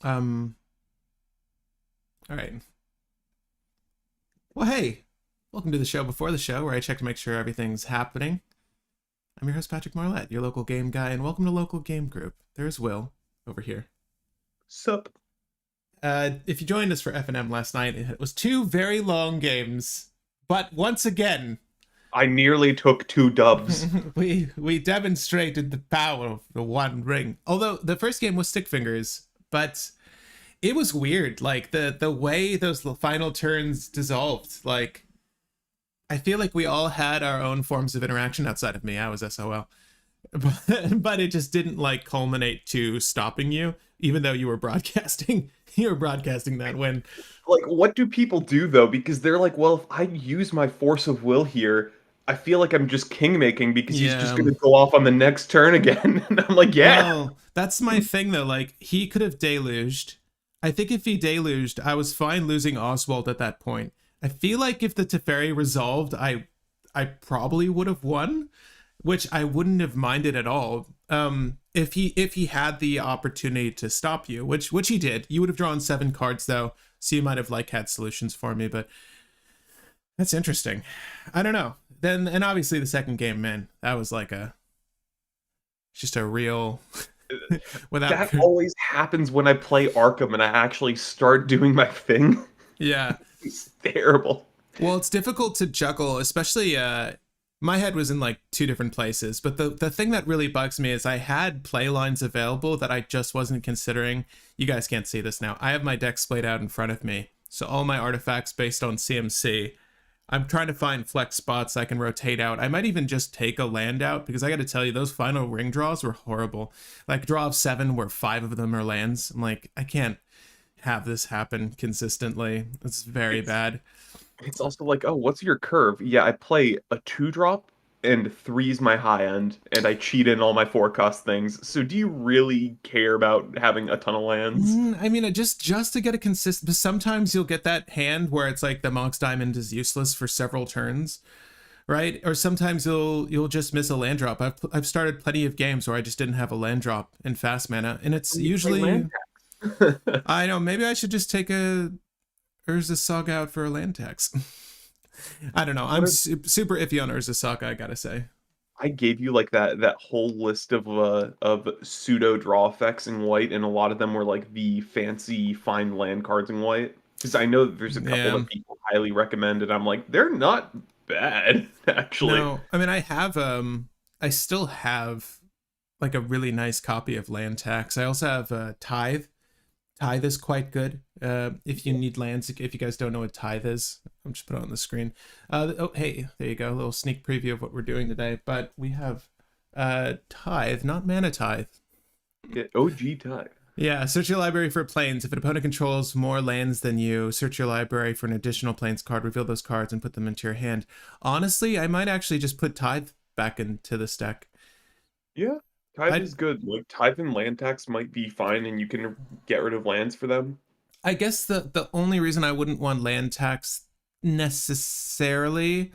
Um, all right. Well, hey, welcome to the show before the show, where I check to make sure everything's happening. I'm your host, Patrick Marlette, your local game guy, and welcome to Local Game Group. There's Will over here. Sup? If you joined us for F&M last night, it was two very long games, but once again, I nearly took 2 dubs. we demonstrated the power of the One Ring. Although the first game was stick fingers, but it was weird. Like the way those final turns dissolved. Like I feel like we all had our own forms of interaction outside of me. I was SOL, but it just didn't like culminate to stopping you, even though you were broadcasting. You were broadcasting that win. Like, what do people do, though? Because they're like, well, if I use my force of will here, I feel like I'm just king-making because he's just going to go off on the next turn again. And I'm like, yeah. Well, that's my thing, though. Like, he could have deluged. I think if he deluged, I was fine losing Oswald at that point. I feel like if the Teferi resolved, I probably would have won, which I wouldn't have minded at all. If he had the opportunity to stop you, which he did. You would have drawn 7 cards though, so you might have like had solutions for me, but that's interesting. I don't know. Then and obviously the second game, man, that was like just a real without That always happens when I play Arkham and I actually start doing my thing. Yeah. It's terrible. Well, it's difficult to juggle, especially my head was in like 2 different places, but the thing that really bugs me is I had play lines available that I just wasn't considering. You guys can't see this now. I have my deck splayed out in front of me, so all my artifacts based on CMC. I'm trying to find flex spots I can rotate out. I might even just take a land out, because I got to tell you, those final ring draws were horrible. Like draw of 7 where 5 of them are lands. I'm like, I can't have this happen consistently. It's very bad. It's also like, oh, what's your curve? Yeah, I play a 2-drop and 3's my high end, and I cheat in all my forecast things. So do you really care about having a ton of lands? I mean, just to get a consistent. Sometimes you'll get that hand where it's like the Monk's Diamond is useless for several turns, right? Or sometimes you'll just miss a land drop. I've started plenty of games where I just didn't have a land drop in fast mana, and it's usually. I know, maybe I should just take a Urza Saga out for a land tax. I don't know. I'm super iffy on Urza Saga, I gotta say. I gave you like that whole list of pseudo draw effects in white, and a lot of them were like the fancy find land cards in white. Because I know there's a couple that people highly recommend, and I'm like, they're not bad actually. No, I mean I still have like a really nice copy of land tax. I also have Tithe. Tithe is quite good. If you need lands, if you guys don't know what Tithe is, I'm just put it on the screen. Oh, hey, there you go. A little sneak preview of what we're doing today. But we have Tithe, not Mana Tithe. Yeah, OG Tithe. Yeah, search your library for planes. If an opponent controls more lands than you, search your library for an additional planes card, reveal those cards, and put them into your hand. Honestly, I might actually just put Tithe back into this deck. Yeah. Tithe is good. Like Tithe and land tax might be fine, and you can get rid of lands for them. I guess the only reason I wouldn't want land tax necessarily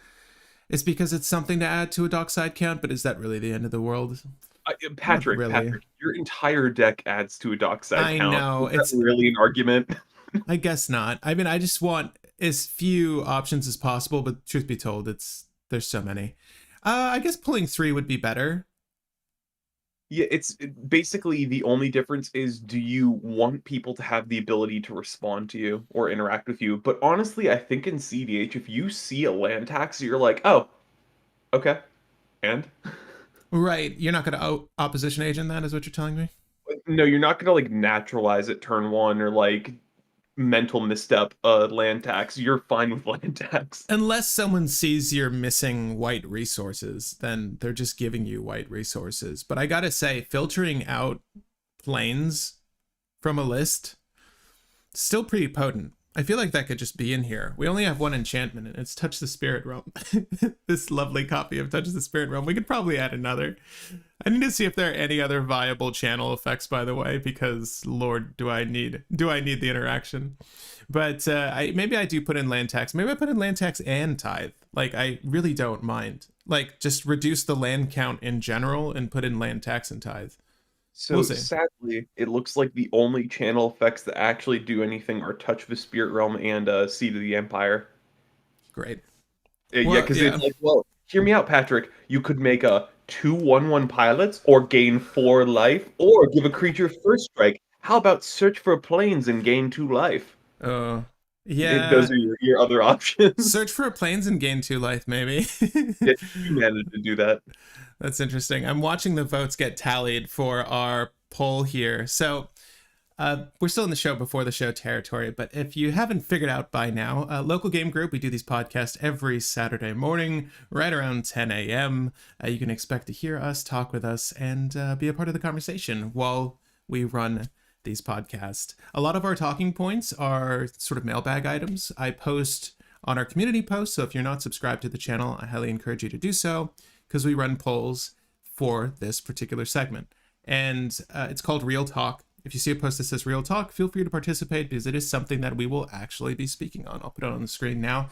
is because it's something to add to a dockside count. But is that really the end of the world? Patrick, really. Patrick, your entire deck adds to a dockside count. I know. It's really an argument. I guess not. I mean, I just want as few options as possible. But truth be told, there's so many. I guess pulling 3 would be better. Yeah, it's basically the only difference is, do you want people to have the ability to respond to you or interact with you? But honestly, I think in CDH, if you see a land tax, you're like, oh, okay, and? Right, you're not going to opposition agent that, is what you're telling me? No, you're not going to like naturalize it turn 1 or like mental misstep land tax. You're fine with land tax. Unless someone sees you're missing white resources, then they're just giving you white resources. But I gotta say, filtering out planes from a list, still pretty potent. I feel like that could just be in here. We only have 1 enchantment, and it's Touch the Spirit Realm. This lovely copy of Touch the Spirit Realm. We could probably add another. I need to see if there are any other viable channel effects, by the way, because Lord, do I need the interaction. But maybe I do put in land tax. Maybe I put in land tax and Tithe. Like, I really don't mind. Like, just reduce the land count in general and put in land tax and Tithe. We'll So see. sadly, it looks like the only channel effects that actually do anything are Touch of the Spirit Realm and Seed of the Empire. Great. Yeah, Well, because it's yeah. like, well, hear me out, Patrick. You could make a 2/1/1 pilots, or gain 4 life, or give a creature first strike. How about search for planes and gain 2 life? Oh, Those yeah. are your other options. Search for planes and gain 2 life, maybe. If you manage to do that. That's interesting. I'm watching the votes get tallied for our poll here. So we're still in the show before the show territory, but if you haven't figured out by now, local game group, we do these podcasts every Saturday morning, right around 10 a.m. You can expect to hear us, talk with us, and be a part of the conversation while we run these podcasts. A lot of our talking points are sort of mailbag items. I post on our community post, so if you're not subscribed to the channel, I highly encourage you to do so, because we run polls for this particular segment. And it's called Real Talk. If you see a post that says Real Talk, feel free to participate because it is something that we will actually be speaking on. I'll put it on the screen now.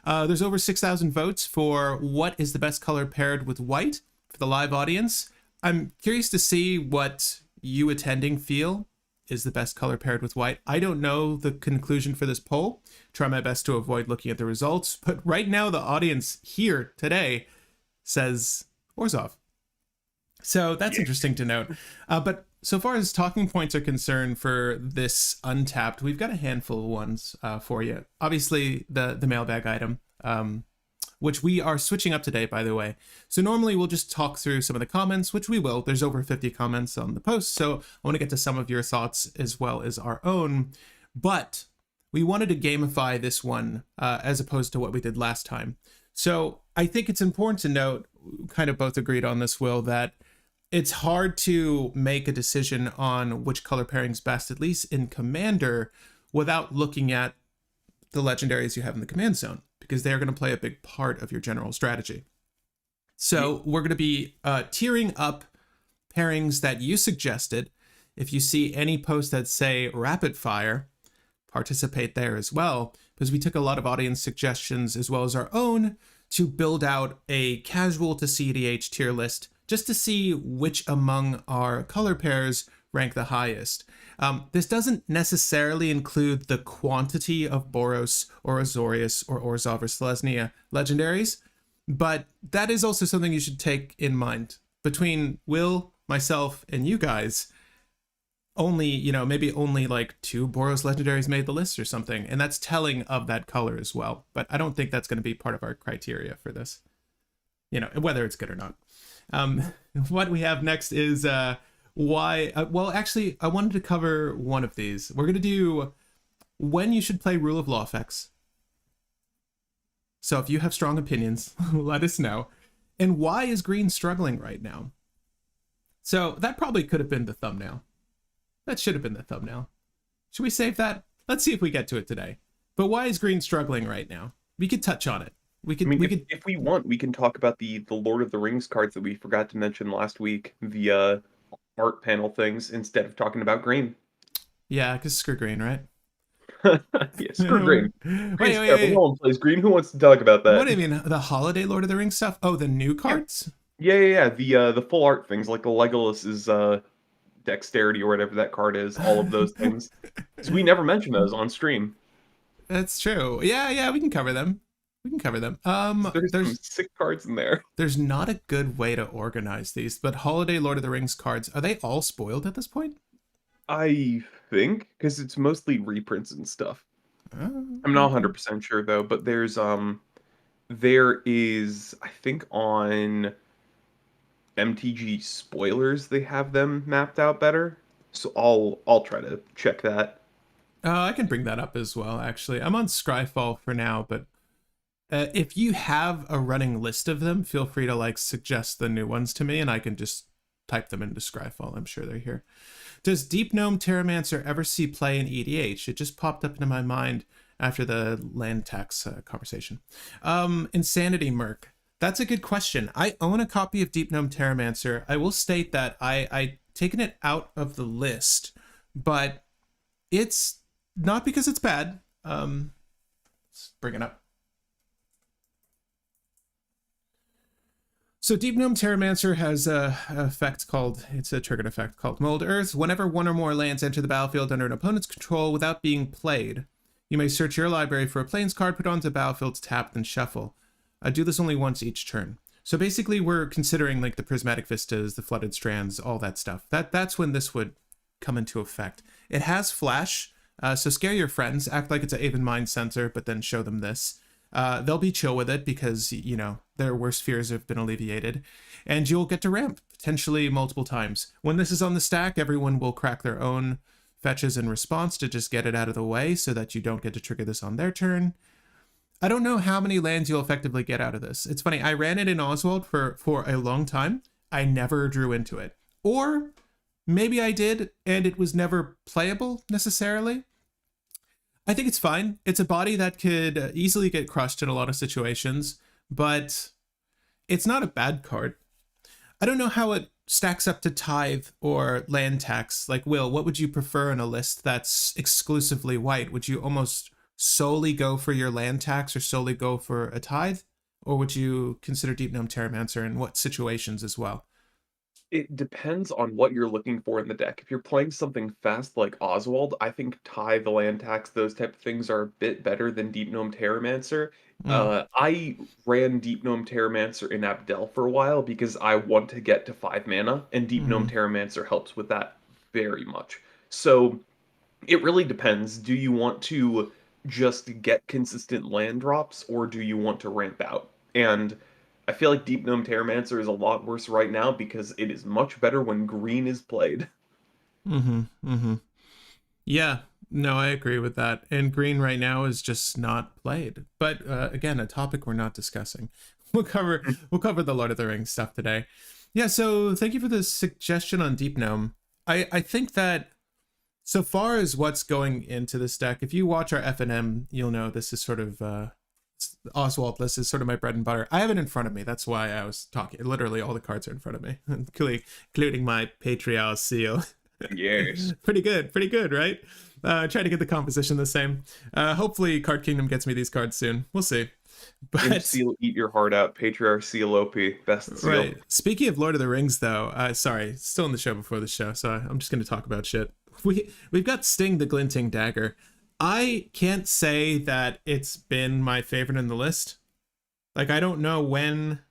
There's over 6,000 votes for what is the best color paired with white for the live audience. I'm curious to see what you attending feel is the best color paired with white. I don't know the conclusion for this poll. Try my best to avoid looking at the results. But right now, the audience here today says Orzhov. So that's interesting to note. But so far as talking points are concerned for this Untapped, we've got a handful of ones for you. Obviously, the mailbag item, which we are switching up today, by the way. So normally we'll just talk through some of the comments, which we will. There's over 50 comments on the post, so I want to get to some of your thoughts as well as our own. But we wanted to gamify this one as opposed to what we did last time. So I think it's important to note, kind of both agreed on this, Will, that it's hard to make a decision on which color pairing's best, at least in Commander, without looking at the legendaries you have in the command zone, because they're going to play a big part of your general strategy. So we're going to be tiering up pairings that you suggested. If you see any posts that say rapid fire, participate there as well, because we took a lot of audience suggestions as well as our own to build out a casual to CDH tier list just to see which among our color pairs rank the highest. This doesn't necessarily include the quantity of Boros or Azorius or Orzhov or Selesnya legendaries, but that is also something you should take in mind. Between Will, myself, and you guys, maybe only like 2 Boros legendaries made the list or something, and that's telling of that color as well. But I don't think that's going to be part of our criteria for this, whether it's good or not. What we have next is why. Well, actually, I wanted to cover one of these. We're going to do when you should play Rule of Law effects. So if you have strong opinions, let us know. And why is green struggling right now? So that probably could have been the thumbnail. That should have been the thumbnail. Should we save that? Let's see if we get to it today. But why is green struggling right now? We could touch on it. If we want, we can talk about the Lord of the Rings cards that we forgot to mention last week, the art panel things, instead of talking about green. Yeah, because screw green, right? Yeah, screw green. Wait. No one plays green. Who wants to talk about that? What do you mean? The holiday Lord of the Rings stuff? Oh, the new cards? Yeah. The full art things, like the Legolas's dexterity or whatever that card is, all of those things. Because we never mention those on stream. That's true. Yeah, we can cover them. There's some sick cards in there. There's not a good way to organize these, but holiday Lord of the Rings cards, are they all spoiled at this point? I think, because it's mostly reprints and stuff. I'm not 100% sure though, but there is, I think on MTG spoilers they have them mapped out better. So I'll try to check that. I can bring that up as well, actually. I'm on Scryfall for now, but if you have a running list of them, feel free to suggest the new ones to me, and I can just type them into Scryfall. I'm sure they're here. Does Deep Gnome Terramancer ever see play in EDH? It just popped up into my mind after the land tax conversation. Insanity Merc. That's a good question. I own a copy of Deep Gnome Terramancer. I will state that I taken it out of the list, but it's not because it's bad. Let's bring it up. So Deep Gnome Terramancer has it's a triggered effect called Mold Earth. Whenever one or more lands enter the battlefield under an opponent's control without being played, you may search your library for a plains card, put onto the battlefield, tap, then shuffle. Do this only once each turn. So basically we're considering like the Prismatic Vistas, the Flooded Strands, all that stuff. That's when this would come into effect. It has flash, so scare your friends, act like it's an Aven Mind Censor, but then show them this. They'll be chill with it because, you know, their worst fears have been alleviated. And you'll get to ramp, potentially multiple times. When this is on the stack, everyone will crack their own fetches in response to just get it out of the way so that you don't get to trigger this on their turn. I don't know how many lands you'll effectively get out of this. It's funny, I ran it in Oswald for a long time. I never drew into it. Or maybe I did, and it was never playable necessarily. I think it's fine. It's a body that could easily get crushed in a lot of situations, but it's not a bad card. I don't know how it stacks up to Tithe or Land Tax. Like, Will, what would you prefer in a list that's exclusively white? Would you almost solely go for your Land Tax or solely go for a Tithe? Or would you consider Deep Gnome Terramancer in what situations as well? It depends on what you're looking for in the deck. If you're playing something fast like Oswald, I think Tithe, Land Tax, those type of things are a bit better than Deep Gnome Terramancer. I ran Deep Gnome Terramancer in Abdel for a while because I want to get to 5 mana, and Deep Gnome Terramancer helps with that very much. So it really depends. Do you want to just get consistent land drops, or do you want to ramp out? And I feel like Deep Gnome Terramancer is a lot worse right now because it is much better when green is played. Yeah, no, I agree with that. And green right now is just not played. But again, a topic we're not discussing. We'll cover the Lord of the Rings stuff today. Yeah, so thank you for the suggestion on Deep Gnome. I think that so far as what's going into this deck, if you watch our FNM, you'll know this is sort of Oswald list is sort of my bread and butter. I have it in front of me. That's why I was talking. Literally all the cards are in front of me, including my Patreon seal. Yes. Pretty good, right? Try to get the composition the same. Hopefully Card Kingdom gets me these cards soon. We'll see. But seal, eat your heart out. Patriarch seal OP. Best seal. Right. Speaking of Lord of the Rings, though, sorry, still in the show before the show, so I'm just going to talk about shit. We've got Sting the Glinting Dagger. I can't say that it's been my favorite in the list. Like, I don't know when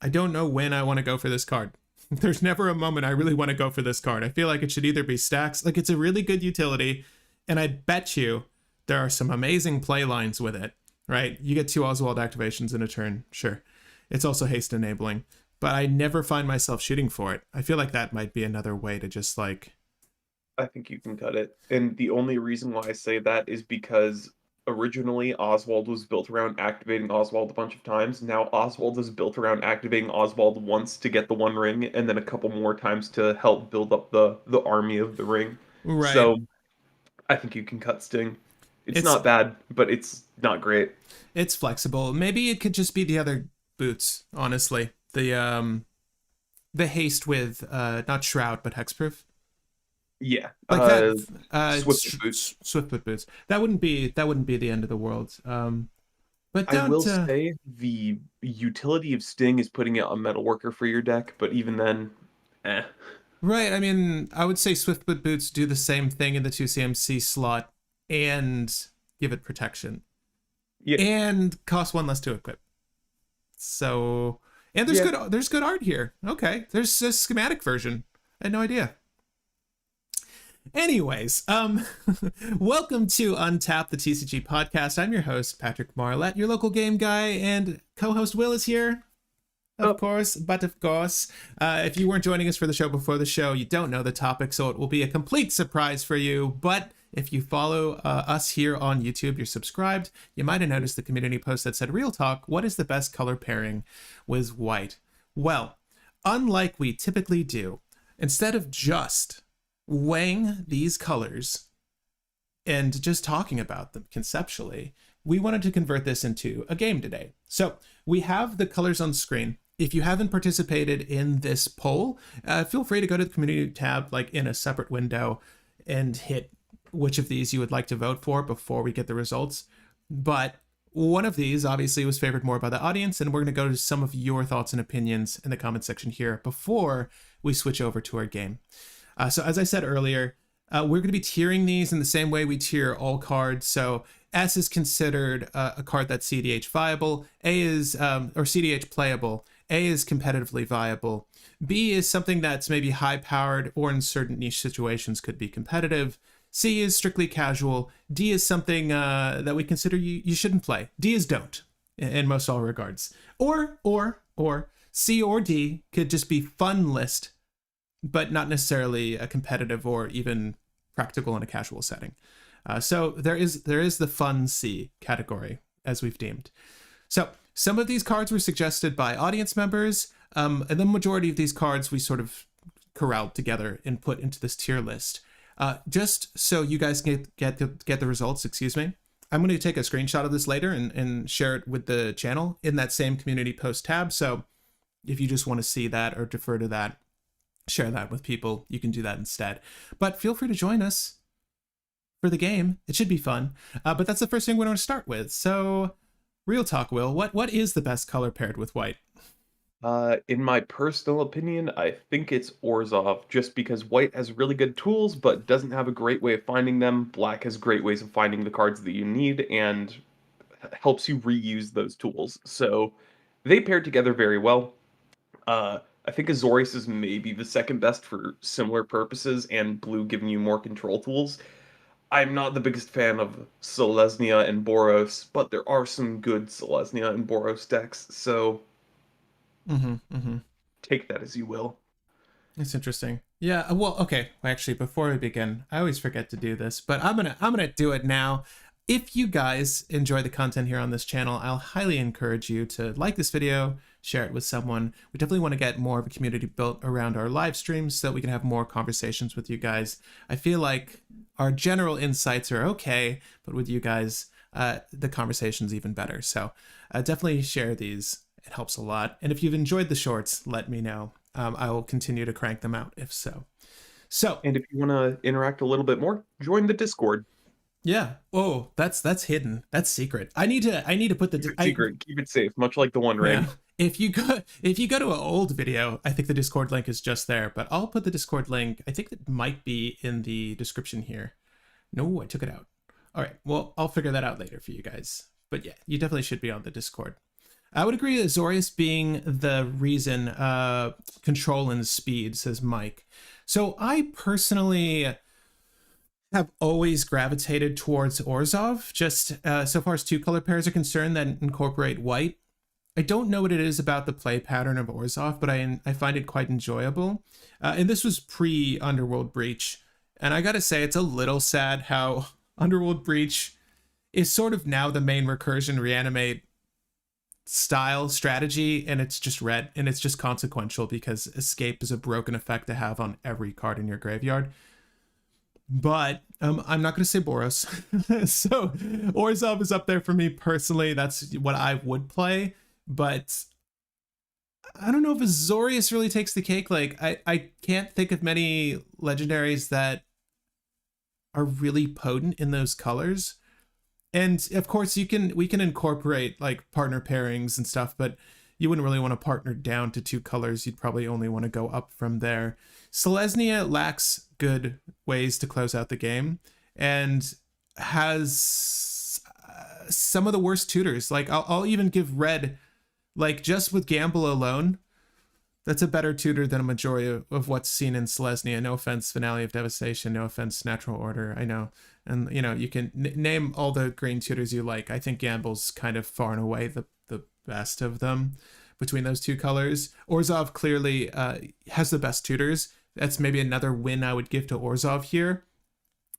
I want to go for this card. There's never a moment I really want to go for this card. I feel like it should either be stacks. Like, it's a really good utility, and I bet you there are some amazing play lines with it, right? You get 2 Oswald activations in a turn, sure. It's also haste enabling, but I never find myself shooting for it. I feel like that might be another way to just, like... I think you can cut it. And the only reason why I say that is because originally Oswald was built around activating Oswald a bunch of times. Now Oswald is built around activating Oswald once to get the 1 ring, and then a couple more times to help build up the army of the ring. Right. So I think you can cut Sting. It's not bad, but it's not great. It's flexible. Maybe it could just be the other boots, honestly. The haste with not Shroud, but Hexproof. Yeah, like that. Swift boots. Swiftfoot boots. That wouldn't be the end of the world. But I will say the utility of Sting is putting out a Metalworker for your deck, but even then, Right. I mean, I would say Swiftfoot boots do the same thing in the 2CMC slot and give it protection. Yeah. And cost 1 less to equip. So, and there's good art here. Okay, there's a schematic version. I had no idea. Anyways, welcome to Untapped, the TCG Podcast. I'm your host, Patrick Marlette, your local game guy, and co-host Will is here. Of course. If you weren't joining us for the show before the show, you don't know the topic, so it will be a complete surprise for you. But if you follow us here on YouTube, you're subscribed, you might have noticed the community post that said, Real Talk, what is the best color pairing with white? Well, unlike we typically do, instead of just weighing these colors and just talking about them conceptually, we wanted to convert this into a game today. So we have the colors on screen. If you haven't participated in this poll, feel free to go to the community tab, like in a separate window, and hit which of these you would like to vote for before we get the results. But one of these obviously was favored more by the audience, and we're going to go to some of your thoughts and opinions in the comment section here before we switch over to our game. So as I said earlier, we're going to be tiering these in the same way we tier all cards. So S is considered a card that's CDH viable. A is, or CDH playable. A is competitively viable. B is something that's maybe high powered or in certain niche situations could be competitive. C is strictly casual. D is something that we consider you shouldn't play. D is don't in most all regards. Or C or D could just be fun list, but not necessarily a competitive or even practical in a casual setting. So there is the fun C category, as we've deemed. So some of these cards were suggested by audience members, and the majority of these cards we sort of corralled together and put into this tier list. Just so you guys can get the results, excuse me, I'm going to take a screenshot of this later and share it with the channel in that same community post tab. So if you just want to see that or defer to that, share that with people, you can do that instead. But feel free to join us for the game. It should be fun. But that's the first thing we're going to start with. So real talk, Will, what is the best color paired with white? In my personal opinion, I think it's Orzhov, just because white has really good tools, but doesn't have a great way of finding them. Black has great ways of finding the cards that you need, and helps you reuse those tools. So they paired together very well. I think Azorius is maybe the second best for similar purposes, and blue giving you more control tools. I'm not the biggest fan of Selesnya and Boros, but there are some good Selesnya and Boros decks, so take that as you will. It's interesting. Yeah, well, okay. Actually, before we begin, I always forget to do this, but I'm gonna do it now. If you guys enjoy the content here on this channel, I'll highly encourage you to like this video, share it with someone. We definitely want to get more of a community built around our live streams so that we can have more conversations with you guys. I feel like our general insights are okay, but with you guys, the conversation's even better. So definitely share these. It helps a lot. And if you've enjoyed the shorts, let me know. I will continue to crank them out if so. And if you want to interact a little bit more, join the Discord. Yeah. Oh, that's hidden. That's secret. I need to put the secret. Keep it safe, much like the One Ring. Yeah. If you go to an old video, I think the Discord link is just there. But I'll put the Discord link. I think it might be in the description here. No, I took it out. All right. Well, I'll figure that out later for you guys. But yeah, you definitely should be on the Discord. I would agree with Azorius being the reason. Control and speed, says Mike. So I personally have always gravitated towards Orzhov, just so far as two color pairs are concerned that incorporate white. I don't know what it is about the play pattern of Orzhov, but I find it quite enjoyable. And this was pre-Underworld Breach. And I gotta say, it's a little sad how Underworld Breach is sort of now the main recursion reanimate style strategy, and it's just red, and it's just consequential because escape is a broken effect to have on every card in your graveyard. But I'm not going to say Boros. So Orzhov is up there for me personally. That's what I would play. But I don't know if Azorius really takes the cake. Like, I can't think of many legendaries that are really potent in those colors. And of course, we can incorporate like partner pairings and stuff, but you wouldn't really want to partner down to two colors. You'd probably only want to go up from there. Selesnya lacks good ways to close out the game and has some of the worst tutors. Like I'll even give red, like just with Gamble alone, that's a better tutor than a majority of what's seen in Selesnya. No offense, Finale of Devastation. No offense, Natural Order. I know. And, you know, you can name all the green tutors you like. I think Gamble's kind of far and away the best of them between those two colors. Orzhov clearly has the best tutors. That's maybe another win I would give to Orzhov here.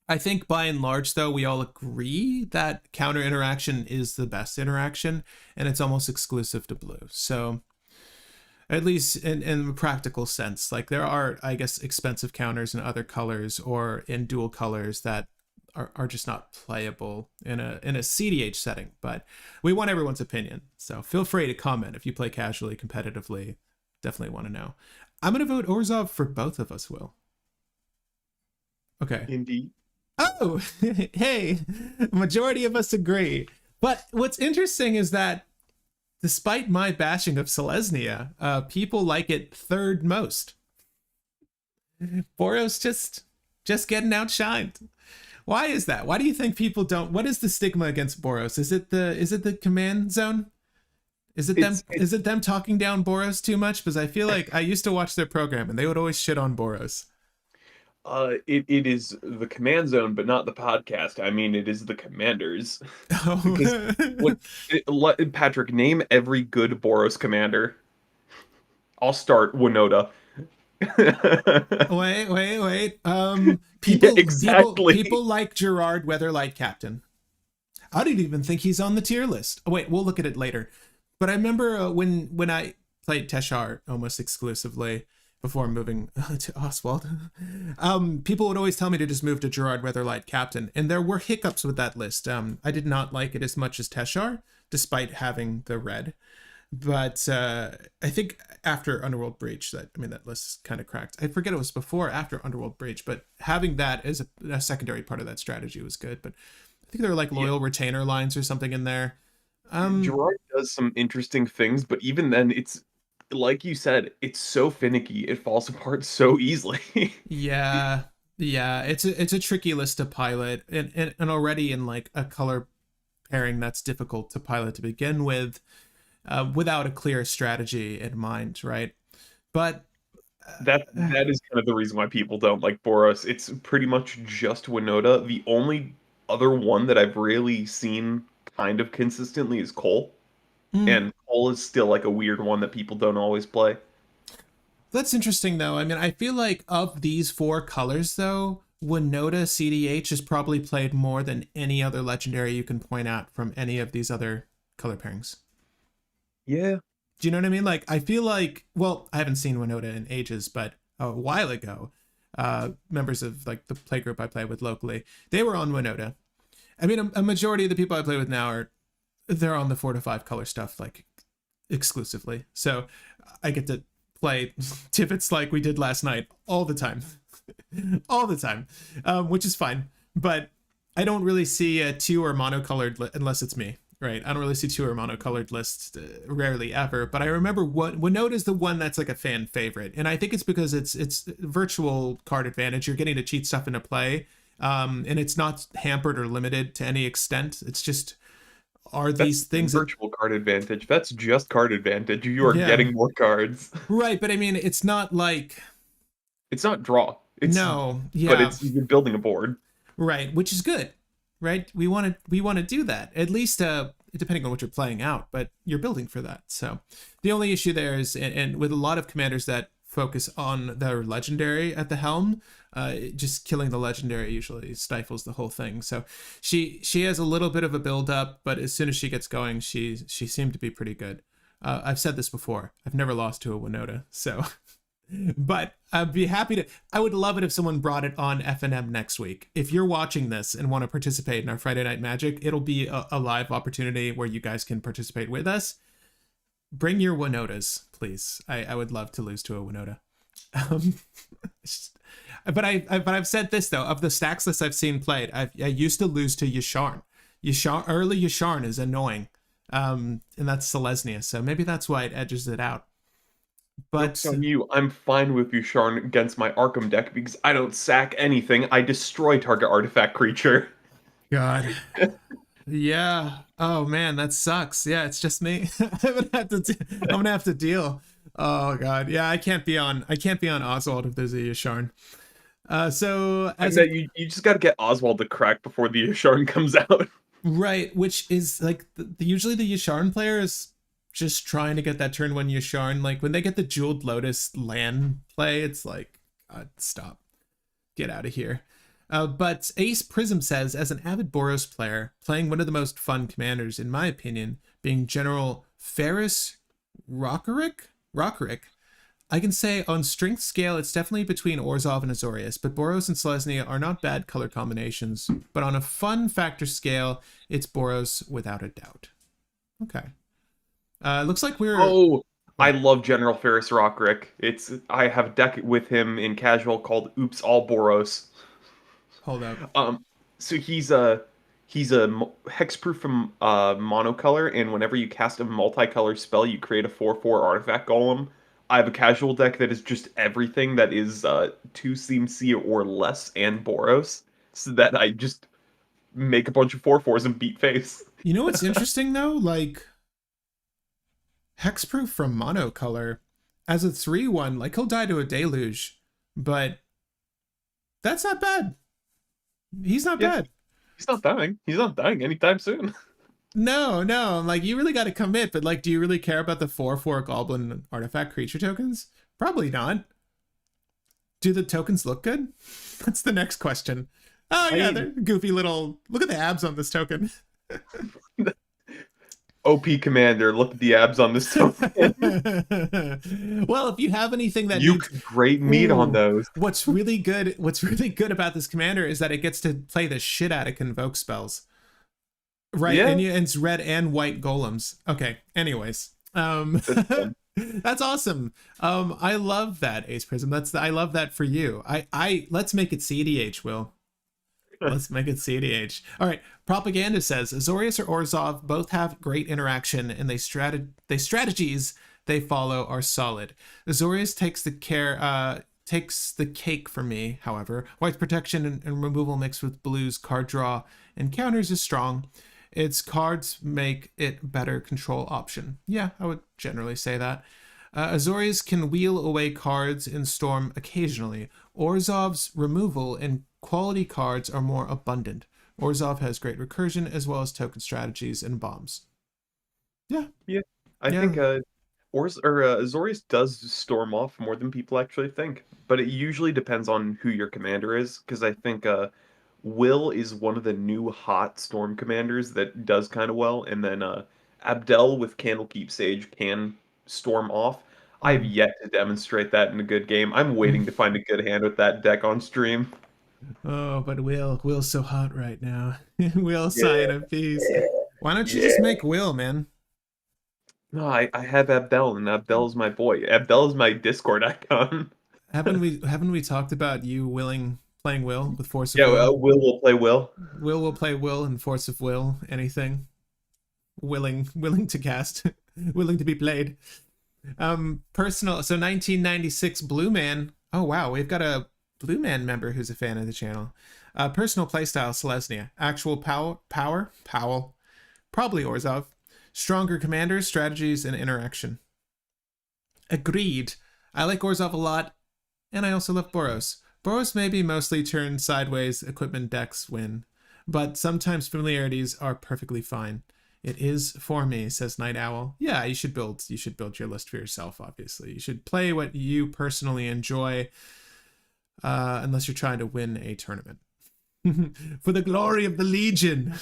I think by and large, though, we all agree that counter interaction is the best interaction, and it's almost exclusive to blue. So at least in a practical sense, like there are, I guess, expensive counters in other colors or in dual colors that are just not playable in a CDH setting. But we want everyone's opinion, so feel free to comment if you play casually, competitively. Definitely want to know. I'm gonna vote Orzhov for both of us, Will. Okay. Indeed. Oh, hey, majority of us agree. But what's interesting is that despite my bashing of Selesnya, people like it third most. Boros just getting outshined. Why is that? Why do you think people don't? What is the stigma against Boros? Is it the command zone? Is it them talking down Boros too much? Because I feel like I used to watch their program and they would always shit on Boros. It is the command zone, but not the podcast. I mean, it is the commanders. Because Oh. Patrick, name every good Boros commander. I'll start Winota. Wait. Yeah, exactly. People like Gerard Weatherlight Captain. I don't even think he's on the tier list. Oh, wait, we'll look at it later. But I remember when I played Teshar almost exclusively before moving to Oswald, people would always tell me to just move to Gerard Weatherlight Captain, and there were hiccups with that list. I did not like it as much as Teshar, despite having the red. But I think after Underworld Breach, that list is kind of cracked. I forget it was before or after Underworld Breach, but having that as a secondary part of that strategy was good. But I think there were like loyal retainer lines or something in there. Gerard does some interesting things, but even then, it's like you said, it's so finicky. It falls apart so easily. Yeah, it's a tricky list to pilot, and already in like a color pairing that's difficult to pilot to begin with, without a clear strategy in mind, right? But That is kind of the reason why people don't like Boros. It's pretty much just Winota. The only other one that I've really seen kind of consistently is Cole, mm, and Cole is still like a weird one that people don't always play. that's interesting though. I mean, I feel like of these four colors though, Winota CDH is probably played more than any other legendary you can point out from any of these other color pairings. Yeah, Do you know what I mean? Like, I feel like, well, I haven't seen Winota in ages, but a while ago, members of like the play group I play with locally, they were on Winota. I mean, a majority of the people I play with now they're on the 4 to 5 color stuff like exclusively. So I get to play Tibbets like we did last night all the time, all the time, which is fine. But I don't really see a 2 or monocolored unless it's me. Right, I don't really see 2 or monocolored lists, rarely ever. But I remember Winota is the one that's like a fan favorite, and I think it's because it's virtual card advantage. You're getting to cheat stuff into play, and it's not hampered or limited to any extent. It's just are that's these things that, virtual card advantage. That's just card advantage. You are yeah, getting more cards. right. But I mean, it's not like It's not draw. no, But yeah, it's you're building a board. right, which is good, right? We want to do that at least, depending on what you're playing out, but you're building for that. So the only issue there is, and with a lot of commanders that focus on their legendary at the helm, just killing the legendary usually stifles the whole thing. So she has a little bit of a build up, but as soon as she gets going, she seemed to be pretty good. I've said this before. I've never lost to a Winota, so but I'd be happy to. I would love it if someone brought it on FNM next week. If you're watching this and want to participate in our Friday Night Magic, it'll be a live opportunity where you guys can participate with us. Bring your Winotas, please. I would love to lose to a Winota. Um, but I've said this though, of the stacks lists I've seen played, I used to lose to Yasharn. Early Yasharn is annoying, and that's Selesnya, so maybe that's why it edges it out. But Joke's on you. I'm fine with you, Sharn, against my Arkham deck because I don't sack anything. I destroy target artifact creature. God. Yeah. Oh man, that sucks. Yeah, it's just me. I'm gonna have to deal. Oh god. Yeah, I can't be on Oswald if there's a Yasharn. So I as know a you just got to get Oswald to crack before the Sharn comes out. right, which is like usually the Yasharn player is just trying to get that turn one Yasharn. Like when they get the Jeweled Lotus land play, it's like, God, stop. Get out of here. But Ace Prism says, as an avid Boros player, playing one of the most fun commanders, in my opinion, being General Ferris Rockerick, I can say on strength scale, it's definitely between Orzhov and Azorius, but Boros and Selesnya are not bad color combinations. But on a fun factor scale, it's Boros without a doubt. Okay. Looks like we're... Oh, I What? love General Ferris Rockrick. I have a deck with him in casual called Oops All Boros. Hold up. Um, so He's a hexproof from monocolor, and whenever you cast a multicolor spell, you create a 4/4 artifact golem. I have a casual deck that is just everything that is 2 CMC or less and Boros, so that I just make a bunch of 4/4s and beat face. You know what's interesting though? Like hexproof from monocolor as a 3/1, like he'll die to a deluge, but that's not bad. He's not bad. He's not dying. He's not dying anytime soon. No, like you really got to commit, but like, do you really care about the 4/4 goblin artifact creature tokens? Probably not. Do the tokens look good? That's the next question. Oh yeah, they're goofy little. Look at the abs on this token. OP commander, look at the abs on this token. Well, if you have anything that you could grate meat on those. What's really good about this commander is that it gets to play the shit out of convoke spells. Right, yeah. And it's red and white golems. Okay, anyways. That's awesome. I love that, Ace Prism. I love that for you. Let's make it CDH, Will. Let's make it CDH. All right. Propaganda says Azorius or Orzhov both have great interaction, and they strategies they follow are solid. Azorius takes the cake for me. However, white's protection and removal mixed with blue's card draw and counters is strong. Its cards make it better control option. Yeah, I would generally say that. Azorius can wheel away cards in Storm occasionally. Orzhov's removal and quality cards are more abundant. Orzhov has great recursion as well as token strategies and bombs. Yeah. I think Azorius does storm off more than people actually think, but it usually depends on who your commander is, because I think Will is one of the new hot storm commanders that does kind of well, and then Abdel with Candlekeep Sage can storm off. I've yet to demonstrate that in a good game. I'm waiting to find a good hand with that deck on stream. Oh, but Will's so hot right now. Will, sign of peace. Why don't you just make Will, man? No, I have Abdel, and Abdel's my boy. Abdel is my Discord icon. haven't we talked about you playing Will with Force of Will? Yeah, Will will play Will. Will will play Will and Force of Will. Anything. Willing to cast. Willing to be played. Personal. So 1996 Blue Man. Oh wow, we've got a Blue Man member who's a fan of the channel. Personal playstyle Selesnya. Actual Powell. Probably Orzhov. Stronger commanders, strategies, and interaction. Agreed. I like Orzhov a lot, and I also love Boros. Boros may be mostly turned sideways, equipment decks win, but sometimes familiarities are perfectly fine. It is for me, says Night Owl. Yeah, you should build your list for yourself, obviously. You should play what you personally enjoy, unless you're trying to win a tournament. For the glory of the Legion.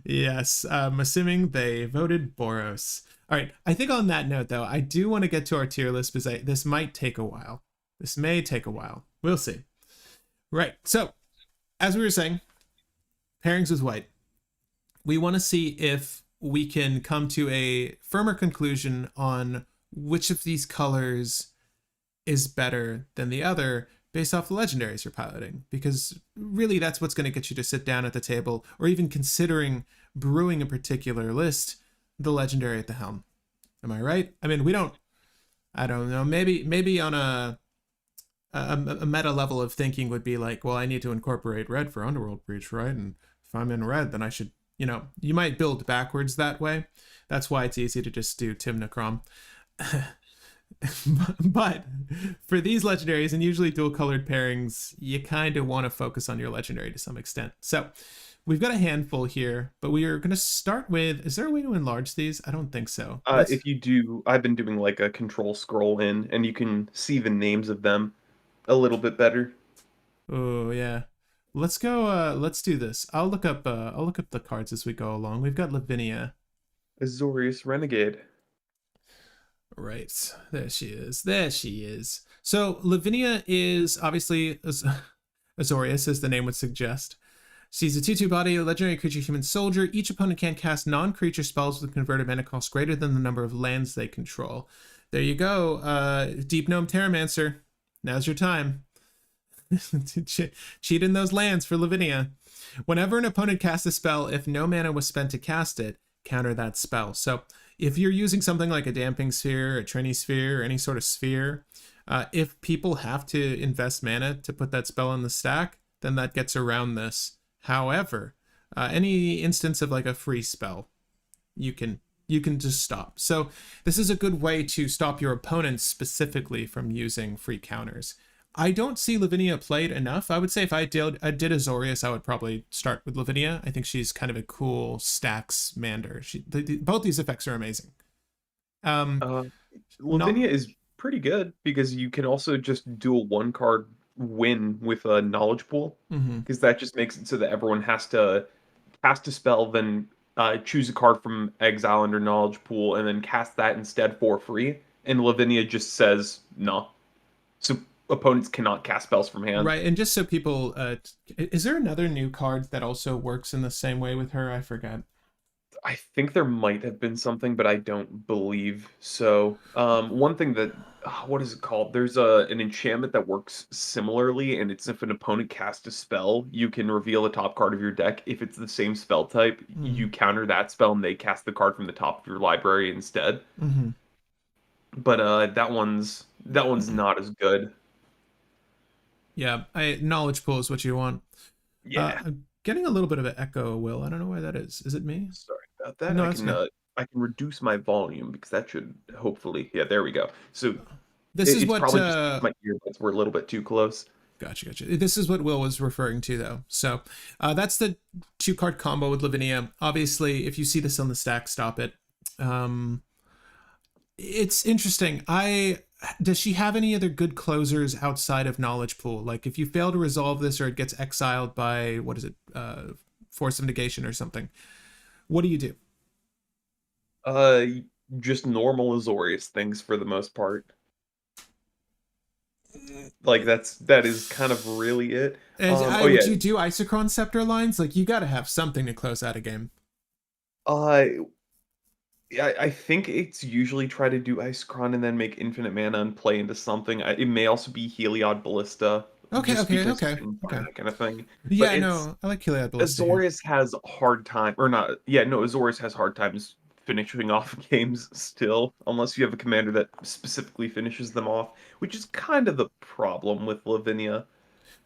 Yes, I'm assuming they voted Boros. All right, I think on that note, though, I do want to get to our tier list because this might take a while. This may take a while. We'll see. Right, so as we were saying, pairings with white. We want to see if we can come to a firmer conclusion on which of these colors is better than the other based off the legendaries you're piloting, because really that's what's going to get you to sit down at the table or even considering brewing a particular list, the legendary at the helm. Am I right? I mean, I don't know, maybe on a meta level of thinking would be like, well, I need to incorporate red for Underworld Breach, right? And if I'm in red, then I should, you might build backwards that way. That's why it's easy to just do Tim Necrom. But for these legendaries and usually dual colored pairings, you kind of want to focus on your legendary to some extent. So we've got a handful here, but we are going to start with, is there a way to enlarge these? I don't think so. If you do, I've been doing like a control scroll in, and you can see the names of them a little bit better. Oh yeah. Let's go, let's do this. I'll look up the cards as we go along. We've got Lavinia. Azorius Renegade. Right. There she is. So Lavinia is obviously Azorius, as the name would suggest. She's a 2/2 body, a legendary creature human soldier. Each opponent can cast non-creature spells with converted mana cost greater than the number of lands they control. There you go. Deep Gnome Terramancer. Now's your time. Cheat in those lands for Lavinia. Whenever an opponent casts a spell, if no mana was spent to cast it, counter that spell. So if you're using something like a Damping Sphere, a Trini Sphere, or any sort of sphere, if people have to invest mana to put that spell in the stack, then that gets around this. However, any instance of like a free spell, you can just stop. So this is a good way to stop your opponents specifically from using free counters. I don't see Lavinia played enough. I would say if I did Azorius, I would probably start with Lavinia. I think she's kind of a cool stacks mander. Both these effects are amazing. Lavinia is pretty good because you can also just do a 1-card win with a knowledge pool, because that just makes it so that everyone has to cast a spell, then choose a card from exile under knowledge pool, and then cast that instead for free. And Lavinia just says no. So opponents cannot cast spells from hand. Right, and just so people, is there another new card that also works in the same way with her? I forget. I think there might have been something, but I don't believe so. One thing that, what is it called? There's an enchantment that works similarly, and it's if an opponent casts a spell, you can reveal the top card of your deck. If it's the same spell type, you counter that spell, and they cast the card from the top of your library instead. But that one's not as good. Yeah, knowledge pool is what you want. Yeah. I'm getting a little bit of an echo, Will. I don't know why that is. Is it me? Sorry about that. No, I can reduce my volume because that should hopefully. Yeah, there we go. So this is what probably just my earbuds were a little bit too close. Gotcha. This is what Will was referring to, though. So that's the 2-card combo with Lavinia. Obviously, if you see this on the stack, stop it. It's interesting. Does she have any other good closers outside of knowledge pool? Like if you fail to resolve this or it gets exiled by, what is it, force of negation or something, what do you do? Just normal Azorius things for the most part. Like that is kind of really it. Would you do Isochron Scepter lines? Like you got to have something to close out a game. I think it's usually try to do Isochron and then make infinite mana and play into something. It may also be Heliod Ballista. Okay. That kind of thing. Yeah, no, I like Heliod Ballista. Azorius has a hard time, or not. Yeah, no, Azorius has hard times finishing off games still, unless you have a commander that specifically finishes them off, which is kind of the problem with Lavinia.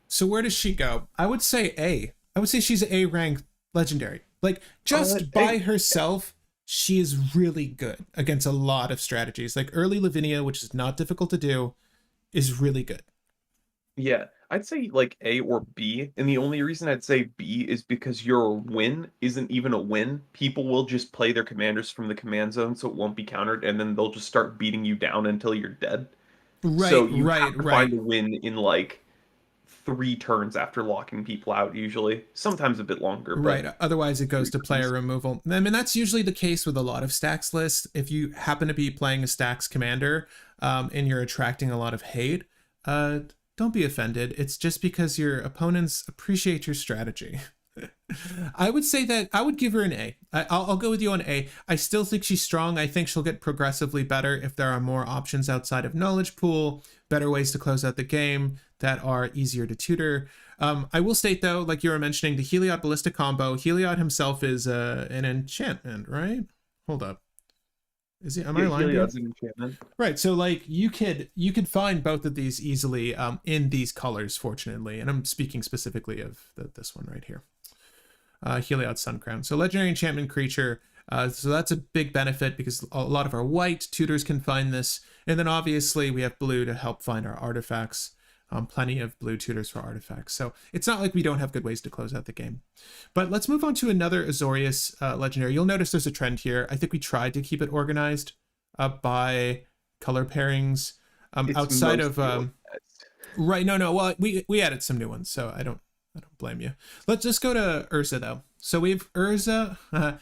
So where does she go? I would say A. I would say she's A rank legendary. Like just by herself, she is really good against a lot of strategies. Like early Lavinia, which is not difficult to do, is really good. Yeah, I'd say like A or B, and the only reason I'd say B is because your win isn't even a win. People will just play their commanders from the command zone, so it won't be countered, and then they'll just start beating you down until you're dead. Right, so you have to find a win in like 3 turns after locking people out, usually. Sometimes a bit longer. Right, otherwise it goes to player removal. I mean, that's usually the case with a lot of stacks lists. If you happen to be playing a stacks commander and you're attracting a lot of hate, don't be offended. It's just because your opponents appreciate your strategy. I would say that I would give her an A. I'll go with you on A. I still think she's strong. I think she'll get progressively better if there are more options outside of knowledge pool, better ways to close out the game that are easier to tutor. I will state though, like you were mentioning, the Heliod Ballista combo, Heliod himself is an enchantment, right? Hold up. Is he? Am I lying? Heliod's an enchantment. Right. So like you could find both of these easily in these colors, fortunately, and I'm speaking specifically of this one right here, Heliod Suncrown. So legendary enchantment creature. So that's a big benefit because a lot of our white tutors can find this, and then obviously we have blue to help find our artifacts. Plenty of blue tutors for artifacts. So it's not like we don't have good ways to close out the game. But let's move on to another Azorius legendary. You'll notice there's a trend here. I think we tried to keep it organized by color pairings outside of right. No. Well, we added some new ones, so I don't blame you. Let's just go to Urza though. So we have Urza,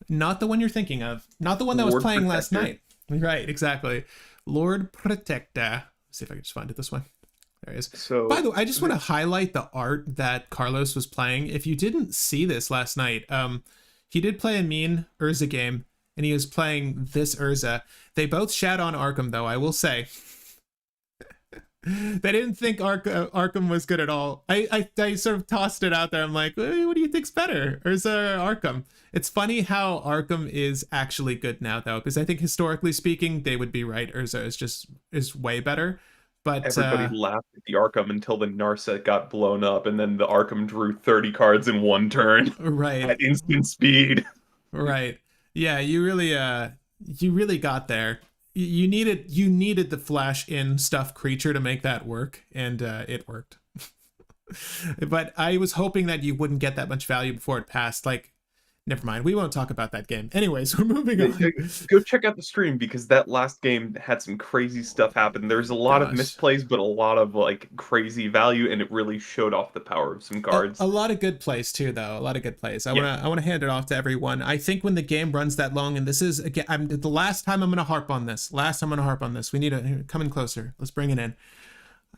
not the one you're thinking of, not the one that was playing last night. Right, exactly. Lord Protector. Let's see if I can just find it this way. There he is. So, by the way, I just want to highlight the art that Carlos was playing. If you didn't see this last night, he did play a mean Urza game, and he was playing this Urza. They both shat on Arkham, though, I will say. They didn't think Arkham was good at all. I sort of tossed it out there. I'm like, hey, what do you think's better? Urza or Arkham? It's funny how Arkham is actually good now, though, because I think historically speaking, they would be right. Urza is way better. But Everybody laughed at the Arkham until the Narset got blown up, and then the Arkham drew 30 cards in one turn right, at instant speed. right, yeah, you really got there. You needed the flash in stuff creature to make that work, and it worked. But I was hoping that you wouldn't get that much value before it passed. Like, never mind. We won't talk about that game. Anyways, we're moving on. Go check out the stream because that last game had some crazy stuff happen. There's a lot of misplays, but a lot of like crazy value, and it really showed off the power of some cards. A lot of good plays too, though. A lot of good plays. I wanna hand it off to everyone. I think when the game runs that long, and this is again, the last time I'm gonna harp on this. We need to come in closer. Let's bring it in.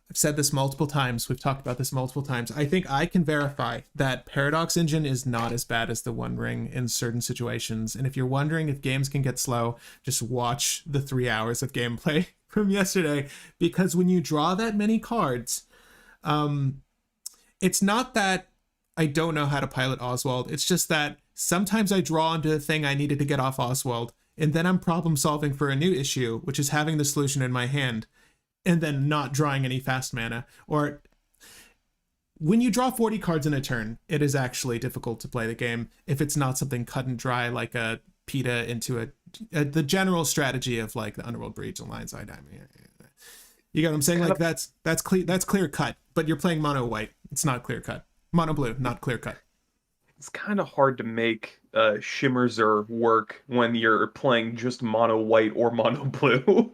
I've said this multiple times. We've talked about this multiple times. I think I can verify that Paradox Engine is not as bad as the One Ring in certain situations. And if you're wondering if games can get slow, just watch the 3 hours of gameplay from yesterday. Because when you draw that many cards, it's not that I don't know how to pilot Oswald. It's just that sometimes I draw into the thing I needed to get off Oswald, and then I'm problem solving for a new issue, which is having the solution in my hand, and then not drawing any fast mana. Or when you draw 40 cards in a turn, it is actually difficult to play the game if it's not something cut and dry like a PETA into the general strategy of like the Underworld Breach Alliance. You get what I'm saying? Like that's clear cut, but you're playing mono white. It's not clear cut. Mono blue, not clear cut. It's kind of hard to make Shimmerzer work when you're playing just mono white or mono blue.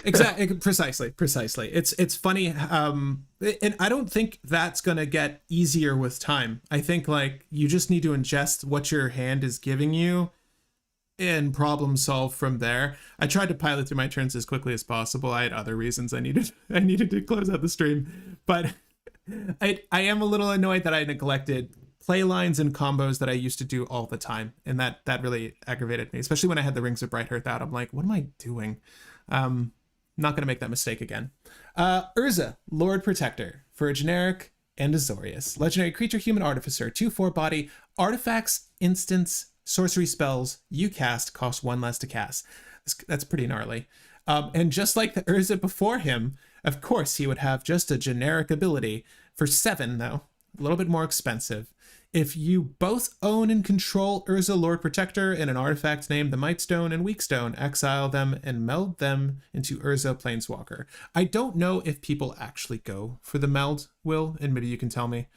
Exactly, precisely. It's funny, and I don't think that's gonna get easier with time. I think like you just need to ingest what your hand is giving you and problem solve from there. I tried to pilot through my turns as quickly as possible. I had other reasons I needed to close out the stream, but I am a little annoyed that I neglected play lines and combos that I used to do all the time, and that really aggravated me, especially when I had the Rings of Bright Hearth out. I'm like, what am I doing? Not going to make that mistake again. Urza, Lord Protector, for a generic and Azorius. Legendary creature, human artificer, 2/4 body, artifacts, instants, sorcery spells you cast cost 1 less to cast. That's pretty gnarly. And just like the Urza before him, of course he would have just a generic ability. For 7, though, a little bit more expensive. If you both own and control Urza Lord Protector and an artifact named the Mightstone and Weakstone, exile them and meld them into Urza Planeswalker. I don't know if people actually go for the meld, Will, and maybe you can tell me.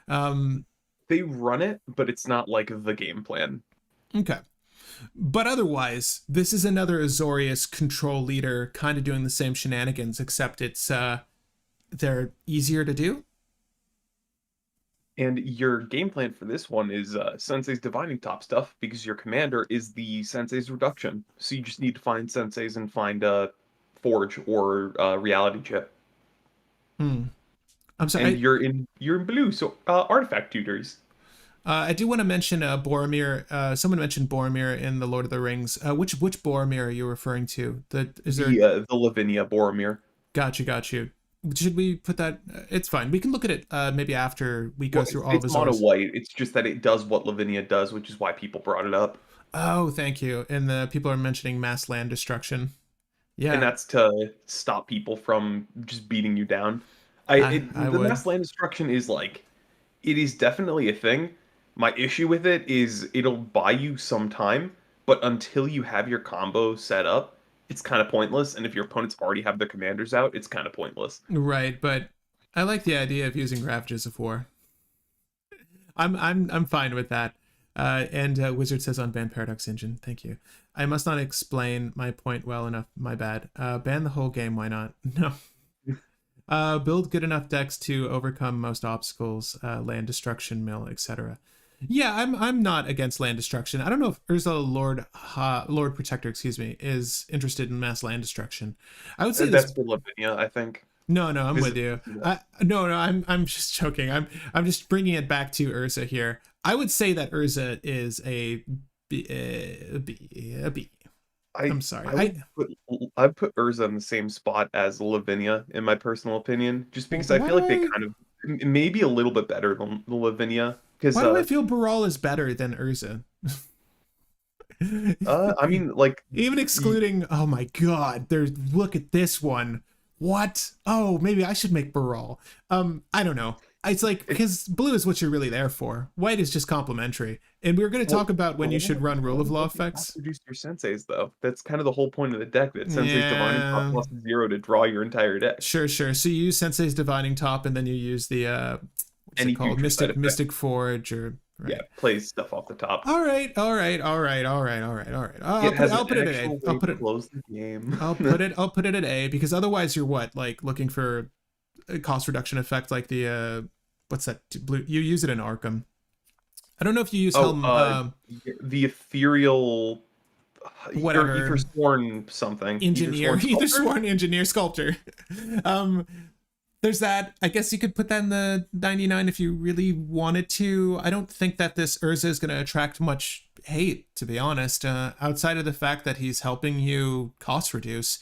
They run it, but it's not like the game plan. Okay. But otherwise, this is another Azorius control leader kind of doing the same shenanigans, except it's they're easier to do. And your game plan for this one is Sensei's Divining Top stuff, because your commander is the Sensei's Reduction. So you just need to find Sensei's and find Forge or Reality Chip. I'm sorry. And you're in blue, so Artifact Tutors. I do want to mention Boromir. Someone mentioned Boromir in the Lord of the Rings. Which Boromir are you referring to? The Lavinia Boromir. Got you. Should we put that? It's fine. We can look at it maybe after we go through all of his. It's mono white. It's just that it does what Lavinia does, which is why people brought it up. Oh, thank you. And the people are mentioning mass land destruction. Yeah, and that's to stop people from just beating you down. The mass land destruction is like, it is definitely a thing. My issue with it is it'll buy you some time, but until you have your combo set up, it's kind of pointless. And if your opponents already have their commanders out, it's kind of pointless. Right, but I like the idea of using Ravages of War. I'm fine with that. And Wizard says unban Paradox Engine. Thank you. I must not explain my point well enough. My bad. Ban the whole game. Why not? No. Build good enough decks to overcome most obstacles, land destruction, mill, etc. Yeah, I'm not against land destruction. I don't know if Urza Lord Protector, is interested in mass land destruction. I would say that's for Lavinia, I think. No, I'm with you. No, I'm just joking. I'm just bringing it back to Urza here. I would say that Urza is a B. I'm sorry. I would put I'd put Urza in the same spot as Lavinia in my personal opinion, just because I Why feel do like they I kind of maybe a little bit better than Lavinia. Because why do I feel Baral is better than Urza? I mean like Even y- excluding, oh my god, there's look at this one. What? Oh, maybe I should make Baral. I don't know. It's like it, because blue is what you're really there for. White is just complementary. And we were going to talk well, about when you should run rule Baral of law lets you effects. outproduce your senseis though. That's kind of the whole point of the deck. That Sensei's Divining Top Yeah, costs 0 to draw your entire deck. sure. So you use Sensei's Divining Top, and then you use the what's it Any called? future side effect, Mystic Forge, or yeah, right. plays stuff off the top. All right. It has an I'll put it at A. actual way to close the game. I'll put it at A because otherwise you're what like looking for a cost reduction effect like the what's that blue? You use it in Arkham. I don't know if you use Oh, Helm the ethereal or whatever Ethersworn something. engineer Ethersworn either Sculptor? sworn engineer sculptor. um, there's that. I guess you could put that in the 99 if you really wanted to. I don't think that this Urza is going to attract much hate, to be honest. Outside of the fact that he's helping you cost reduce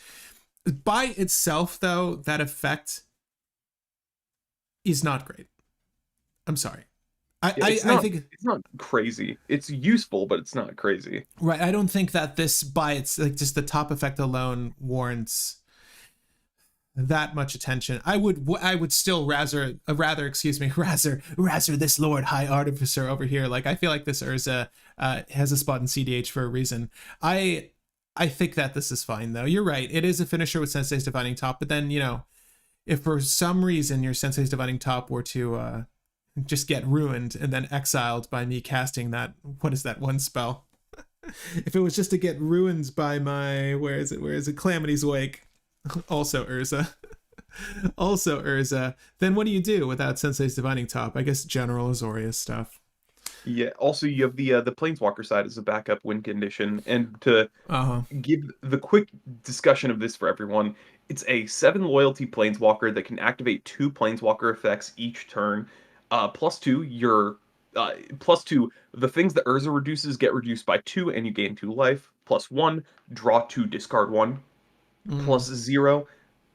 by itself, though, that effect is not great. I'm sorry. Yeah, I think it's not crazy. It's useful, but it's not crazy. right. I don't think that this by its like just the top effect alone warrants that much attention. I would still rather excuse me razzer this Lord High Artificer over here. Like I feel like this Urza has a spot in CDH for a reason. I think that this is fine though. You're right. It is a finisher with Sensei's Dividing Top, but then if for some reason your Sensei's Dividing Top were to just get ruined and then exiled by me casting that, what is that one spell? If it was just to get ruined by my where is it Calamity's Wake, also Urza. Also Urza. Then what do you do without Sensei's Divining Top? I guess general Azorius stuff. Yeah. Also, you have the Planeswalker side as a backup win condition, and to Uh-huh. give the quick discussion of this for everyone, it's a 7 loyalty Planeswalker that can activate 2 Planeswalker effects each turn. +2, +2, the things that Urza reduces get reduced by 2, and you gain 2 life. +1, draw 2, discard 1. Mm. +0,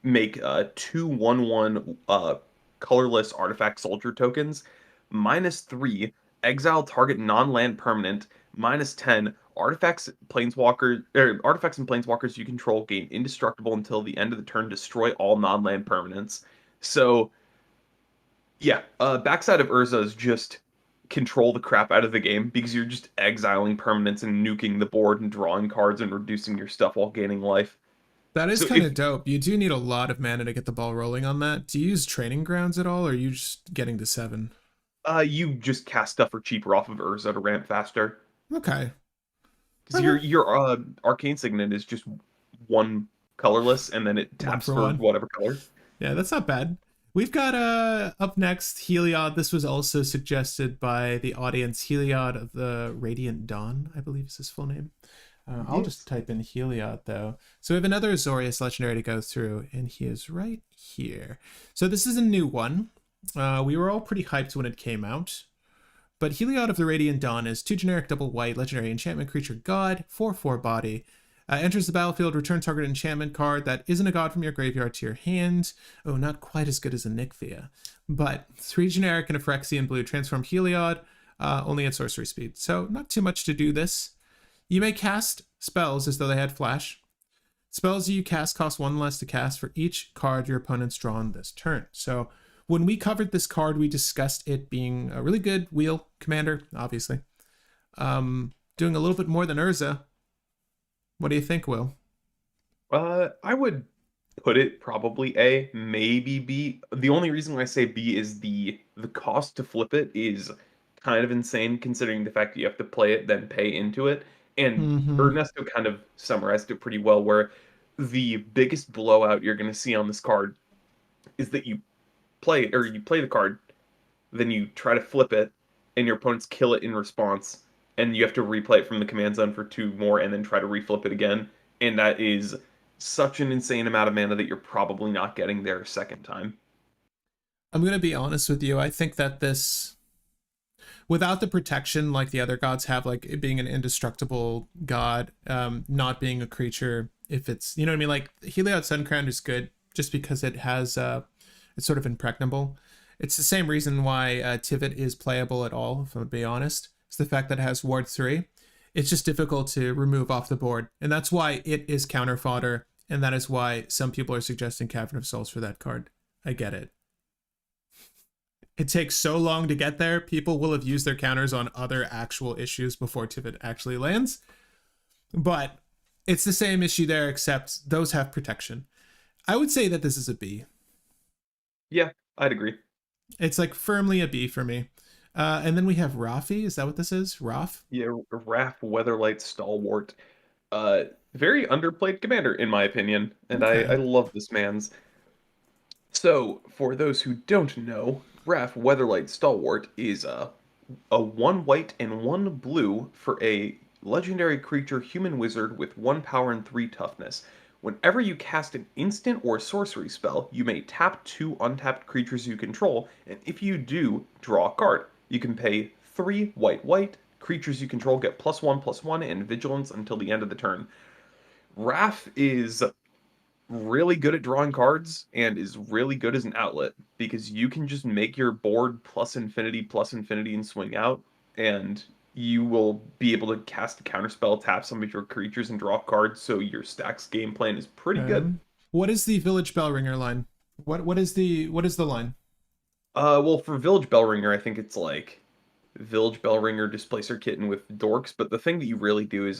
make 2/1/1 colorless artifact soldier tokens. -3, exile target non-land permanent. -10, artifacts and planeswalkers you control gain indestructible until the end of the turn. Destroy all non-land permanents. So yeah, backside of Urza is just control the crap out of the game because you're just exiling permanents and nuking the board and drawing cards and reducing your stuff while gaining life. That is So kind if of dope. You do need a lot of mana to get the ball rolling on that. Do you use training grounds at all, or are you just getting to 7? you just cast stuff for cheaper off of Urza to ramp faster, Okay. because Okay. your Arcane Signet is just one colorless and then it One taps for for one. whatever color. Yeah, that's not bad. We've got up next Heliod. This was also suggested by the audience. Heliod of the Radiant Dawn, I believe is his full name. I'll Yes. just type in Heliod though. So we have another Azorius legendary to go through, and he is right here. So this is a new one. We were all pretty hyped when it came out. But Heliod of the Radiant Dawn is 2 generic double white legendary enchantment creature god, 4/4 body. Enters the battlefield, return target enchantment card that isn't a god from your graveyard to your hand. Oh, not quite as good as a Nyxia. But 3 generic and a Phyrexian blue, transform Heliod, only at sorcery speed. So not too much to do this. You may cast spells as though they had flash. Spells you cast cost 1 less to cast for each card your opponent's drawn this turn. So when we covered this card, we discussed it being a really good wheel commander, obviously. Doing a little bit more than Urza. What do you think, Will? I would put it probably A, maybe B. The only reason why I say B is the cost to flip it is kind of insane considering the fact that you have to play it then pay into it. And Mm-hmm. Ernesto kind of summarized it pretty well, where the biggest blowout you're going to see on this card is that you play the card, then you try to flip it, and your opponents kill it in response, and you have to replay it from the command zone for 2 more, and then try to reflip it again. And that is such an insane amount of mana that you're probably not getting there a second time. I'm going to be honest with you. I think that this without the protection like the other gods have, like it being an indestructible god, not being a creature. If it's, you know what I mean? Like Heliod Suncrown is good just because it has, it's sort of impregnable. It's the same reason why Tivit is playable at all, if I'm to be honest. It's the fact that it has Ward 3. It's just difficult to remove off the board. And that's why it is counter fodder. And that is why some people are suggesting Cavern of Souls for that card. I get it. It takes so long to get there. People will have used their counters on other actual issues before Tivit actually lands. But it's the same issue there, except those have protection. I would say that this is a B. Yeah, I'd agree. It's like firmly a B for me. And then we have Rafi. Is that what this is? Raf? Yeah, Wrath Weatherlight Stalwart. Very underplayed commander, in my opinion. And Okay. I love this man's. So, for those who don't know, Wrath Weatherlight Stalwart is a 1 white and 1 blue for a legendary creature human wizard with 1 power and 3 toughness. Whenever you cast an instant or sorcery spell, you may tap 2 untapped creatures you control, and if you do, draw a card. You can pay 3 white. Creatures you control get +1/+1 and vigilance until the end of the turn. Wrath is really good at drawing cards and is really good as an outlet because you can just make your board +infinity and swing out, and you will be able to cast a counterspell, tap some of your creatures, and draw cards. So your stacks game plan is pretty good. What is the Village Bellringer line? What is the line? Well, for Village Bellringer, I think it's like Village Bellringer Displacer Kitten with Dorks, but the thing that you really do is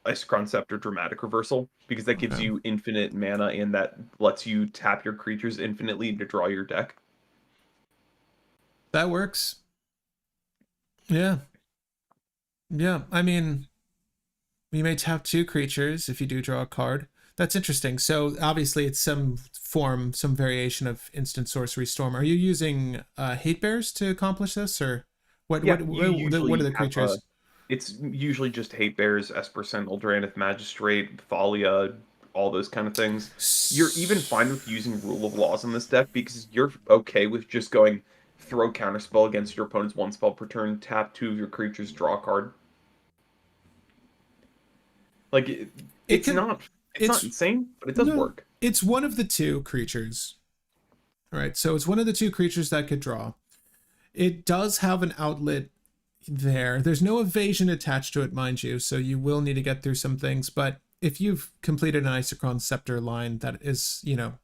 Isochron Scepter Dramatic Reversal, because that gives you infinite mana and that lets you tap your creatures infinitely to draw your deck. That works. Yeah. Yeah, I mean, you may tap 2 creatures if you do draw a card. That's interesting. So obviously it's some variation of instant sorcery storm. Are you using hate bears to accomplish this, or what are the creatures? It's usually just hate bears, Esper Sentinel, Drannith Magistrate, Thalia, all those kind of things. You're even fine with using Rule of Laws in this deck because you're okay with just going throw counterspell against your opponent's 1 spell per turn, tap 2 of your creatures, draw a card. Like it's not insane, but it does work. It's one of the 2 creatures. All right, so it's one of the 2 creatures that could draw. It does have an outlet there. There's no evasion attached to it, mind you, so you will need to get through some things. But if you've completed an Isochron Scepter line that is, you know,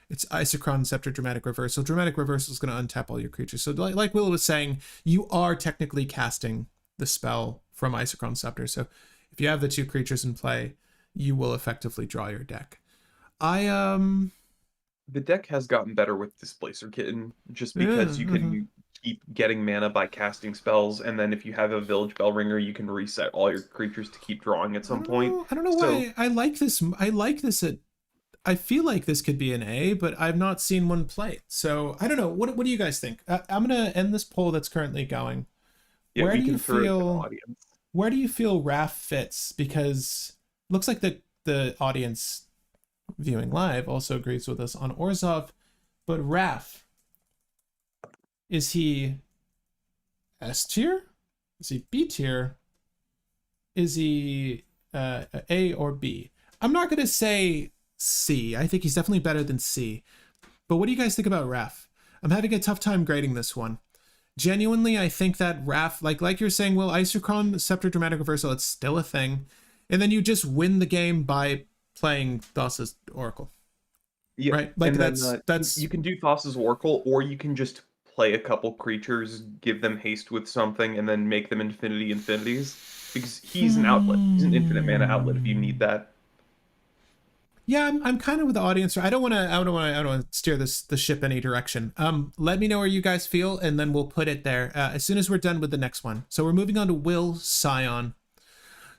it's Isochron Scepter Dramatic Reversal. Dramatic Reversal is going to untap all your creatures. So like Will was saying, you are technically casting the spell from Isochron Scepter. So if you have the 2 creatures in play, you will effectively draw your deck. The deck has gotten better with Displacer Kitten, just because you can keep getting mana by casting spells, and then if you have a Village Bellringer, you can reset all your creatures to keep drawing at some point. I don't know why I like this. I feel like this could be an A, but I've not seen one play. So I don't know. What do you guys think? I'm gonna end this poll that's currently going. Yeah, Where do you feel Raph fits? Because looks like the audience viewing live also agrees with us on Orzhov, but Raph, is he S tier? Is he B tier? Is he A or B? I'm not gonna say C. I think he's definitely better than C. But what do you guys think about Raph? I'm having a tough time grading this one. Genuinely, I think that Raph, like you're saying, Will, Isochron Scepter Dramatic Reversal, it's still a thing. And then you just win the game by playing Thassa's Oracle. Yeah, right? Like that's you can do Thassa's Oracle, or you can just play a couple creatures, give them haste with something, and then make them infinities. Because he's an outlet. He's an infinite mana outlet if you need that. Yeah, I'm kind of with the audience. I don't want to steer the ship any direction. Let me know where you guys feel, and then we'll put it there as soon as we're done with the next one. So we're moving on to Will Scion.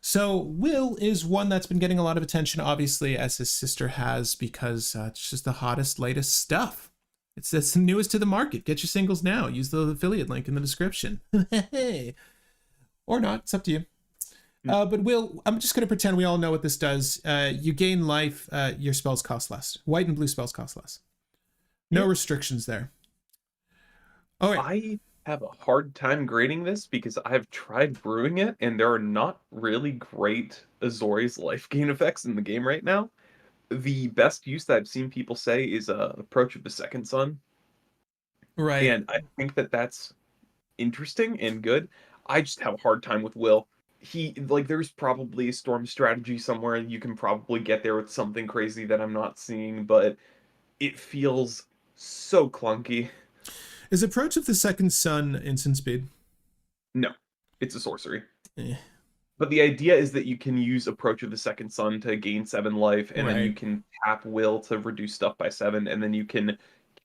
So Will is one that's been getting a lot of attention, obviously, as his sister has, because it's just the hottest, latest stuff. It's the newest to the market. Get your singles now. Use the affiliate link in the description. Or not. It's up to you. But Will, I'm just going to pretend we all know what this does. You gain life. Your spells cost less. White and blue spells cost less. No restrictions there. All right. have a hard time grading this because I've tried brewing it, and there are not really great Azorius life gain effects in the game right now. The best use that I've seen people say is Approach of the Second Sun, Right. and I think that that's interesting and good. I just have a hard time with Will. He like there's probably a storm strategy somewhere, and you can probably get there with something crazy that I'm not seeing, but it feels so clunky. Is Approach of the Second Sun instant speed? No, it's a sorcery. Eh, But the idea is that you can use Approach of the Second Sun to gain 7 life, and then you right. can tap Will to reduce stuff by 7, and then you can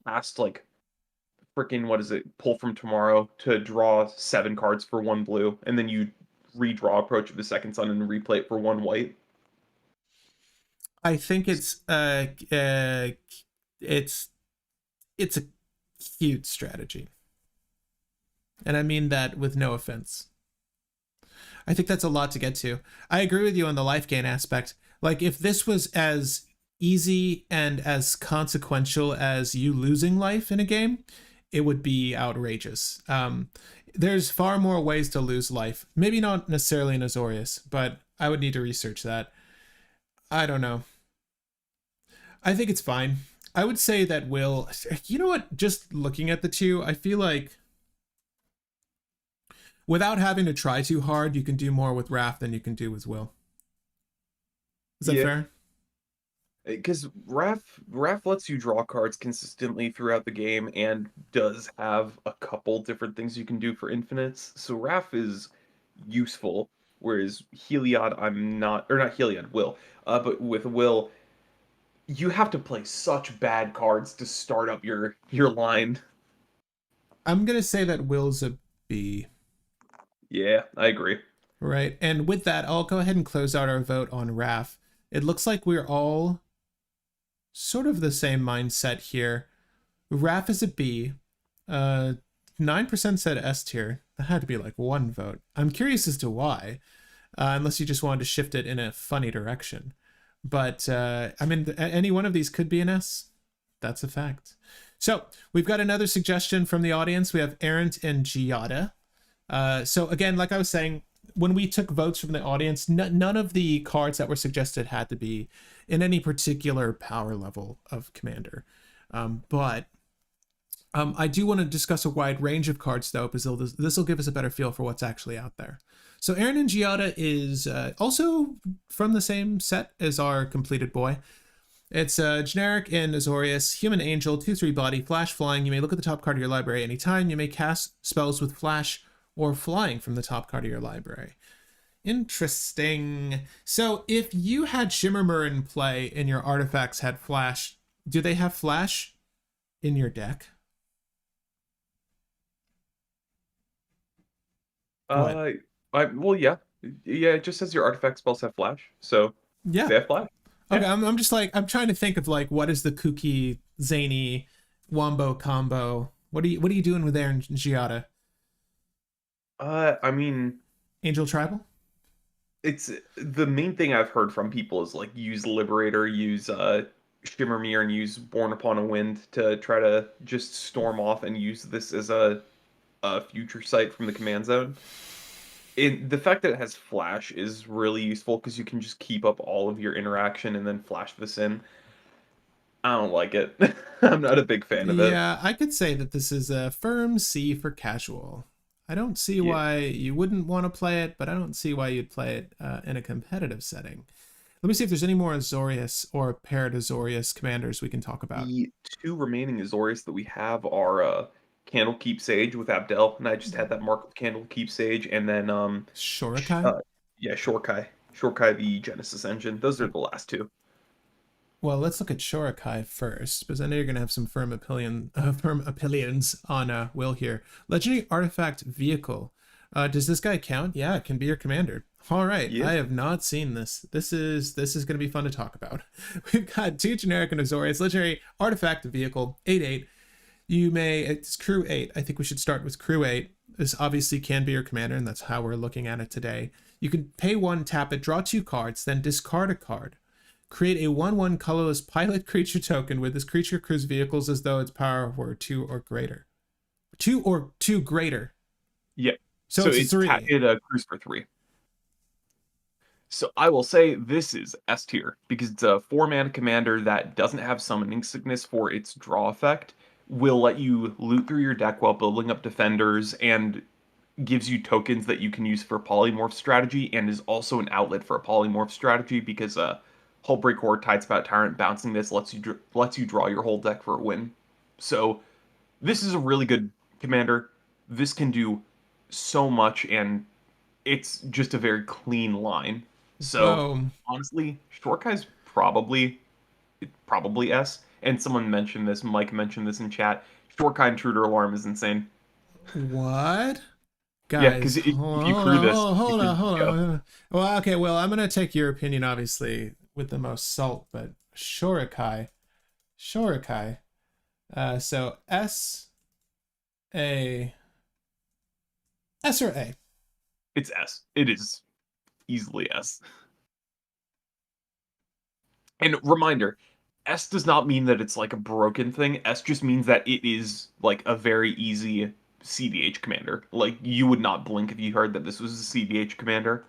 cast like freaking what is it? Pull from Tomorrow to draw 7 cards for 1 blue, and then you redraw Approach of the Second Sun and replay it for 1 white. I think it's it's a cute strategy. And I mean that with no offense. I think that's a lot to get to. I agree with you on the life gain aspect. Like, if this was as easy and as consequential as you losing life in a game, it would be outrageous. There's far more ways to lose life. Maybe not necessarily in Azorius, but I would need to research that. I don't know. I think it's fine. I would say that Will, you know what? Just looking at the two, I feel like without having to try too hard, you can do more with Raph than you can do with Will. Is that Yeah, fair? because Raph lets you draw cards consistently throughout the game and does have a couple different things you can do for infinites. So Raph is useful, whereas Heliod I'm not, or not Heliod, Will. But with Will, you have to play such bad cards to start up your line. I'm gonna say that Will's a B, Yeah, I agree. right? And with that, I'll go ahead and close out our vote on Raph. It looks like we're all sort of the same mindset here. Raph is a B. 9% said S tier. That had to be like one vote. I'm curious as to why, unless you just wanted to shift it in a funny direction. But I mean, any one of these could be an S. That's a fact. So we've got another suggestion from the audience. We have Errant and Giada. So again, like I was saying, when we took votes from the audience, none of the cards that were suggested had to be in any particular power level of commander. But I do want to discuss a wide range of cards, though, because this will give us a better feel for what's actually out there. So Aaron and Giada is also from the same set as our completed boy. It's generic in Azorius, Human Angel, 2/3 body, flash flying. You may look at the top card of your library anytime. You may cast spells with flash or flying from the top card of your library. Interesting. So if you had Shimmermer in play and your artifacts had flash, do they have flash in your deck? What? Uh, well, yeah, yeah. It just says your artifact spells have flash, so Yeah. they have flash. Okay, Yeah. I'm just like, I'm trying to think of like, what is the kooky, zany, wombo combo? What are you doing with Aaron Giada? I mean, Angel Tribal? it's the main thing I've heard from people is like use Liberator, use Shimmermere, and use Born Upon a Wind to try to just storm off and use this as a future sight from the command zone. The fact that it has flash is really useful because you can just keep up all of your interaction and then flash this in. I don't like it. I'm not a big fan of it. Yeah, I could say that this is a firm C for casual. I don't see Yeah. why you wouldn't want to play it, but I don't see why you'd play it in a competitive setting. Let me see if there's any more Azorius or paired Azorius commanders we can talk about. The two remaining Azorius that we have are Candlekeep Sage with Abdel, and I just had that mark with Candlekeep Sage, and then Shorikai? yeah, Shorkai the Genesis engine. Those are the last two. Well, let's look at Shorikai first, because I know you're going to have some firm opinions on Will here. Legendary Artifact Vehicle. Does this guy count? Yeah, it can be your commander. All right, Yeah. I have not seen this. This is going to be fun to talk about. We've got two generic and Azorius. Legendary Artifact Vehicle, 8/8. It's crew 8. I think we should start with crew 8. This obviously can be your commander, and that's how we're looking at it today. You can pay 1, tap it, draw 2 cards, then discard a card. Create a 1/1 colorless pilot creature token with this creature crew's vehicles as though its power were 2 or greater. 2 or 2 greater. Yeah. So it's it 3. Cruise for 3. So I will say this is S tier because it's a 4-mana commander that doesn't have summoning sickness for its draw effect, will let you loot through your deck while building up defenders, and gives you tokens that you can use for polymorph strategy, and is also an outlet for a polymorph strategy because Hullbreak or Tidespout Tyrant bouncing this lets you draw your whole deck for a win. So this is a really good commander. This can do so much, and it's just a very clean line. So Whoa. honestly, Shortkai's probably S. And someone mentioned this, Mike mentioned this in chat. Shortkai Intruder Alarm is insane. What? Yeah, Guys, because if you crew this, hold you on, hold can on. Well, okay, well, I'm gonna take your opinion, obviously, with the most salt, but Shorikai. So S or A? It's S. It is easily S. And reminder, S does not mean that it's like a broken thing. S just means that it is like a very easy CDH commander. Like you would not blink if you heard that this was a CDH commander.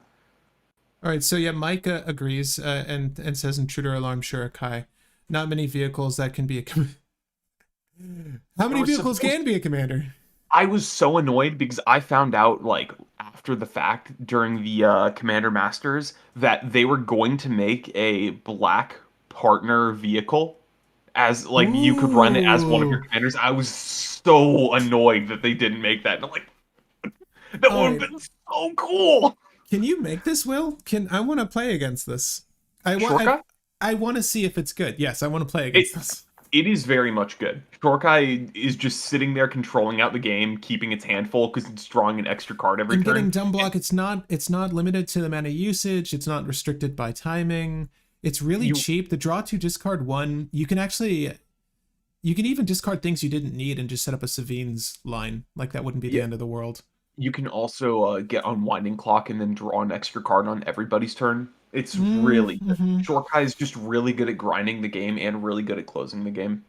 All right, so yeah, Mike agrees and says Intruder Alarm Shurikai. Not many vehicles that can be a How many vehicles can be a commander? I was so annoyed because I found out like after the fact during the Commander Masters that they were going to make a black partner vehicle as like you could run it as one of your Ooh. commanders. I was so annoyed that they didn't make that. And I'm like, that All would have right. been so cool. Can you make this, Will? I want to play against this. Shortcut? I want to see if it's good. Yes, I want to play It against this. it is very much good. Shorkai is just sitting there controlling out the game, keeping its hand full because it's drawing an extra card every And turn. getting dumb block, it's not limited to the mana usage. It's not restricted by timing. It's really cheap. The draw 2, discard 1. You can even discard things you didn't need and just set up a Savine's line. Like that wouldn't be the end of the world. You can also get Unwinding Clock and then draw an extra card on everybody's turn. It's really good. Shorkai is just really good at grinding the game and really good at closing the game.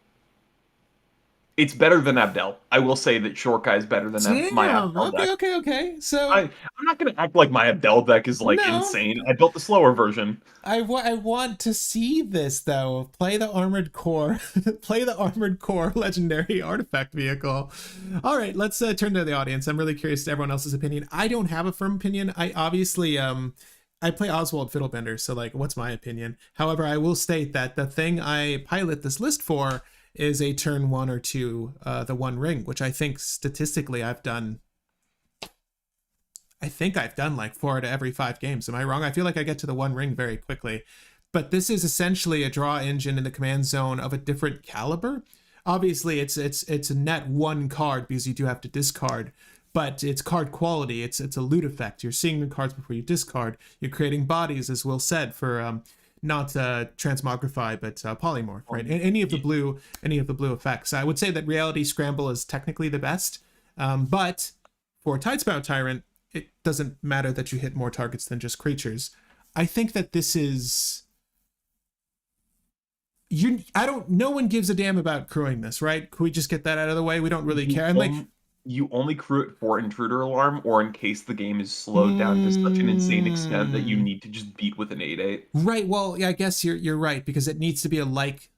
It's better than Abdel. I will say that Shorkai is better than my Abdel deck. Okay. So I'm not going to act like my Abdel deck is like insane. I built the slower version. I want to see this though. Play the Armored Core. Play the Armored Core legendary artifact vehicle. All right, let's turn to the audience. I'm really curious to everyone else's opinion. I don't have a firm opinion. I obviously I play Oswald Fiddlebender, so like what's my opinion? However, I will state that the thing I pilot this list for is a turn 1 or 2, the One Ring, which I think statistically I've done like 4 out of every 5 games. Am I wrong? I feel like I get to the One Ring very quickly. But this is essentially a draw engine in the command zone of a different caliber. Obviously, it's a net 1 card because you do have to discard, but it's card quality. It's a loot effect. You're seeing the cards before you discard. You're creating bodies, as Will said, for not transmogrify, but polymorph, right? Any of the blue effects. I would say that Reality Scramble is technically the best, but for Tidespout Tyrant, it doesn't matter that you hit more targets than just creatures. I think that this is no one gives a damn about crewing this, right? Can we just get that out of the way? We don't really care. And like you only crew it for Intruder Alarm or in case the game is slowed down to such an insane extent that you need to just beat with an 8/8. Right. Well, yeah, I guess you're right because it needs to be a like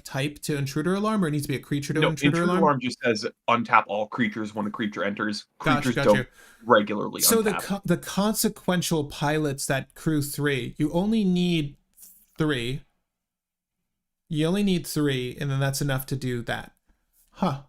type to Intruder Alarm, or it needs to be a creature to Intruder Alarm. Intruder Alarm just says untap all creatures when a creature enters. Creatures don't regularly so untap. the consequential pilots that crew 3, you only need 3. You only need 3, and then that's enough to do that. Huh.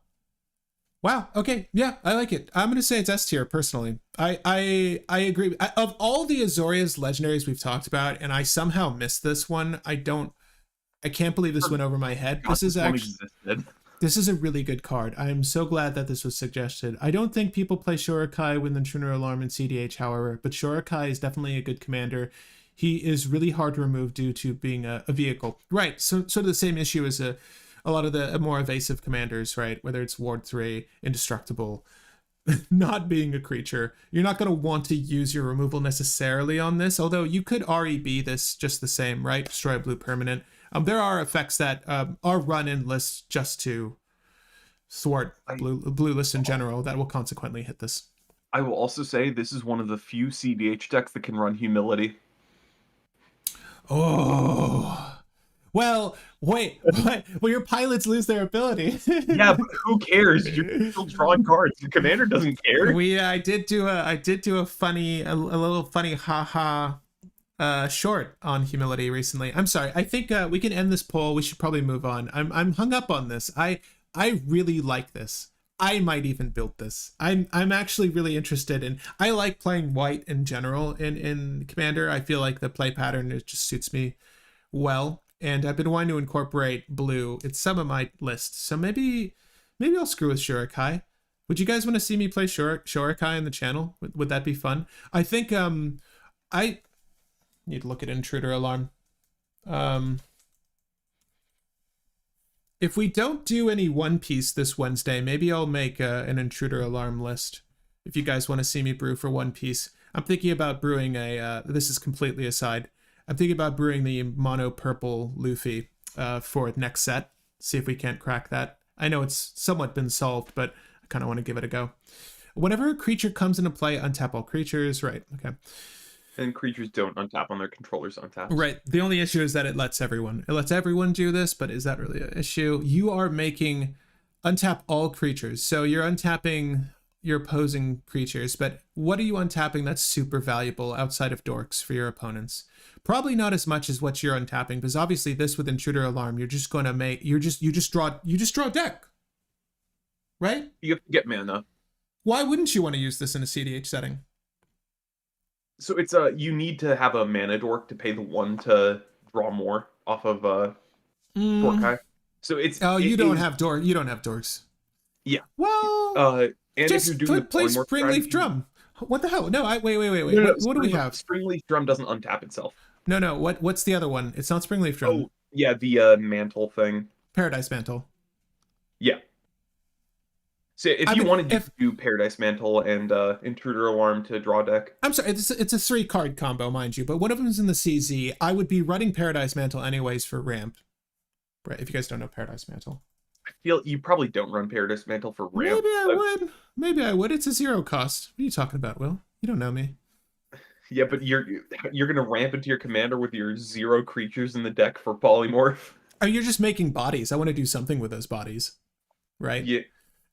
Wow. Okay. Yeah, I like it. I'm gonna say it's S tier personally. I agree. Of all the Azorius legendaries we've talked about, and I somehow missed this one. I can't believe this went over my head. This is a really good card. I am so glad that this was suggested. I don't think people play Shorikai with Intruder Alarm and CDH, however, but Shorikai is definitely a good commander. He is really hard to remove due to being a vehicle. Right. So sort of the same issue as a lot of the more evasive commanders, right? Whether it's Ward 3, Indestructible, not being a creature. You're not going to want to use your removal necessarily on this, although you could REB this just the same, right? Destroy a blue permanent. There are effects that are run in lists just to thwart I blue list in general, that will consequently hit this. I will also say this is one of the few CDH decks that can run Humility. Oh. Well, wait, what? Well, your pilots lose their ability. Yeah, but who cares? You're still drawing cards. Your commander doesn't care. I did do a funny, a little funny haha short on humility recently. I'm sorry. I think we can end this poll. We should probably move on. I'm hung up on this. I really like this. I might even build this. I'm actually really interested in. I like playing white in general in Commander. I feel like the play pattern, it just suits me well, and I've been wanting to incorporate blue. It's some of my lists, so maybe I'll screw with Shurikai. Would you guys want to see me play Shurikai in the channel? Would that be fun? I think I need to look at Intruder Alarm. If we don't do any One Piece this Wednesday, maybe I'll make an Intruder Alarm list. If you guys want to see me brew for One Piece, I'm thinking about brewing a. This is completely aside. I'm thinking about brewing the mono purple Luffy for next set. See if we can't crack that. I know it's somewhat been solved, but I kind of want to give it a go. Whenever a creature comes into play, untap all creatures. Right. Okay. And creatures don't untap on their controllers untap. Right. The only issue is that it lets everyone do this, but is that really an issue? You are making untap all creatures. So you're untapping your opposing creatures, but what are you untapping that's super valuable outside of dorks for your opponents? Probably not as much as what you're untapping, because obviously this with Intruder Alarm, you're just going to make you just draw a deck. Right? You have to get mana. Why wouldn't you want to use this in a CDH setting? So it's you need to have a mana dork to pay the 1 to draw more off of Dorkai. So it's you don't have dorks. Yeah. Well, and just if you're doing play Springleaf Drum. What the hell? No, wait. No, what do we have? Springleaf Drum doesn't untap itself. No. What's the other one? It's not Springleaf Drum. Oh, yeah, the mantle thing. Paradise Mantle. Yeah. So if you wanted to do Paradise Mantle and Intruder Alarm to draw a deck. I'm sorry, it's a 3-card combo, mind you, but one of them is in the CZ. I would be running Paradise Mantle anyways for ramp. Right, if you guys don't know Paradise Mantle. I feel you probably don't run Paradise Mantle for ramp. Maybe I would. It's a 0 cost. What are you talking about, Will? You don't know me. Yeah, but you're gonna ramp into your commander with your 0 creatures in the deck for polymorph. Oh, you're just making bodies. I want to do something with those bodies. Right? Yeah.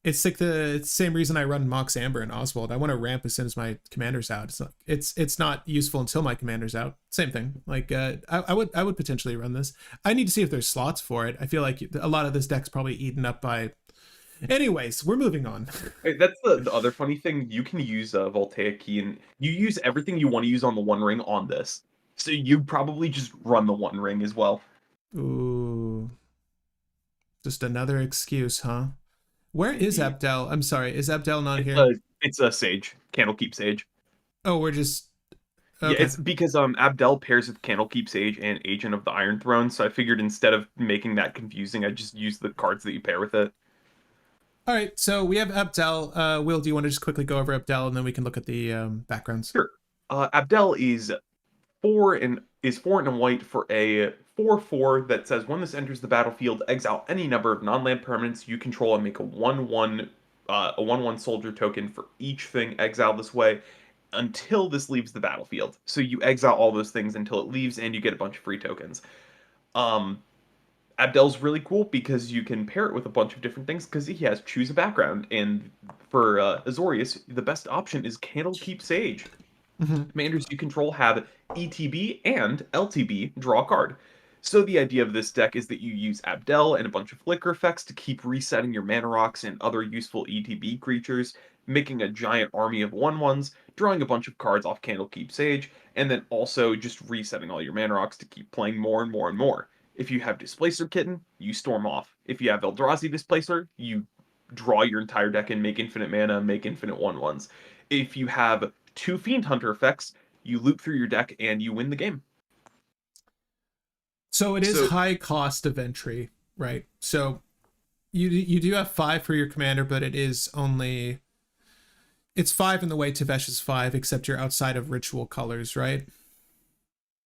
It's like the same reason I run Mox Amber and Oswald. I want to ramp as soon as my commander's out. It's not useful until my commander's out. Same thing. Like I would potentially run this. I need to see if there's slots for it. I feel like a lot of this deck's probably eaten up by. Anyways, we're moving on. Hey, that's the other funny thing. You can use Voltaic Key, and you use everything you want to use on the One Ring on this. So you probably just run the One Ring as well. Ooh, just another excuse, huh? Where is Abdel? I'm sorry, is Abdel not here? It's a Sage. Candlekeep Sage. Oh, we're just... Okay. Yeah, it's because Abdel pairs with Candlekeep Sage and Agent of the Iron Throne, so I figured instead of making that confusing, I'd just use the cards that you pair with it. All right, so we have Abdel. Will, do you want to just quickly go over Abdel, and then we can look at the backgrounds? Sure. Abdel is 4 and white for a 4/4 that says when this enters the battlefield, exile any number of non-land permanents you control and make a 1/1 soldier token for each thing exiled this way until this leaves the battlefield. So you exile all those things until it leaves, and you get a bunch of free tokens. Abdel's really cool because you can pair it with a bunch of different things because he has choose a background, and for Azorius, the best option is Candlekeep Sage. Mm-hmm. Commanders you control have ETB and LTB, draw a card. So the idea of this deck is that you use Abdel and a bunch of flicker effects to keep resetting your mana rocks and other useful ETB creatures, making a giant army of 1/1s, drawing a bunch of cards off Candlekeep Sage, and then also just resetting all your mana rocks to keep playing more and more and more. If you have Displacer Kitten, you storm off. If you have Eldrazi Displacer, you draw your entire deck and make infinite mana, make infinite 1/1s. If you have 2 Fiend Hunter effects, you loop through your deck and you win the game. So it is high cost of entry, right? So you do have 5 for your commander, but it's 5 in the way Tevesh is 5, except you're outside of ritual colors, right?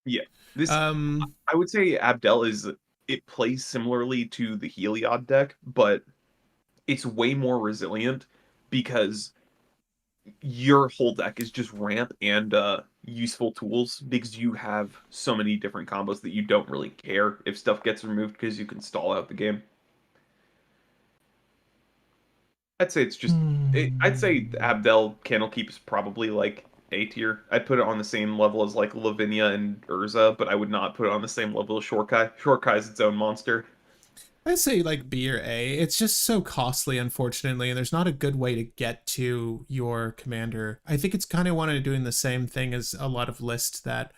Yeah. This I would say Abdel it plays similarly to the Heliod deck, but it's way more resilient because your whole deck is just ramp and useful tools because you have so many different combos that you don't really care if stuff gets removed because you can stall out the game. I'd say it's just I'd say Abdel Candlekeep is probably like A tier. I'd put it on the same level as like Lavinia and Urza, but I would not put it on the same level as Shortkai. Shortkai is its own monster. I'd say like B or A. It's just so costly, unfortunately, and there's not a good way to get to your commander. I think it's kind of wanted to doing the same thing as a lot of lists that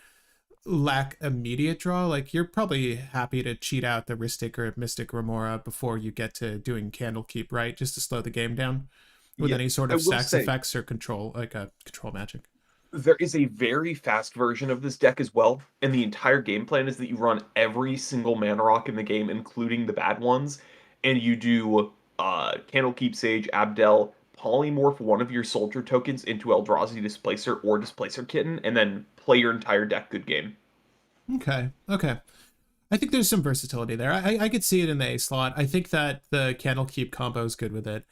lack immediate draw. Like you're probably happy to cheat out the Rhystic or Mystic Remora before you get to doing Candlekeep, right? Just to slow the game down with Yeah, any sort I of will stacks say effects or control, like a control magic. there is a very fast version of this deck as well, and the entire game plan is that you run every single mana rock in the game, including the bad ones, and you do Candlekeep Sage, Abdel, polymorph one of your soldier tokens into Eldrazi Displacer or Displacer Kitten, and then play your entire deck good game. Okay. Okay. I think there's some versatility there. I could see it in the A slot. I think that the Candlekeep combo is good with it.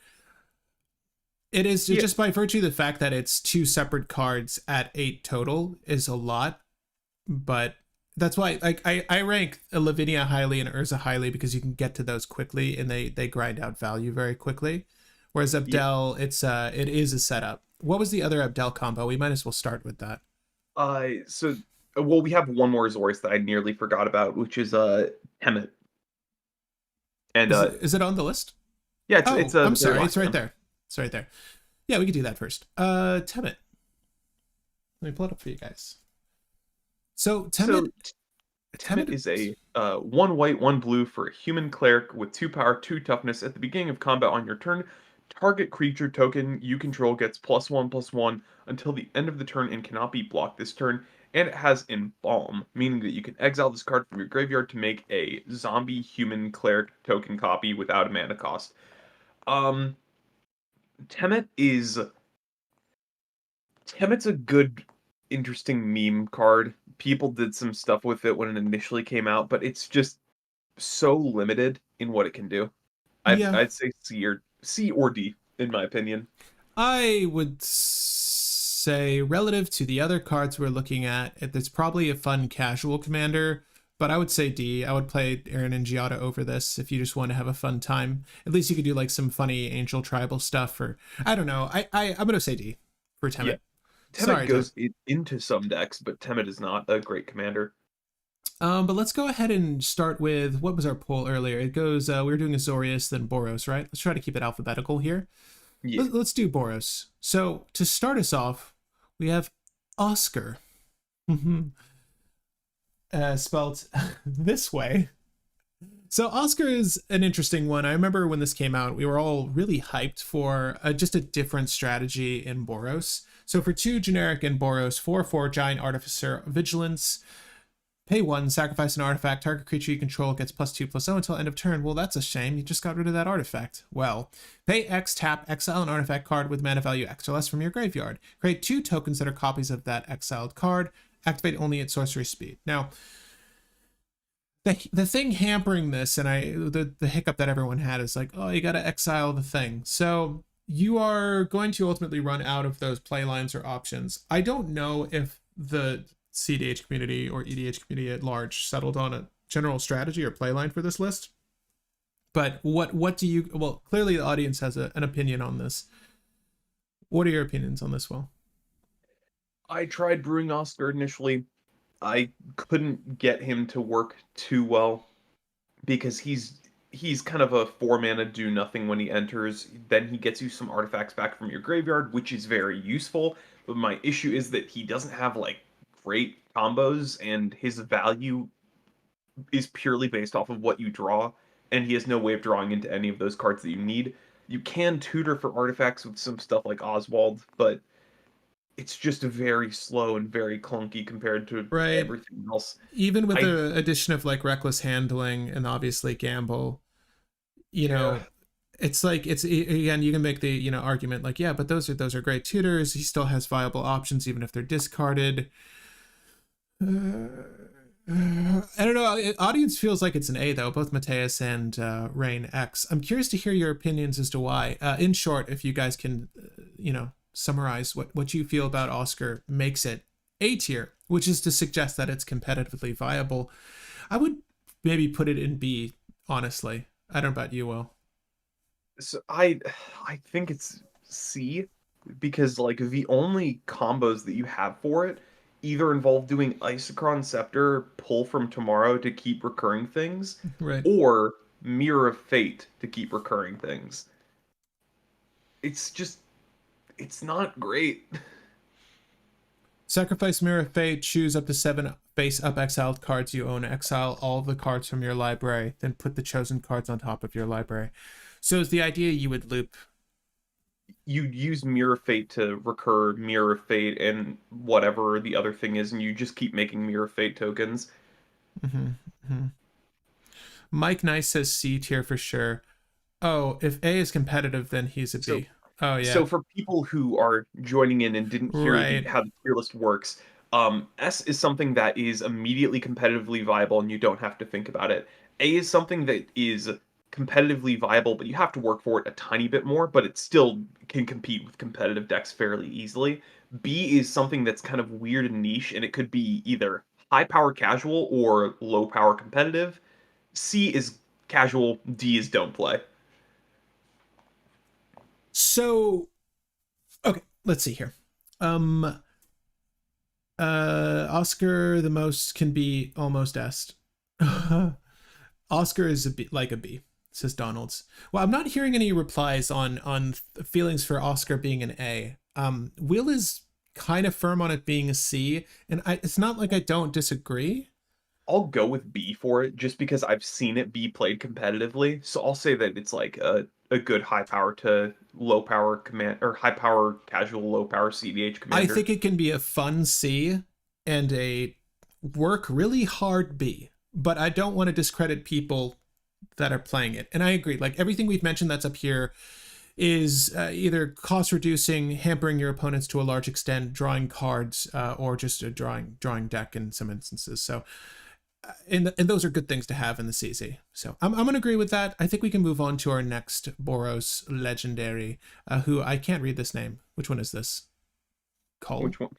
It is Yeah, just by virtue of the fact that it's two separate cards at 8 total is a lot, but that's why like I rank Lavinia highly and Urza highly because you can get to those quickly and they grind out value very quickly. Whereas yeah. Abdel, it is a setup. What was the other Abdel combo? We might as well start with that. So well, we have one more Azorius that I nearly forgot about, which is Hemet. And Is it on the list? yeah, it's Oh, a I'm very sorry. It's last right one. there. It's right there. Yeah, we could do that first. Temet. Let me pull it up for you guys. So So Temet, Temet Temet. is a 1 white, 1 blue for a human cleric with 2 power, 2 toughness. At the beginning of combat on your turn, target creature token you control gets +1/+1 until the end of the turn and cannot be blocked this turn. And it has Embalm, meaning that you can exile this card from your graveyard to make a zombie human cleric token copy without a mana cost. Um, Temet is Temet's a good, interesting meme card. People did some stuff with it when it initially came out, but it's just so limited in what it can do. Yeah, I'd say C or D in my opinion. I would say relative to the other cards we're looking at, it's probably a fun casual commander. But I would say D. I would play Aaron and Giada over this if you just want to have a fun time. At least you could do like some funny angel tribal stuff, or I don't know. I'm gonna say D for Yeah, Temet. Temet Sorry to goes into some decks, but Temet is not a great commander. but let's go ahead and start with what was our poll earlier. It goes, we were doing Azorius, then Boros, right? Let's try to keep it alphabetical here. Yeah, Let's do Boros. So to start us off, we have Oscar, spelled this way. So Oscar is an interesting one. I remember when this came out, we were all really hyped for just a different strategy in Boros. So for 2 generic in Boros, 4/4 Giant Artificer Vigilance, pay 1, sacrifice an artifact, target creature you control gets +2/+0 until end of turn. Well, that's a shame. You just got rid of that artifact. Well, pay X, tap, exile an artifact card with mana value X or less from your graveyard. Create 2 tokens that are copies of that exiled card. Activate only at sorcery speed. Now, the thing hampering this, and the hiccup that everyone had is like, oh, you got to exile the thing. So you are going to ultimately run out of those play lines or options. I don't know if the CDH community or EDH community at large settled on a general strategy or playline for this list. But what do you? Well, clearly the audience has an opinion on this. What are your opinions on this, Will? I tried brewing Oscar initially. I couldn't get him to work too well because he's kind of a 4 mana do nothing when he enters. Then he gets you some artifacts back from your graveyard, which is very useful. But my issue is that he doesn't have like great combos, and his value is purely based off of what you draw, and he has no way of drawing into any of those cards that you need. You can tutor for artifacts with some stuff like Oswald, but it's just very slow and very clunky compared to Right. everything else. Even with I the addition of like reckless handling and obviously gamble, you Yeah, know, it's like it's again you can make the argument like, yeah, but those are great tutors. He still has viable options even if they're discarded. I don't know. Audience feels like it's an A though. Both Mateus and Rain X. I'm curious to hear your opinions as to why. In short, if you guys can, summarize what you feel about Oscar makes it A tier, which is to suggest that it's competitively viable. I would maybe put it in B. Honestly, I don't know about you, Will. So I think it's C because like the only combos that you have for it either involve doing Isochron Scepter, Pull from Tomorrow to keep recurring things, Right. or Mirror of Fate to keep recurring things. It's just it's not great. Sacrifice Mirror of Fate, choose up to 7 face up exiled cards you own, exile all the cards from your library, then put the chosen cards on top of your library. So is the idea you would loop? You'd use Mirror of Fate to recur Mirror of Fate and whatever the other thing is, and you just keep making Mirror of Fate tokens. Mm-hmm, mm-hmm. Mike Nice says C tier for sure. Oh, if A is competitive, then he's a B. So Oh yeah. So for people who are joining in and didn't hear Right. how the tier list works, S is something that is immediately competitively viable and you don't have to think about it. A is something that is competitively viable, but you have to work for it a tiny bit more, but it still can compete with competitive decks fairly easily. B is something that's kind of weird and niche, and it could be either high power casual or low power competitive. C is casual, D is don't play. So okay, let's see here. Oscar the most can be almost est. Oscar is like a B, says Donald's. Well, I'm not hearing any replies on feelings for Oscar being an A. Will is kind of firm on it being a C, and it's not like I don't disagree. I'll go with B for it just because I've seen it be played competitively. So I'll say that it's like a good high power to low power command or high power casual low power CDH I commander. think it can be a fun C and a work really hard B, but I don't want to discredit people that are playing it. And I agree, like everything we've mentioned that's up here is either cost reducing, hampering your opponents to a large extent, drawing cards, or just a drawing deck in some instances. So and those are good things to have in the CZ. So I'm going to agree with that. I think we can move on to our next Boros legendary, who I can't read this name. Which one is this? Cole. Which one?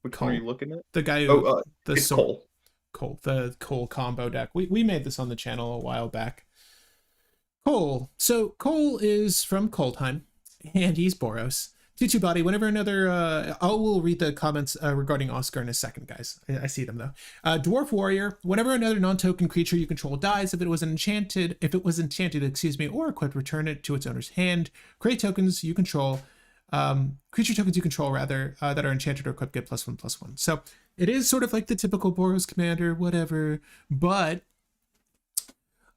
Which one are you looking at? The guy who Oh, the it's Cole. Cole, the Cole combo deck. We made this on the channel a while back. Cole. So Cole is from Coldheim, and he's Boros. Tutu Body, whenever another, I will read the comments regarding Oscar in a second, guys. I see them though. Dwarf Warrior, whenever another non-token creature you control dies, if it was enchanted, or equipped, return it to its owner's hand. Create tokens you control, creature tokens you control rather, that are enchanted or equipped get +1/+1. So it is sort of like the typical Boros commander, whatever, but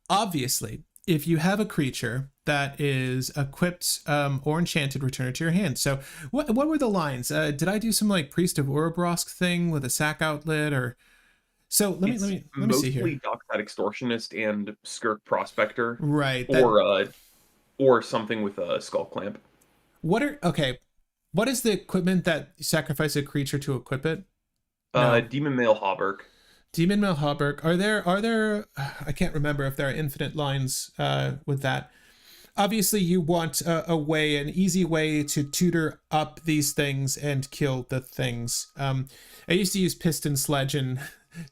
obviously, if you have a creature that is equipped or enchanted, return it to your hand. So what were the lines? Did I do some like Priest of Urobrosk thing with a sack outlet, or so let me see here. Mostly Dockside Extortionist and Skirk Prospector. Right. Or something with a Skull Clamp. What is the equipment that you sacrifice a creature to equip it? No. Demon Male Hauberk. Demon Male Hauberk. Are there I can't remember if there are infinite lines with that. Obviously you want an easy way to tutor up these things and kill the things. I used to use Piston Sledge and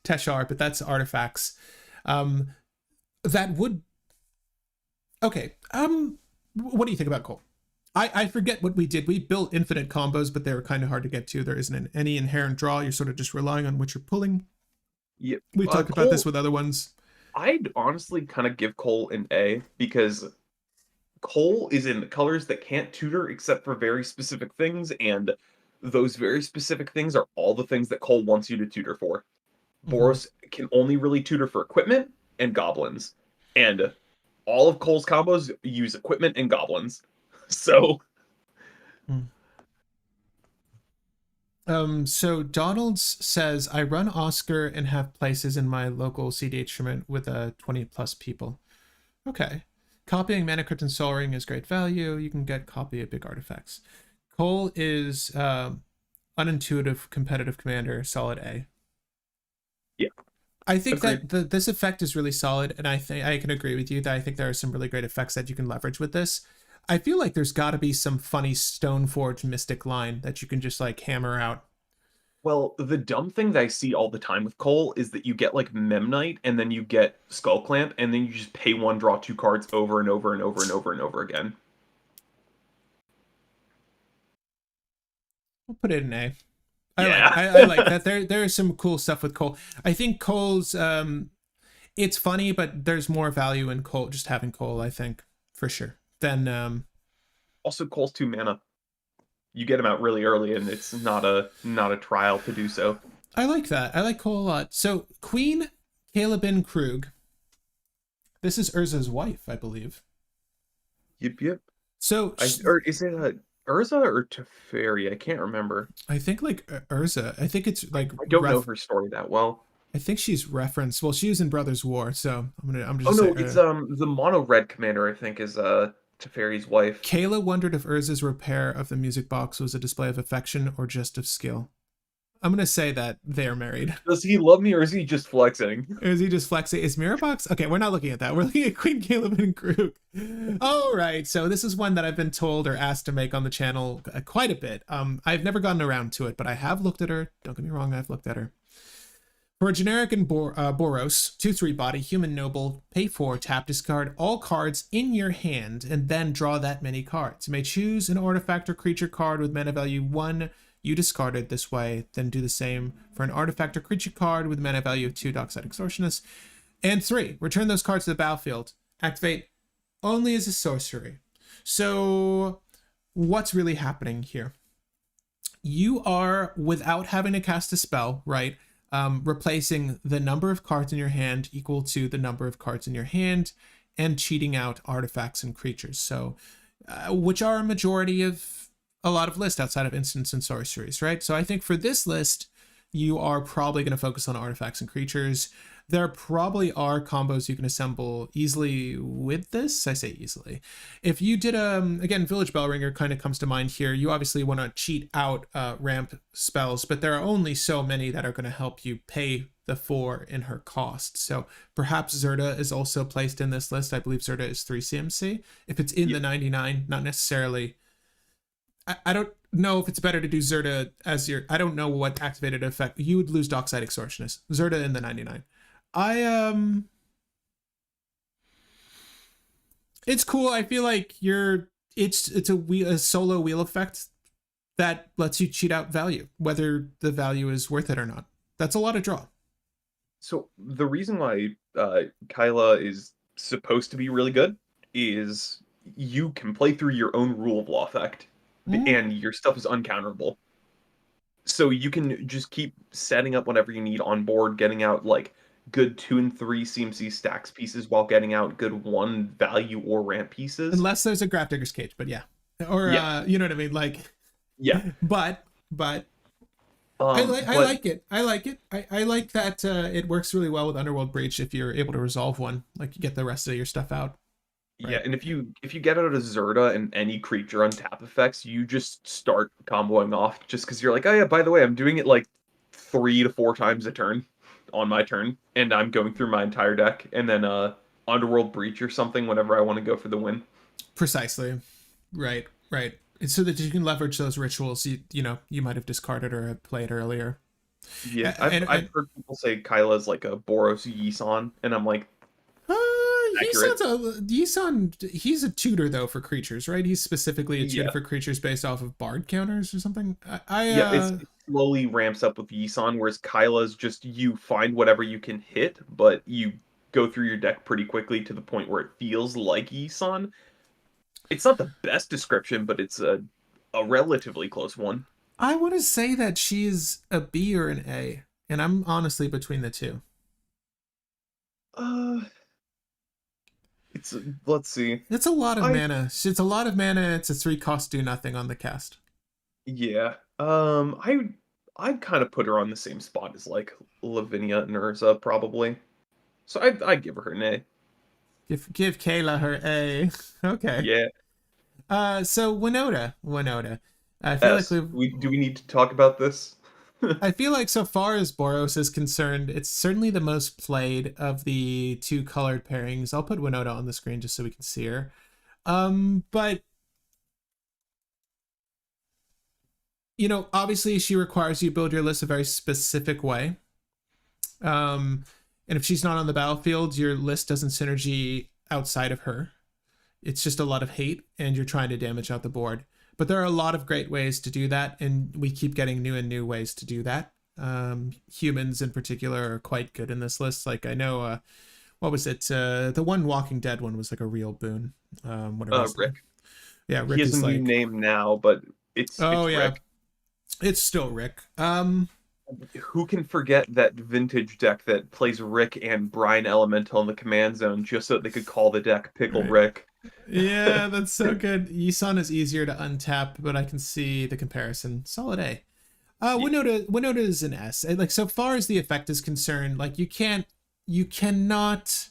Teshar, but that's artifacts. That would okay. What do you think about Cole? I forget what we did. We built infinite combos, but they were kind of hard to get to. There isn't any inherent draw. You're sort of just relying on what you're pulling. Yep. We talked about this with other ones. I'd honestly kind of give Cole an A because Cole is in the colors that can't tutor except for very specific things, and those very specific things are all the things that Cole wants you to tutor for. Boros can only really tutor for equipment and goblins, and all of Cole's combos use equipment and goblins. So So Donalds says, I run Oscar and have places in my local CDH tournament with 20 plus people. Okay. Copying Mana Crypt and Soul Ring is great value. You can get copy of big artifacts. Cole is unintuitive competitive commander, solid A. Yeah. I think Agreed. that this effect is really solid, and I think I can agree with you that I think there are some really great effects that you can leverage with this. I feel like there's got to be some funny Stoneforge Mystic line that you can just like hammer out. Well, the dumb thing that I see all the time with Cole is that you get like Memnite and then you get Skull Clamp and then you just pay one, draw two cards over and over and over and over and over again. I'll put it in A. Yeah. I like that. There is some cool stuff with Cole. I think Cole's it's funny, but there's more value in Cole just having Cole, I think, for sure. Then Also, Cole's 2 mana. You get him out really early, and it's not a trial to do so. I like that. I like Cole a lot. So Queen Calebin Krug. This is Urza's wife, I believe. Yep. So Or is it a Urza or Teferi? I can't remember. I think like Urza. I think it's like I don't know her story that well. I think she's referenced. Well, she was in Brothers War, so I'm just. Oh no, it's the mono red commander. I think is Teferi's wife. Kayla wondered if Urza's repair of the music box was a display of affection or just of skill. I'm gonna say that they're married. Does he love me or is he just flexing? Or is he just flexing? Is Mirrorbox? Okay, we're not looking at that. We're looking at Queen Caleb and Krug. All right, so this is one that I've been told or asked to make on the channel quite a bit. I've never gotten around to it, but I have looked at her. Don't get me wrong, I've looked at her. For a generic and Boros, 2/3 body, human noble, pay 4, tap, discard all cards in your hand, and then draw that many cards. You may choose an artifact or creature card with mana value 1 you discarded this way, then do the same for an artifact or creature card with mana value of 2 Dockside Extortionist. And 3, return those cards to the battlefield. Activate only as a sorcery. So what's really happening here? You are, without having to cast a spell, right, replacing the number of cards in your hand equal to the number of cards in your hand and cheating out artifacts and creatures. So, which are a majority of a lot of lists outside of instants and sorceries, right? So I think for this list, you are probably going to focus on artifacts and creatures. There probably are combos you can assemble easily with this. I say easily. If you did, again, Village Bellringer kind of comes to mind here. You obviously want to cheat out ramp spells, but there are only so many that are going to help you pay the 4 in her cost. So perhaps Zerda is also placed in this list. I believe Zerda is 3 CMC. If it's in the 99, not necessarily. I don't know if it's better to do Zerda as your. I don't know what activated effect. You would lose Dockside Extortionist. Zerda in the 99. It's cool. I feel like it's a solo wheel effect that lets you cheat out value, whether the value is worth it or not. That's a lot of draw. So the reason why Kyla is supposed to be really good is you can play through your own rule of law effect, and your stuff is uncounterable. So you can just keep setting up whatever you need on board, getting out like good 2 and 3 CMC stacks pieces while getting out good 1 value or ramp pieces. Unless there's a Grafdigger's Cage, but yeah. Or, you know what I mean? Like, yeah. But I like it. I like that it works really well with Underworld Breach if you're able to resolve one. Like, you get the rest of your stuff out. Right. Yeah, and if you get out a Zerda and any creature on tap effects, you just start comboing off just because you're like, oh yeah, by the way, I'm doing it like 3 to 4 times a turn on my turn, and I'm going through my entire deck, and then Underworld Breach or something whenever I want to go for the win. Precisely. Right. It's so that you can leverage those rituals you might have discarded or have played earlier. Yeah, I've heard people say Kyla's like a Boros Yisan, and I'm like, Yisan, he's a tutor though for creatures, right? He's specifically a tutor for creatures based off of bard counters or something. It slowly ramps up with Yisan, whereas Kyla's just you find whatever you can hit, but you go through your deck pretty quickly to the point where it feels like Yisan. It's not the best description, but it's a relatively close one. I want to say that she's a B or an A, and I'm honestly between the two. Let's see. It's a lot of mana. It's a lot of mana. It's a 3 cost do nothing on the cast. Yeah. I'd kind of put her on the same spot as like Lavinia and Urza probably. So I'd give her an A. Give Kayla her A. Okay. Yeah. So Winota. I feel like do we need to talk about this? I feel like so far as Boros is concerned, it's certainly the most played of the two colored pairings. I'll put Winota on the screen just so we can see her. But obviously she requires you build your list a very specific way. And if she's not on the battlefield, your list doesn't synergy outside of her. It's just a lot of hate, and you're trying to damage out the board. But there are a lot of great ways to do that, and we keep getting new and new ways to do that. Humans in particular are quite good in this list. Like I know, what was it? The one Walking Dead one was like a real boon. Rick. Yeah, Rick He has is a new like name now, but it's Rick. It's still Rick. Who can forget that vintage deck that plays Rick and Brine Elemental in the command zone just so they could call the deck Pickle Right. Rick? Yeah, that's so good. Yisan is easier to untap, but I can see the comparison. Solid A. Winota is an S. Like so far as the effect is concerned, like you cannot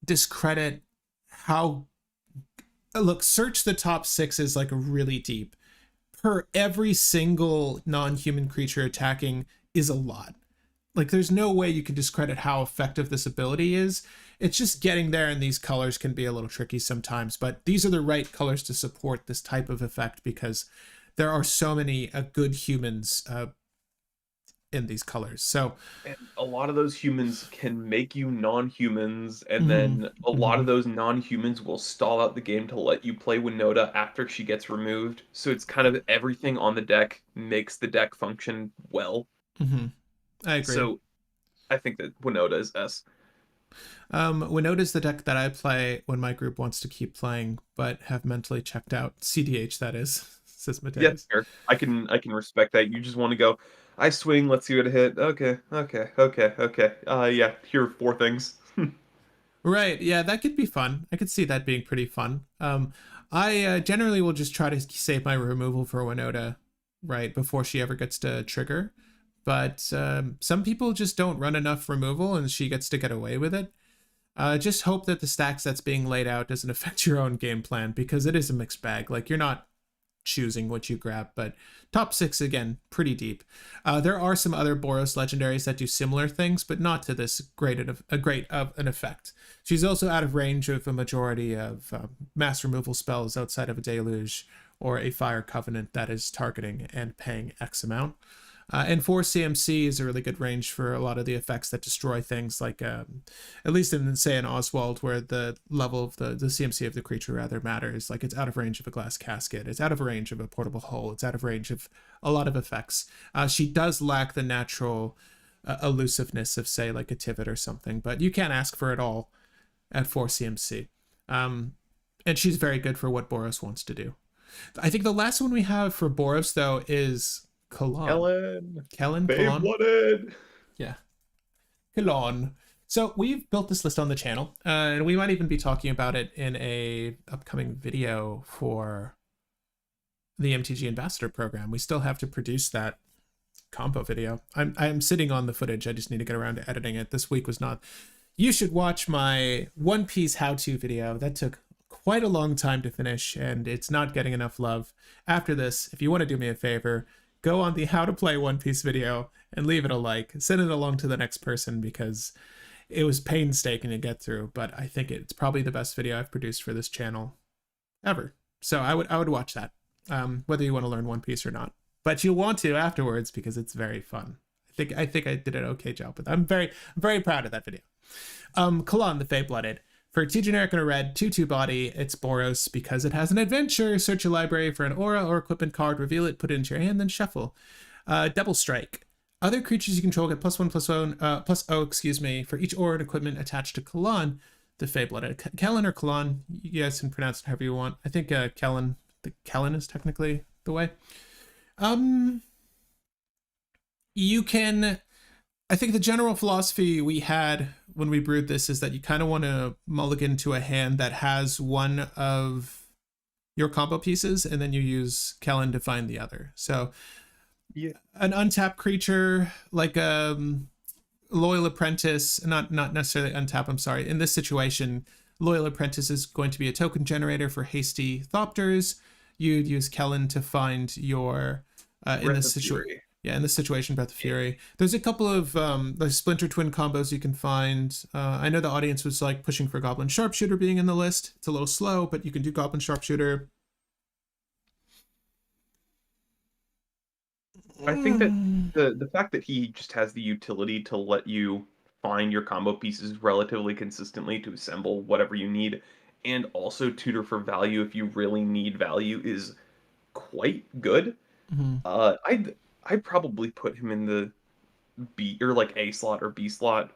discredit how. Look, search the top 6 is like really deep. Per every single non-human creature attacking is a lot. Like there's no way you can discredit how effective this ability is. It's just getting there, and these colors can be a little tricky sometimes, but these are the right colors to support this type of effect because there are so many good humans in these colors. So and a lot of those humans can make you non-humans, and then a lot of those non-humans will stall out the game to let you play Winota after she gets removed. So it's kind of everything on the deck makes the deck function well. I agree. So I think that Winota is S. Winota is the deck that I play when my group wants to keep playing but have mentally checked out. CDH, that is, says Mateus. Yeah, fair. I can respect that. You just want to go, I swing, let's see what it hit. Okay. Yeah, here are 4 things. Right, yeah, that could be fun. I could see that being pretty fun. I generally will just try to save my removal for Winota right before she ever gets to trigger. But some people just don't run enough removal and she gets to get away with it. Just hope that the stacks that's being laid out doesn't affect your own game plan, because it is a mixed bag. Like you're not choosing what you grab, but top 6 again, pretty deep. There are some other Boros legendaries that do similar things, but not to this great of an effect. She's also out of range of a majority of mass removal spells outside of a Deluge or a Fire Covenant that is targeting and paying X amount. And 4 CMC is a really good range for a lot of the effects that destroy things, like at least in, say, an Oswald, where the level of the CMC of the creature rather matters. Like it's out of range of a glass casket, it's out of range of a portable hull, it's out of range of a lot of effects. She does lack the natural elusiveness of, say, like a Tivit or something, but you can't ask for it all at 4 CMC. And she's very good for what Boros wants to do. I think the last one we have for Boros, though, is Kellen. Blooded. Yeah. Kellen. So we've built this list on the channel, and we might even be talking about it in a upcoming video for the MTG Ambassador program. We still have to produce that combo video. I'm sitting on the footage. I just need to get around to editing it. This week was not. You should watch my One Piece how-to video. That took quite a long time to finish, and it's not getting enough love. After this, if you want to do me a favor, go on the How to Play One Piece video and leave it a like. Send it along to the next person, because it was painstaking to get through, but I think it's probably the best video I've produced for this channel ever. So I would watch that, whether you want to learn One Piece or not. But you'll want to afterwards, because it's very fun. I think I did an okay job with it. I'm very proud of that video. Kalan the Fey-Blooded. For 2 generic and a red, 2/2 body, it's Boros because it has an adventure. Search your library for an aura or equipment card, reveal it, put it into your hand, then shuffle. Double strike. Other creatures you control get +1/+0, for each aura and equipment attached to Kalan, the Fey-Blooded. Kellen or Kalan, you guys can pronounce it however you want. I think Kellen is technically the way. You can... I think the general philosophy we had when we brewed this is that you kind of want to mulligan to a hand that has one of your combo pieces, and then you use Kellen to find the other. So yeah, an untapped creature like Loyal Apprentice, not necessarily untap, I'm sorry. In this situation, Loyal Apprentice is going to be a token generator for hasty Thopters. You'd use Kellen to find your in this situation. Yeah, in this situation, Breath of Fury. There's a couple of the Splinter Twin combos you can find. I know the audience was like pushing for Goblin Sharpshooter being in the list. It's a little slow, but you can do Goblin Sharpshooter. I think that the fact that he just has the utility to let you find your combo pieces relatively consistently to assemble whatever you need, and also tutor for value if you really need value is quite good. Mm-hmm. I'd probably put him in the B or like A slot or B slot.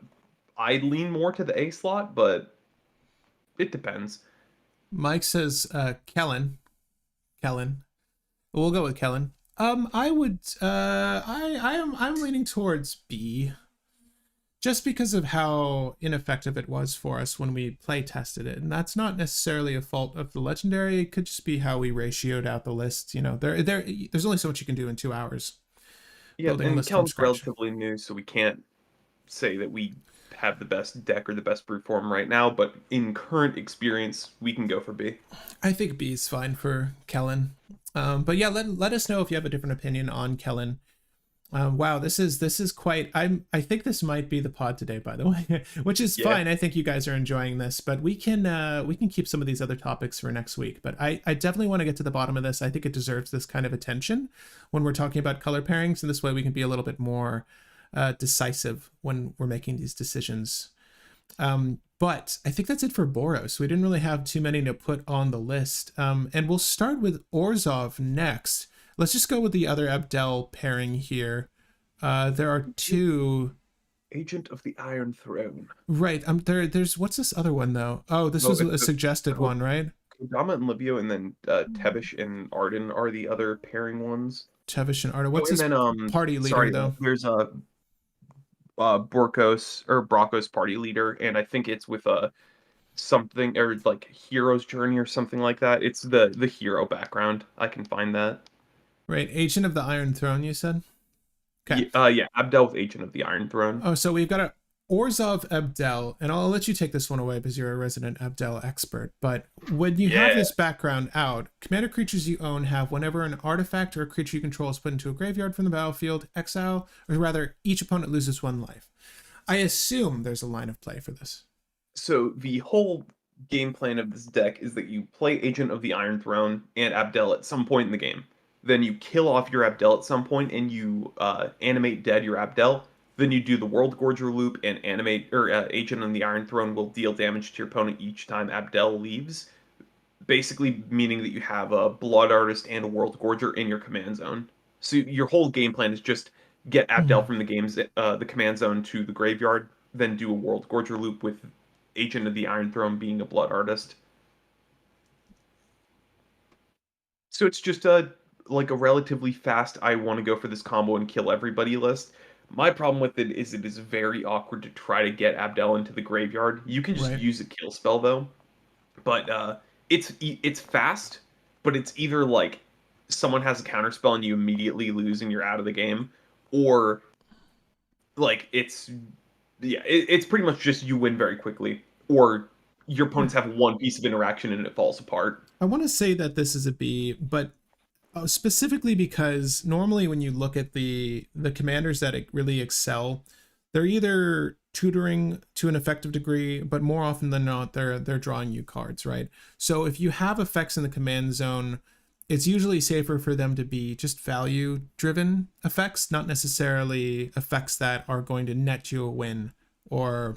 I lean more to the A slot, but it depends. Mike says Kellen. Kellen. We'll go with Kellen. I would I'm leaning towards B, just because of how ineffective it was for us when we play tested it. And that's not necessarily a fault of the legendary. It could just be how we ratioed out the list. You know, there's only so much you can do in 2 hours. Yeah, and Kellen's relatively new, so we can't say that we have the best deck or the best brute form right now, but in current experience, we can go for B. I think B is fine for Kellen. But yeah, let us know if you have a different opinion on Kellen. Wow, this is quite. I think this might be the pod today, by the way, which is fine. I think you guys are enjoying this, but we can keep some of these other topics for next week. But I definitely want to get to the bottom of this. I think it deserves this kind of attention when we're talking about color pairings, and this way we can be a little bit more decisive when we're making these decisions. But I think that's it for Boros. We didn't really have too many to put on the list. And we'll start with Orzhov next. Let's just go with the other Abdel pairing here. There are two. Agent of the Iron Throne. Right. There's what's this other one though? Oh, this was a suggested one, right? Kodama and Libio, and then Tevish and Arden are the other pairing ones. Tevish and Arden. What's his party leader though? There's Brocco's party leader, and I think it's with something or like Hero's Journey or something like that. It's the hero background. I can find that. Right, Agent of the Iron Throne, you said? Okay. Yeah, Abdel with Agent of the Iron Throne. Oh, so we've got a Orzhov Abdel, and I'll let you take this one away because you're a resident Abdel expert. But when you have this background out, commander creatures you own have whenever an artifact or a creature you control is put into a graveyard from the battlefield, exile, or rather, each opponent loses 1 life. I assume there's a line of play for this. So the whole game plan of this deck is that you play Agent of the Iron Throne and Abdel at some point in the game. Then you kill off your Abdel at some point and you animate dead your Abdel. Then you do the World Gorger loop and Agent on the Iron Throne will deal damage to your opponent each time Abdel leaves. Basically meaning that you have a Blood Artist and a World Gorger in your command zone. So your whole game plan is just get Abdel from the command zone to the graveyard, then do a World Gorger loop with Agent of the Iron Throne being a Blood Artist. So it's just a relatively fast, I want to go for this combo and kill everybody list. My problem with it is very awkward to try to get Abdel into the graveyard. You can just use a kill spell though, but it's fast, but it's either like someone has a counter spell and you immediately lose and you're out of the game, or like it's pretty much just you win very quickly, or your opponents have one piece of interaction and it falls apart. I want to say that this is a B, but specifically because normally when you look at the commanders that really excel, they're either tutoring to an effective degree, but more often than not, they're drawing you cards, right? So if you have effects in the command zone, it's usually safer for them to be just value-driven effects, not necessarily effects that are going to net you a win, or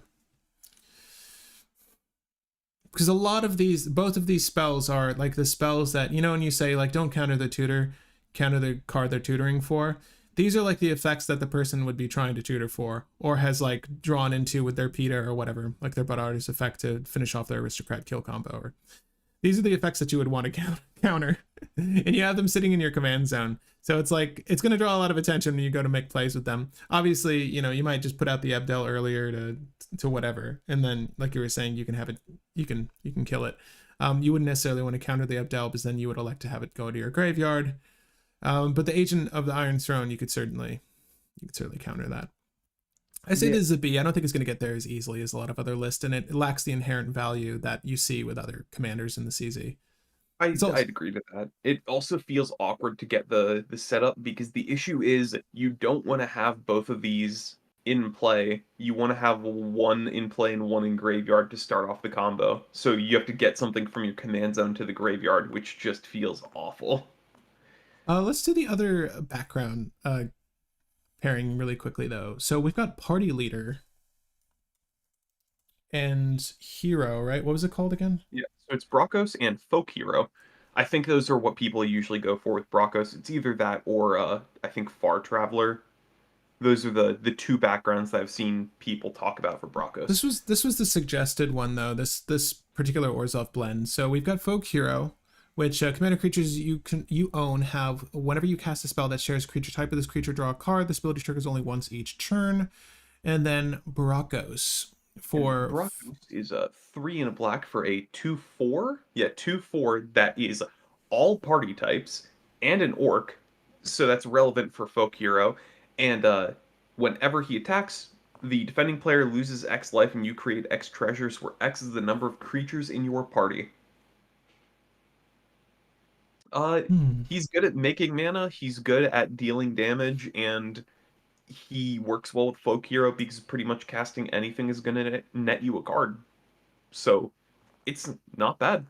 because a lot of both of these spells are like the spells that, you know, when you say like don't counter the tutor, counter the card they're tutoring for. These are like the effects that the person would be trying to tutor for, or has like drawn into with their PETA or whatever, like their Blood Artist effect to finish off their aristocrat kill combo. Or these are the effects that you would want to counter, and you have them sitting in your command zone. So it's like it's going to draw a lot of attention when you go to make plays with them. Obviously, you know, you might just put out the Abdel earlier to whatever, and then like you were saying, you can have it, you can kill it. You wouldn't necessarily want to counter the Abdel, because then you would elect to have it go to your graveyard. But the Agent of the Iron Throne, you could certainly counter that. I say this is a B. I don't think it's going to get there as easily as a lot of other lists, and it lacks the inherent value that you see with other commanders in the CZ. I It's also I'd agree with that. It also feels awkward to get the setup because the issue is you don't want to have both of these in play. You want to have one in play and one in graveyard to start off the combo. So you have to get something from your command zone to the graveyard, which just feels awful. let's do the other background pairing really quickly though. So we've got party leader and hero, right? What was it called again? Yeah, so it's Brockos and Folk Hero. I think those are what people usually go for with Brockos. It's either that or I think Far Traveler. Those are the two backgrounds that I've seen people talk about for Brockos. This was the suggested one though. This particular Orzhov blend. So we've got Folk Hero, which commander creatures you own have whenever you cast a spell that shares creature type with this creature, draw a card. This ability triggers only once each turn. And then Barakos And for Brockos is a 3 and a black for a 2/4. Yeah, 2/4 that is all party types and an orc. So that's relevant for Folk Hero. And whenever he attacks, the defending player loses X life and you create X treasures, where X is the number of creatures in your party. Uh, hmm. he's good at making mana, he's good at dealing damage, and he works well with Folk Hero because pretty much casting anything is going to net you a card. So it's not bad.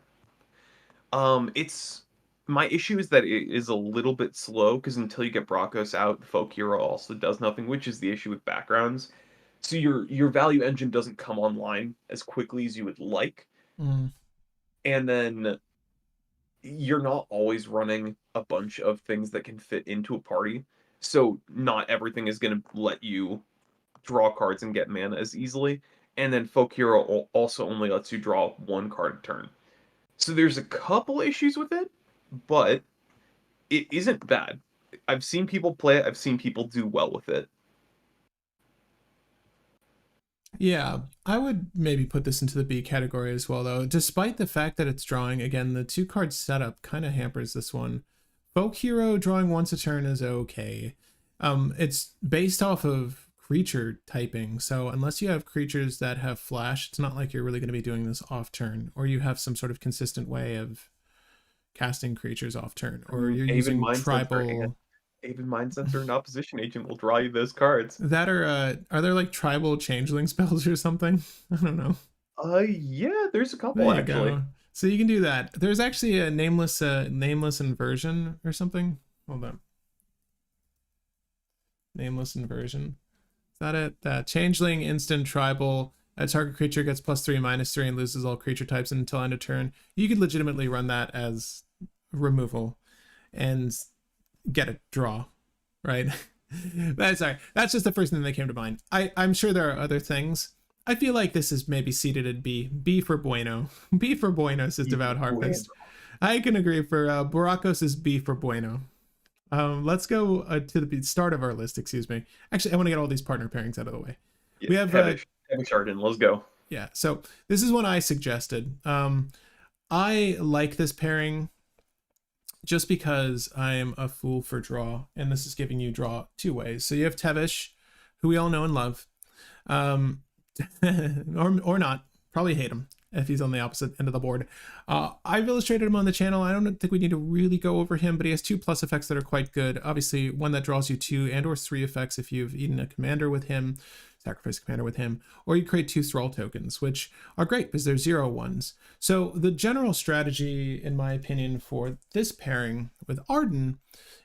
It's my issue is that it is a little bit slow because until you get Brockos out, Folk Hero also does nothing, which is the issue with backgrounds. So your value engine doesn't come online as quickly as you would like, Hmm. and then you're not always running a bunch of things that can fit into a party. So not everything is going to let you draw cards and get mana as easily. And then Folk Hero also only lets you draw one card a turn. So there's a couple issues with it, but it isn't bad. I've seen people play it, I've seen people do well with it. Yeah, I would maybe put this into the B category as well, though. Despite the fact that it's drawing, again, the two card setup kind of hampers this one. Folk Hero drawing once a turn is okay. It's based off of creature typing, so unless you have creatures that have flash, it's not like you're really going to be doing this off turn, or you have some sort of consistent way of casting creatures off turn, or you're Aven using Mind Sensor and tribal. Aven Mind Sensor and Opposition Agent will draw you those cards. That are there like tribal changeling spells or something? I don't know. Yeah, there's a There couple you actually. go. So you can do that. There's actually a nameless inversion or something. Hold on. Nameless inversion. Is that it? Changeling instant tribal. A target creature gets +3/-3 and loses all creature types until end of turn. You could legitimately run that as removal and get a draw, right? Sorry, that's just the first thing that came to mind. I'm sure there are other things. I feel like this is maybe seated at B. B for Bueno. B for Bueno, System Out Harvest. I can agree for Barakos is B for Bueno. Let's go to the start of our list, excuse me. Actually, I want to get all these partner pairings out of the way. Yeah, We have, Heavy Arden, let's go. yeah, so this is one I suggested. I like this pairing just because I am a fool for draw, and this is giving you draw two ways. So you have Tevish, who we all know and love, or not, probably hate him if he's on the opposite end of the board. I've illustrated him on the channel. I don't think we need to really go over him, but he has 2+ effects that are quite good. Obviously, one that draws you 2 and or 3 effects if you've eaten a commander with him, sacrifice a commander with him, or you create 2 thrall tokens, which are great because they're 0/1s. So the general strategy, in my opinion, for this pairing with Arden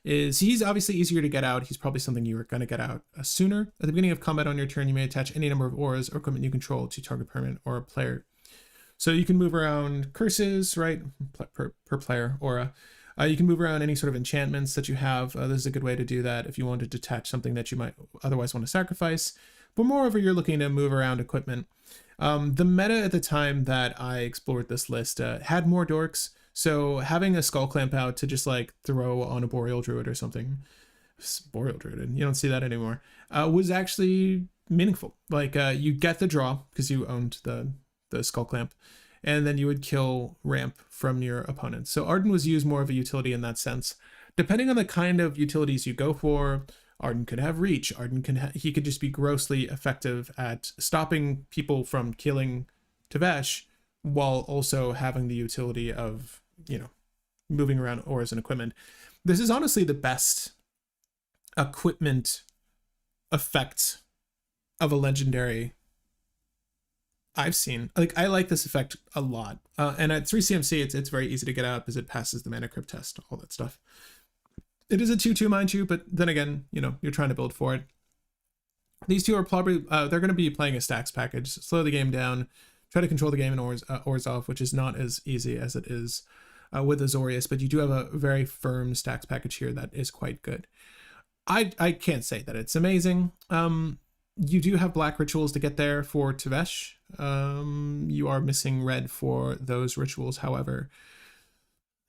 is he's obviously easier to get out. He's probably something you are going to get out sooner. At the beginning of combat on your turn, you may attach any number of auras or equipment you control to target permanent or a player. So you can move around curses, right, per player aura. You can move around any sort of enchantments that you have. This is a good way to do that if you want to detach something that you might otherwise want to sacrifice. But moreover, you're looking to move around equipment. The meta at the time that I explored this list had more dorks. So having a skull clamp out to just like throw on a boreal druid or something, boreal druid, you don't see that anymore, was actually meaningful. Like you get the draw because you owned the skull clamp, and then you would kill ramp from your opponent. So Arden was used more of a utility in that sense. Depending on the kind of utilities you go for, Arden could have reach. Arden he could just be grossly effective at stopping people from killing Tevesh while also having the utility of, moving around ores and equipment. This is honestly the best equipment effect of a legendary I've seen. Like, I like this effect a lot. And at 3CMC, it's very easy to get out because it passes the mana crypt test, all that stuff. It is a 2/2, mind you, but then again, you're trying to build for it. These two are probably, they're going to be playing a stacks package. Slow the game down, try to control the game in ores off, which is not as easy as it is with Azorius, but you do have a very firm stacks package here that is quite good. I can't say that it's amazing. You do have black rituals to get there for Tevesh. You are missing red for those rituals, however.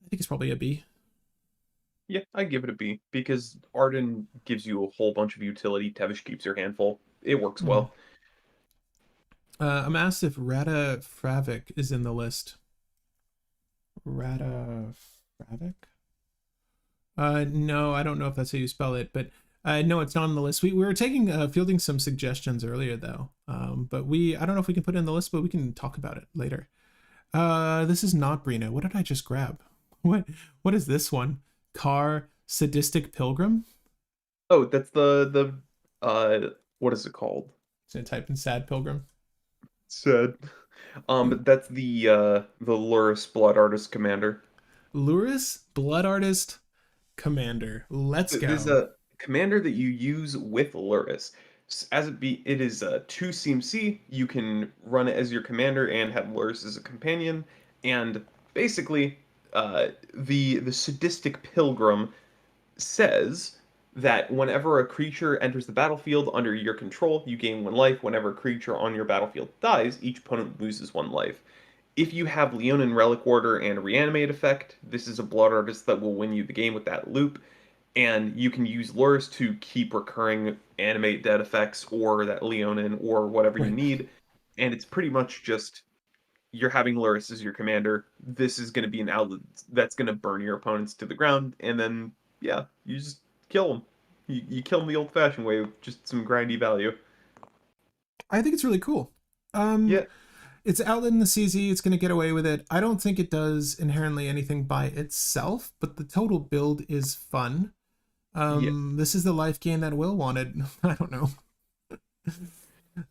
I think it's probably a B. Yeah, I give it a B because Arden gives you a whole bunch of utility. Tevesh keeps your hand full. It works well. I'm asked if Rada Fravik is in the list. Rada Fravik? No, I don't know if that's how you spell it, but no, it's not on the list. We were fielding some suggestions earlier though, but I don't know if we can put it in the list, but we can talk about it later. This is not Brina. What did I just grab? What is this one? Car Sadistic Pilgrim? Oh, that's the what is it called? It's gonna type in Sad Pilgrim. Sad. That's the Luris Blood Artist Commander. Luris Blood Artist Commander. Let's go. There's a commander that you use with Luris. It is a 2 CMC. You can run it as your commander and have Luris as a companion. And basically, the Sadistic Pilgrim says that whenever a creature enters the battlefield under your control, you gain 1 life. Whenever a creature on your battlefield dies, each opponent loses 1 life. If you have Leonin Relic Warder and Reanimate effect, this is a Blood Artist that will win you the game with that loop. And you can use Luris to keep recurring Animate Dead effects or that Leonin or whatever you need. And it's pretty much just, you're having Luris as your commander. This is going to be an outlet that's going to burn your opponents to the ground. And then, yeah, you just kill them. You kill them the old-fashioned way with just some grindy value. I think it's really cool. Yeah. It's outlet in the CZ. It's going to get away with it. I don't think it does inherently anything by itself, but the total build is fun. This is the life gain that Will wanted. I don't know.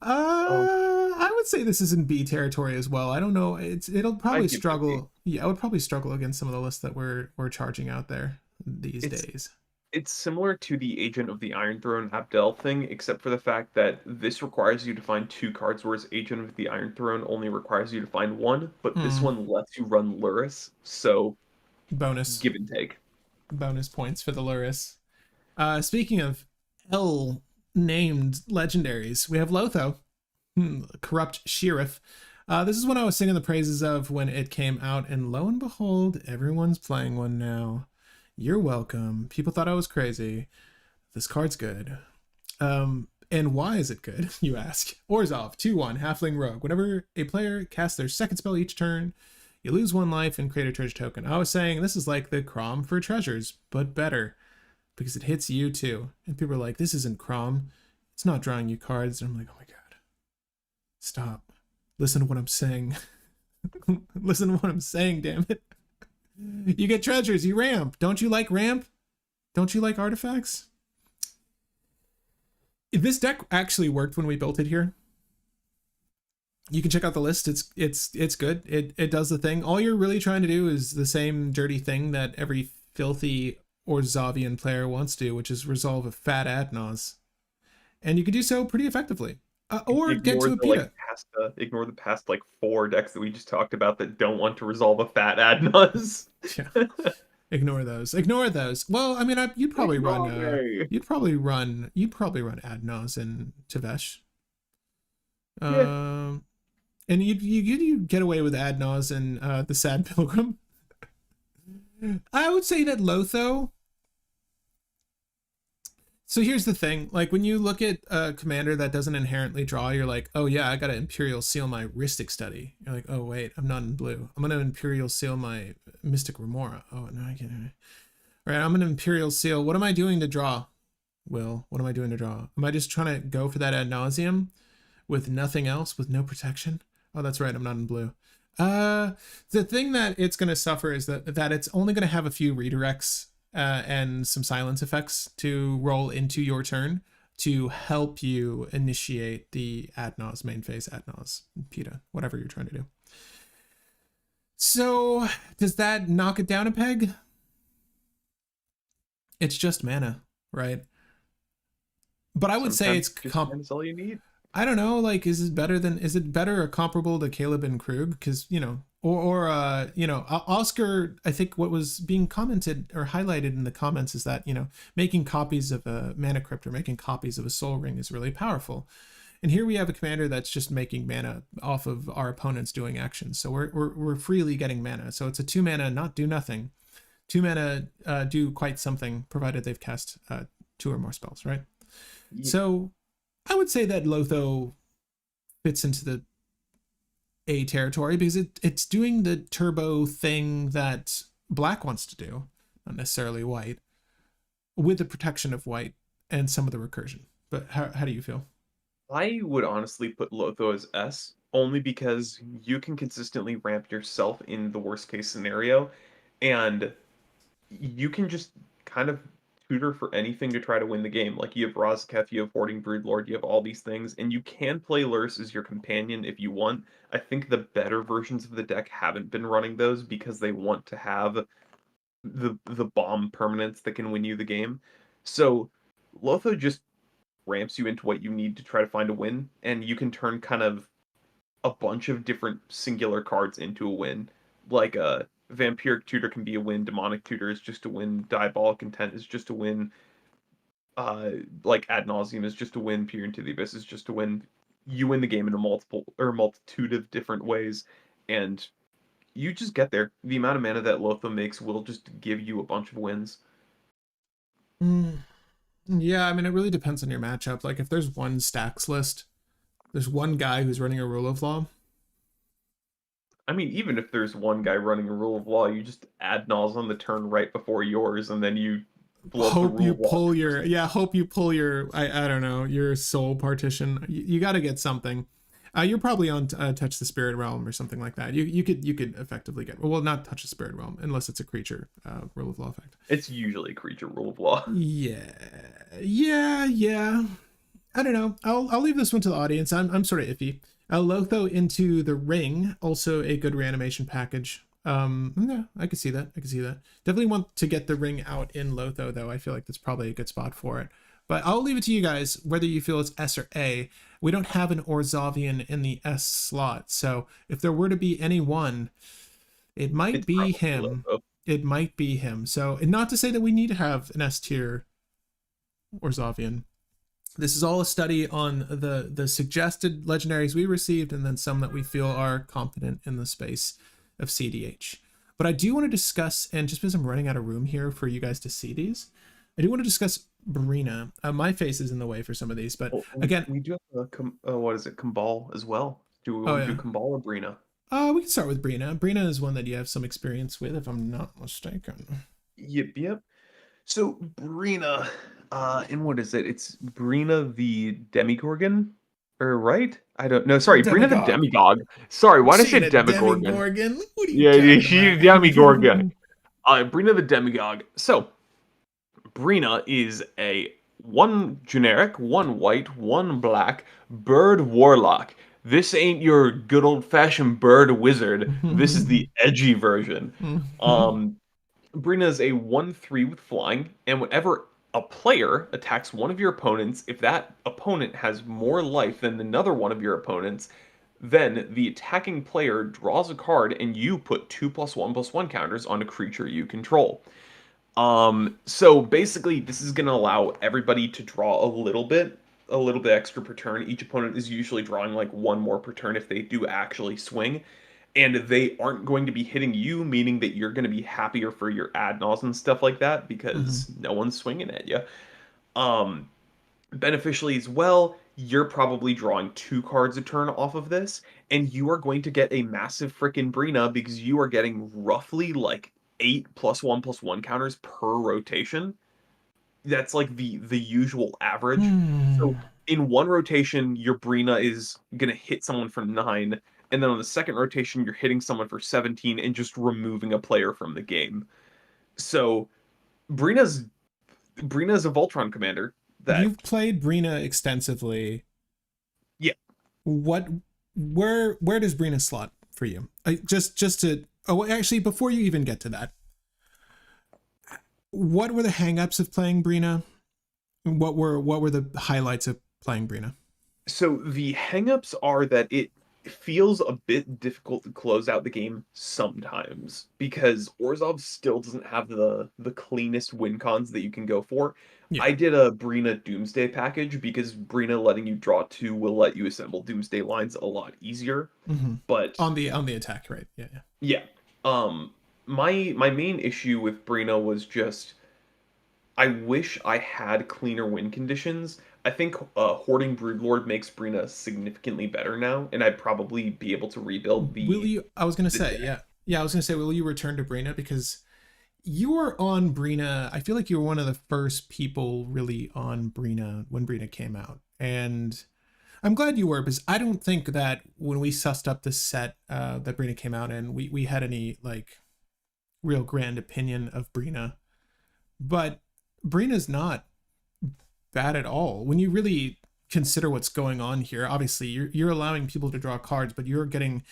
I would say this is in B territory as well. I don't know. It'll probably struggle. Yeah, I would probably struggle against some of the lists that we're charging out there these days. It's similar to the Agent of the Iron Throne Abdel thing, except for the fact that this requires you to find 2 cards, whereas Agent of the Iron Throne only requires you to find 1, but this one lets you run Luris, so bonus. Give and take. Bonus points for the Luris. Speaking of L-named legendaries, we have Lotho, Corrupt Sheriff. This is one I was singing the praises of when it came out, and lo and behold, everyone's playing one now. You're welcome. People thought I was crazy. This card's good. And why is it good, you ask? Orzhov, 2/1, Halfling Rogue. Whenever a player casts their second spell each turn, you lose 1 life and create a treasure token. I was saying this is like the Crom for treasures, but better, because it hits you too. And people are like, this isn't Crom. It's not drawing you cards. And I'm like, oh my god. Stop. Listen to what I'm saying. Listen to what I'm saying, damn it. You get treasures, you ramp. Don't you like ramp? Don't you like artifacts? This deck actually worked when we built it here. You can check out the list. It's good. It does the thing. All you're really trying to do is the same dirty thing that every filthy Orzavian player wants to do, which is resolve a fat Adnos. And you can do so pretty effectively. Or get to a PETA. Ignore the past 4 decks that we just talked about that don't want to resolve a fat Adnos. Yeah. Ignore those. Well, I mean, you'd probably run Adnos in Tevesh. Yeah. And you get away with Adnos and the Sad Pilgrim. I would say that Lotho. So here's the thing, when you look at a commander that doesn't inherently draw, you're like, oh yeah, I gotta Imperial Seal my Rhystic Study. You're like, oh wait, I'm not in blue. I'm gonna Imperial Seal my Mystic Remora. Oh no, I can't. All right, I'm gonna Imperial Seal. What am I doing to draw? Will, what am I doing to draw? Am I just trying to go for that ad nauseum with nothing else, with no protection? Oh, that's right, I'm not in blue. The thing that it's going to suffer is that it's only going to have a few redirects and some silence effects to roll into your turn to help you initiate the Adnos main phase, Adnos, PETA, whatever you're trying to do. So does that knock it down a peg? It's just mana, right? But I would say it's that's all you need. I don't know, like, is it better or comparable to Caleb and Krug? Because, you know, Oscar, I think what was being commented or highlighted in the comments is that, you know, making copies of a mana crypt or making copies of a soul ring is really powerful. And here we have a commander that's just making mana off of our opponents doing actions. So we're freely getting mana. So it's a 2 mana, not do nothing. 2 mana do quite something, provided they've cast 2 or more spells, right? Yeah. So I would say that Lotho fits into the A territory because it's doing the turbo thing that black wants to do, not necessarily white, with the protection of white and some of the recursion. But how do you feel? I would honestly put Lotho as S, only because you can consistently ramp yourself in the worst case scenario, and you can just kind of tutor for anything to try to win the game. Like, you have Rozaketh, you have Hoarding Broodlord, you have all these things, and you can play Lurrus as your companion if you want. I think the better versions of the deck haven't been running those because they want to have the bomb permanents that can win you the game. So Lotho just ramps you into what you need to try to find a win, and you can turn kind of a bunch of different singular cards into a win. Like Vampiric Tutor can be a win, Demonic Tutor is just a win, Diabolic Intent is just a win, like Ad Nauseam is just a win, Peer into the Abyss is just a win. You win the game in a multitude of different ways, and you just get there. The amount of mana that Lotho makes will just give you a bunch of wins. Yeah, I mean, it really depends on your matchup. Like, if there's one stacks list, there's one guy who's running a rule of law. I mean, even if there's one guy running a rule of law, you just add Naz on the turn right before yours, and then you hope you pull your I don't know, your soul partition. You got to get something. You're probably on touch the spirit realm or something like that. You could effectively get, well, not touch the spirit realm unless it's a creature rule of law effect. It's usually a creature rule of law. Yeah. I don't know. I'll leave this one to the audience. I'm sort of iffy. Lotho into the ring, also a good reanimation package. Yeah, I could see that. Definitely want to get the ring out in Lotho, though. I feel like that's probably a good spot for it. But I'll leave it to you guys whether you feel it's S or A. We don't have an Orzavian in the S slot, so if there were to be any one, it might be him. It might be him. So, and not to say that we need to have an S tier Orzavian. This is all a study on the suggested legendaries we received, and then some that we feel are competent in the space of CDH. But I do want to discuss, and just because I'm running out of room here for you guys to see these, I do want to discuss Brina. My face is in the way for some of these, but again, we do have what is it, Kambal as well? Do we want to do Kambal or Brina? We can start with Brina. Brina is one that you have some experience with, if I'm not mistaken. Yep. So Brina, and what is it? It's Brina the Demigorgon, or right? I don't know. Sorry, Brina the Demigog. Sorry, why did I say Demigorgon? What are you she's Demigorgon. Brina the Demigog. So Brina is a 1 generic, 1 white, 1 black bird warlock. This ain't your good old-fashioned bird wizard. This is the edgy version. Brina is a 1/3 with flying, and whenever a player attacks one of your opponents, if that opponent has more life than another one of your opponents, then the attacking player draws a card and you put 2+1/+1 counters on a creature you control. So basically this is going to allow everybody to draw a little bit extra per turn. Each opponent is usually drawing like 1 more per turn if they do actually swing. And they aren't going to be hitting you, meaning that you're going to be happier for your Adnos and stuff like that because no one's swinging at you. Beneficially as well, you're probably drawing 2 cards a turn off of this, and you are going to get a massive frickin' Brina because you are getting roughly like 8+1/+1 counters per rotation. That's like the usual average. So in one rotation, your Brina is going to hit someone for 9, and then on the second rotation, you're hitting someone for 17 and just removing a player from the game. So Brina's Brina's a Voltron commander that, You've played Brina extensively. yeah. What, where does Brina slot for you? Just to, oh, actually, before you even get to that, what were the hangups of playing Brina? What were the highlights of playing Brina? So the hangups are that it feels a bit difficult to close out the game sometimes because Orzhov still doesn't have the cleanest win cons that you can go for. Yeah. I did a Brina Doomsday package because Brina letting you draw two will let you assemble Doomsday lines a lot easier. Mm-hmm. But On the attack, right? Yeah, yeah. yeah, my main issue with Brina was just I wish I had cleaner win conditions. I think Hoarding Broodlord makes Brina significantly better now, and I'd probably be able to rebuild Will you? I was gonna the say, deck. yeah, yeah. I was gonna say, will you return to Brina because you were on Brina? I feel like you were one of the first people really on Brina when Brina came out, and I'm glad you were because I don't think that when we sussed up the set that Brina came out in, we had any like real grand opinion of Brina, but Brina's not bad at all when you really consider what's going on here. Obviously, you're allowing people to draw cards, but you're getting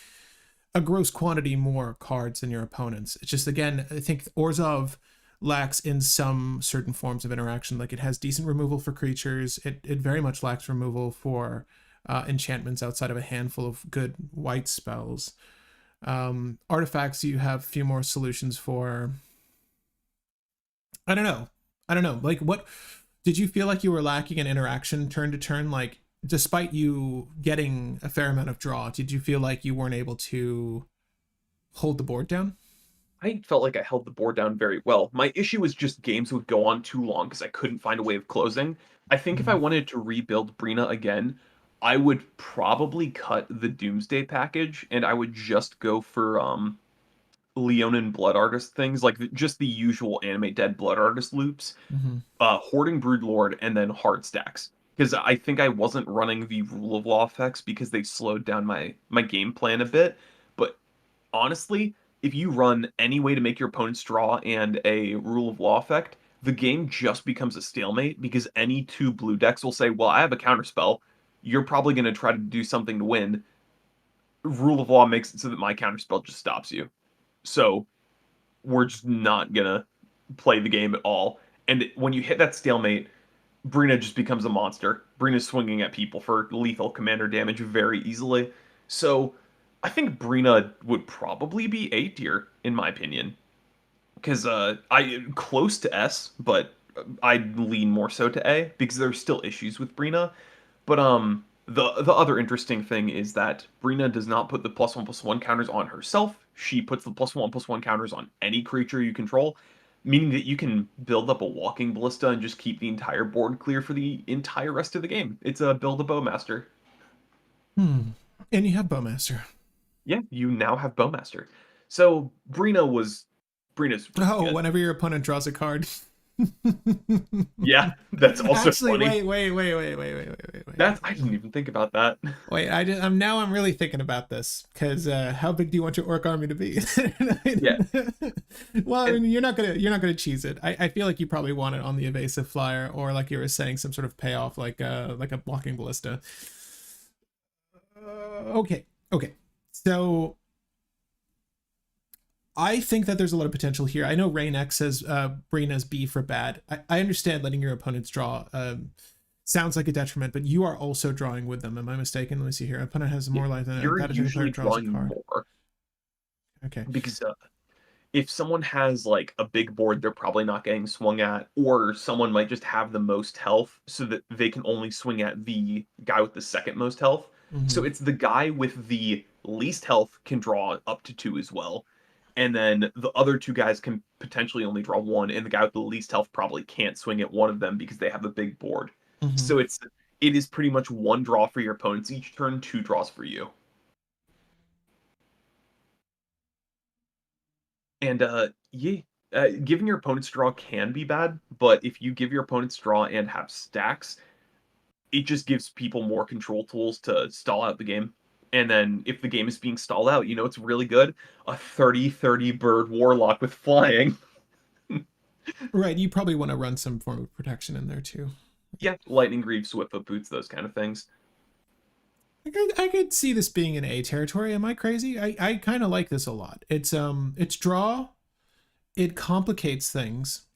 a gross quantity more cards than your opponents. It's just, again, I think Orzhov lacks in some certain forms of interaction. Like, it has decent removal for creatures. It very much lacks removal for enchantments outside of a handful of good white spells. Artifacts, you have a few more solutions for. I don't know. I don't know. Like, what did you feel like you were lacking in interaction turn to turn? Like, despite you getting a fair amount of draw, did you feel like you weren't able to hold the board down? I felt like I held the board down very well. My issue was just games would go on too long because I couldn't find a way of closing. I think if I Mm-hmm. wanted to rebuild Brina again, I would probably cut the Doomsday package and I would just go for Leonin Blood Artist things, like just the usual Animate Dead Blood Artist loops, Mm-hmm. Hoarding Broodlord, and then hard stacks. Because I think I wasn't running the Rule of Law effects because they slowed down my game plan a bit. But honestly, if you run any way to make your opponents draw and a Rule of Law effect, the game just becomes a stalemate because any two blue decks will say, well, I have a counterspell. You're probably going to try to do something to win. Rule of Law makes it so that my counterspell just stops you. So we're just not going to play the game at all. And when you hit that stalemate, Brina just becomes a monster. Brina's swinging at people for lethal commander damage very easily. So I think Brina would probably be A tier in my opinion, because I close to S, but I'd lean more so to A because there's still issues with Brina. But the other interesting thing is that Brina does not put the +1/+1 counters on herself. She puts the +1/+1 counters on any creature you control, meaning that you can build up a walking ballista and just keep the entire board clear for the entire rest of the game. It's a build a bowmaster. Hmm. And you have Bowmaster. Yeah, you now have bowmaster. So Brina's really Oh, good. whenever your opponent draws a card. Yeah, that's also Actually, funny. wait. That's I didn't even think about that. Wait, I'm really thinking about this because how big do you want your orc army to be? Yeah, Well, I and mean, you're not gonna cheese it. I feel like you probably want it on the evasive flyer or like you were saying, some sort of payoff like a blocking ballista. Okay, okay. So I think that there's a lot of potential here. I know Rain X says Brina's B for bad. I understand letting your opponents draw sounds like a detriment, but you are also drawing with them. Am I mistaken? Let me see here. Opponent has yeah, more life than you're that attacking player usually draws a drawing card. more Okay. because if someone has like a big board, they're probably not getting swung at, or someone might just have the most health so that they can only swing at the guy with the second most health. So Mm-hmm. it's the guy with the least health can draw up to two as well. And then the other two guys can potentially only draw one, and the guy with the least health probably can't swing at one of them because they have a big board. Mm-hmm. So it is pretty much one draw for your opponents each turn, two draws for you. And yeah, giving your opponents draw can be bad, but if you give your opponents draw and have stacks, it just gives people more control tools to stall out the game. And then if the game is being stalled out, it's really good? A 30/30 bird warlock with flying. Right, you probably want to run some form of protection in there too. Yeah, lightning greaves, swiftfoot boots, those kind of things. I could see this being in A territory. Am I crazy? I kind of like this a lot. It's draw. It complicates things.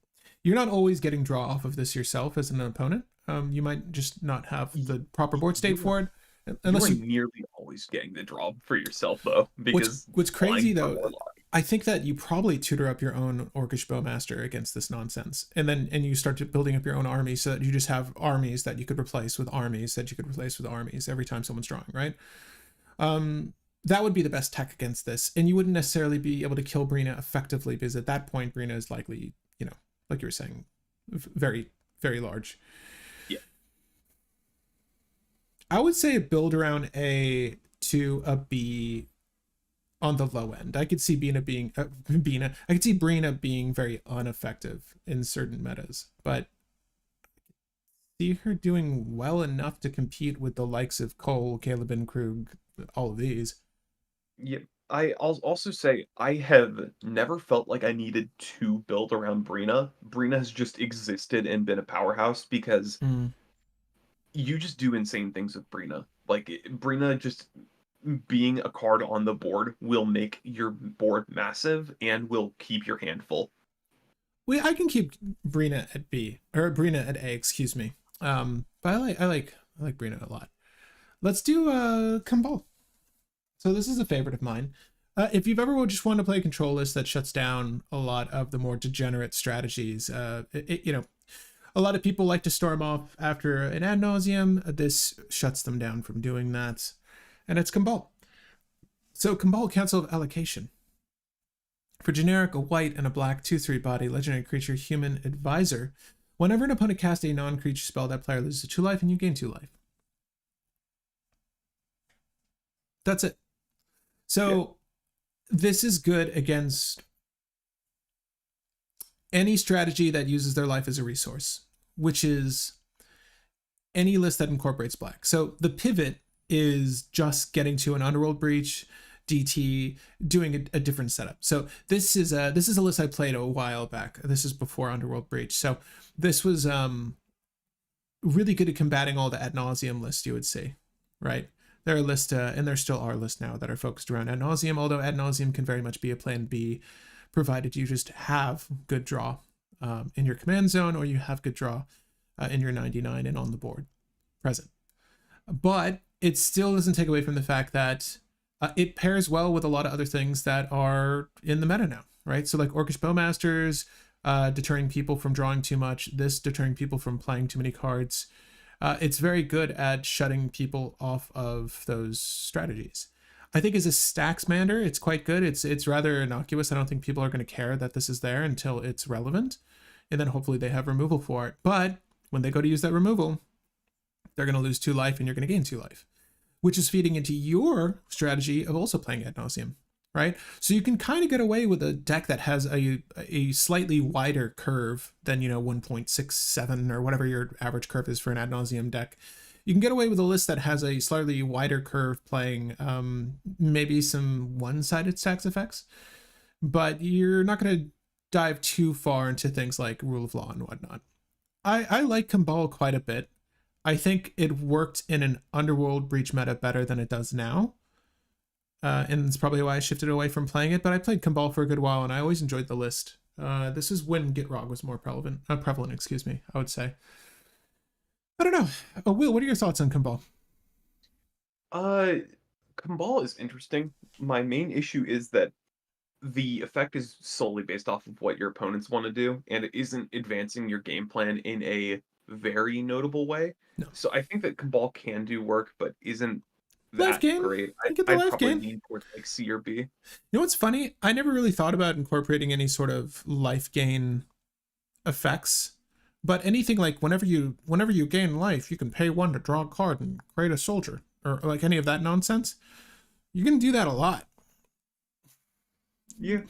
You're not always getting draw off of this yourself as an opponent. You might just not have the proper board state for it. You are nearly always getting the draw for yourself, though, because what's crazy though, warlock. I think that you probably tutor up your own Orcish Bowmaster against this nonsense, and you start building up your own army so that you just have armies that you could replace with armies that you could replace with armies every time someone's drawing, right? That would be the best tech against this, and you wouldn't necessarily be able to kill Brina effectively because at that point Brina is likely, like you were saying, very, very large. Yeah. I would say build around A to a B on the low end. I could see I could see Brina being very ineffective in certain metas, but see her doing well enough to compete with the likes of Cole, Caleb and Krug, all of these. Yeah. I'll also say I have never felt like I needed to build around Brina. Brina has just existed and been a powerhouse because you just do insane things with Brina. Like Brina just being a card on the board will make your board massive and will keep your hand full. I can keep Brina at B or Brina at A, excuse me. But I like Brina a lot. Let's do Cabal. So this is a favorite of mine. If you've ever just wanted to play a control list that shuts down a lot of the more degenerate strategies, a lot of people like to storm off after an ad nauseum. This shuts them down from doing that. And it's Cabal. So Cabal, Council of Allocation. For generic, a white and a black 2/3 body, legendary creature, human advisor. Whenever an opponent casts a non-creature spell, that player loses 2 life and you gain 2 life. That's it. So this is good against any strategy that uses their life as a resource, which is any list that incorporates black. So the pivot is just getting to an Underworld Breach, DT, doing a different setup. So this is a list I played a while back. This is before Underworld Breach. So this was really good at combating all the ad nauseum lists you would see, right? There are lists, and there still are lists now that are focused around ad nauseum, although ad nauseum can very much be a plan B, provided you just have good draw in your command zone, or you have good draw in your 99 and on the board present. But it still doesn't take away from the fact that it pairs well with a lot of other things that are in the meta now, right? So like Orcish Bowmasters, deterring people from drawing too much, this deterring people from playing too many cards. It's very good at shutting people off of those strategies. I think as a stacks mander, it's quite good. It's rather innocuous. I don't think people are going to care that this is there until it's relevant. And then hopefully they have removal for it. But when they go to use that removal, they're going to lose 2 life and you're going to gain 2 life, which is feeding into your strategy of also playing ad nauseum, right? So you can kind of get away with a deck that has a slightly wider curve than, 1.67 or whatever your average curve is for an ad nauseum deck. You can get away with a list that has a slightly wider curve playing maybe some one-sided stacks effects, but you're not going to dive too far into things like rule of law and whatnot. I like Cabal quite a bit. I think it worked in an Underworld Breach meta better than it does now. And it's probably why I shifted away from playing it, but I played Cabal for a good while and I always enjoyed the list. This is when Gitrog was more prevalent, I would say. I don't know. Oh, Will, what are your thoughts on Cabal? Cabal is interesting. My main issue is that the effect is solely based off of what your opponents want to do, and it isn't advancing your game plan in a very notable way. No. So I think that Cabal can do work, but isn't that life gain. great. I'd probably lean towards like C or B. You know what's funny? I never really thought about incorporating any sort of life gain effects, but anything like whenever you gain life, you can pay 1 to draw a card and create a soldier, or like any of that nonsense. You can do that a lot. Yeah.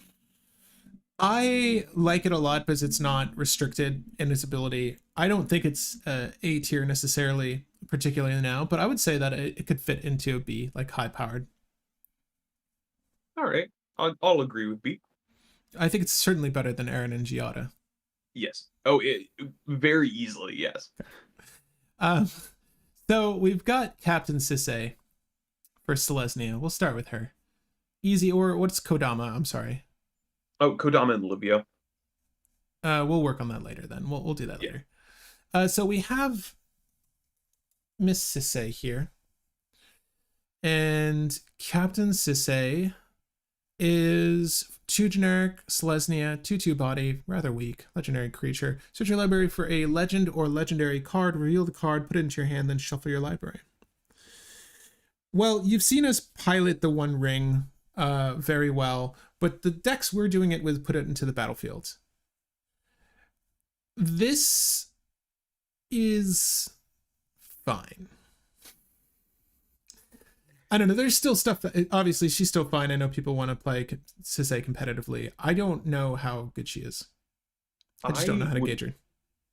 I like it a lot because it's not restricted in its ability. I don't think it's A tier necessarily particularly now, but I would say that it could fit into a B, like high powered. All right, I'll agree with B. I think it's certainly better than Aaron and Giada. Yes. Oh, very easily, yes. Um, so we've got Captain Sisay for Selesnya. We'll start with her. Easy, or what's Kodama? I'm sorry. Oh, Kodama and Livio. We'll work on that later then. We'll do that Yeah. later. So we have Miss Sisay here. And Captain Sisay is 2 generic, Selesnya, 2/2 body, rather weak, legendary creature. Search your library for a legend or legendary card, reveal the card, put it into your hand, then shuffle your library. Well, you've seen us pilot the One Ring very well, but the decks we're doing it with put it into the battlefield. This is fine. I don't know. There's still stuff that obviously she's still fine. I know people want to play Sisay competitively. I don't know how good she is. I just don't know how to gauge her.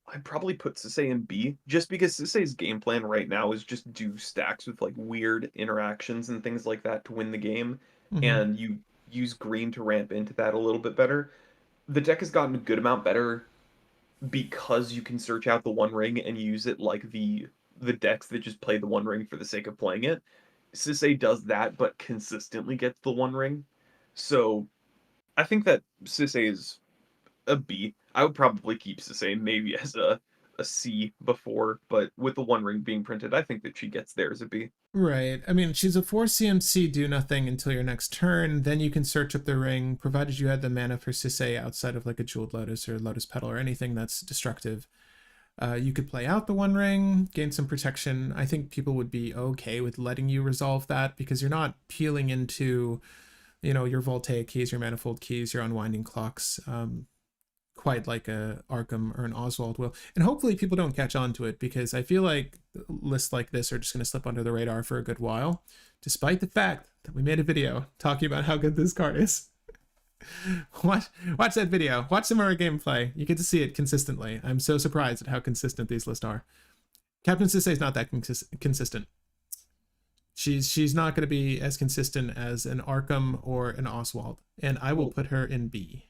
I'd probably put Sisay in B, just because Sisay's game plan right now is just do stacks with like weird interactions and things like that to win the game, and you use green to ramp into that a little bit better. The deck has gotten a good amount better because you can search out the One Ring and use it like the decks that just play the One Ring for the sake of playing it. Sisay does that, but consistently gets the One Ring. So I think that Sisay is a B. I would probably keep Sisay maybe as a C before, but with the One Ring being printed, I think that she gets there as a B. Right. I mean, she's a 4 CMC, do nothing until your next turn. Then you can search up the ring, provided you had the mana for Sisay outside of like a Jeweled Lotus or Lotus Petal or anything that's destructive. You could play out the One Ring, gain some protection. I think people would be okay with letting you resolve that because you're not peeling into, your Voltaic keys, your Manifold keys, your Unwinding Clocks, quite like a Arkham or an Oswald will. And hopefully people don't catch on to it because I feel like lists like this are just going to slip under the radar for a good while, despite the fact that we made a video talking about how good this card is. Watch that video. Watch some of our gameplay. You get to see it consistently. I'm so surprised at how consistent these lists are. Captain Sisay is not that consistent. She's not going to be as consistent as an Arkham or an Oswald, and I will put her in B.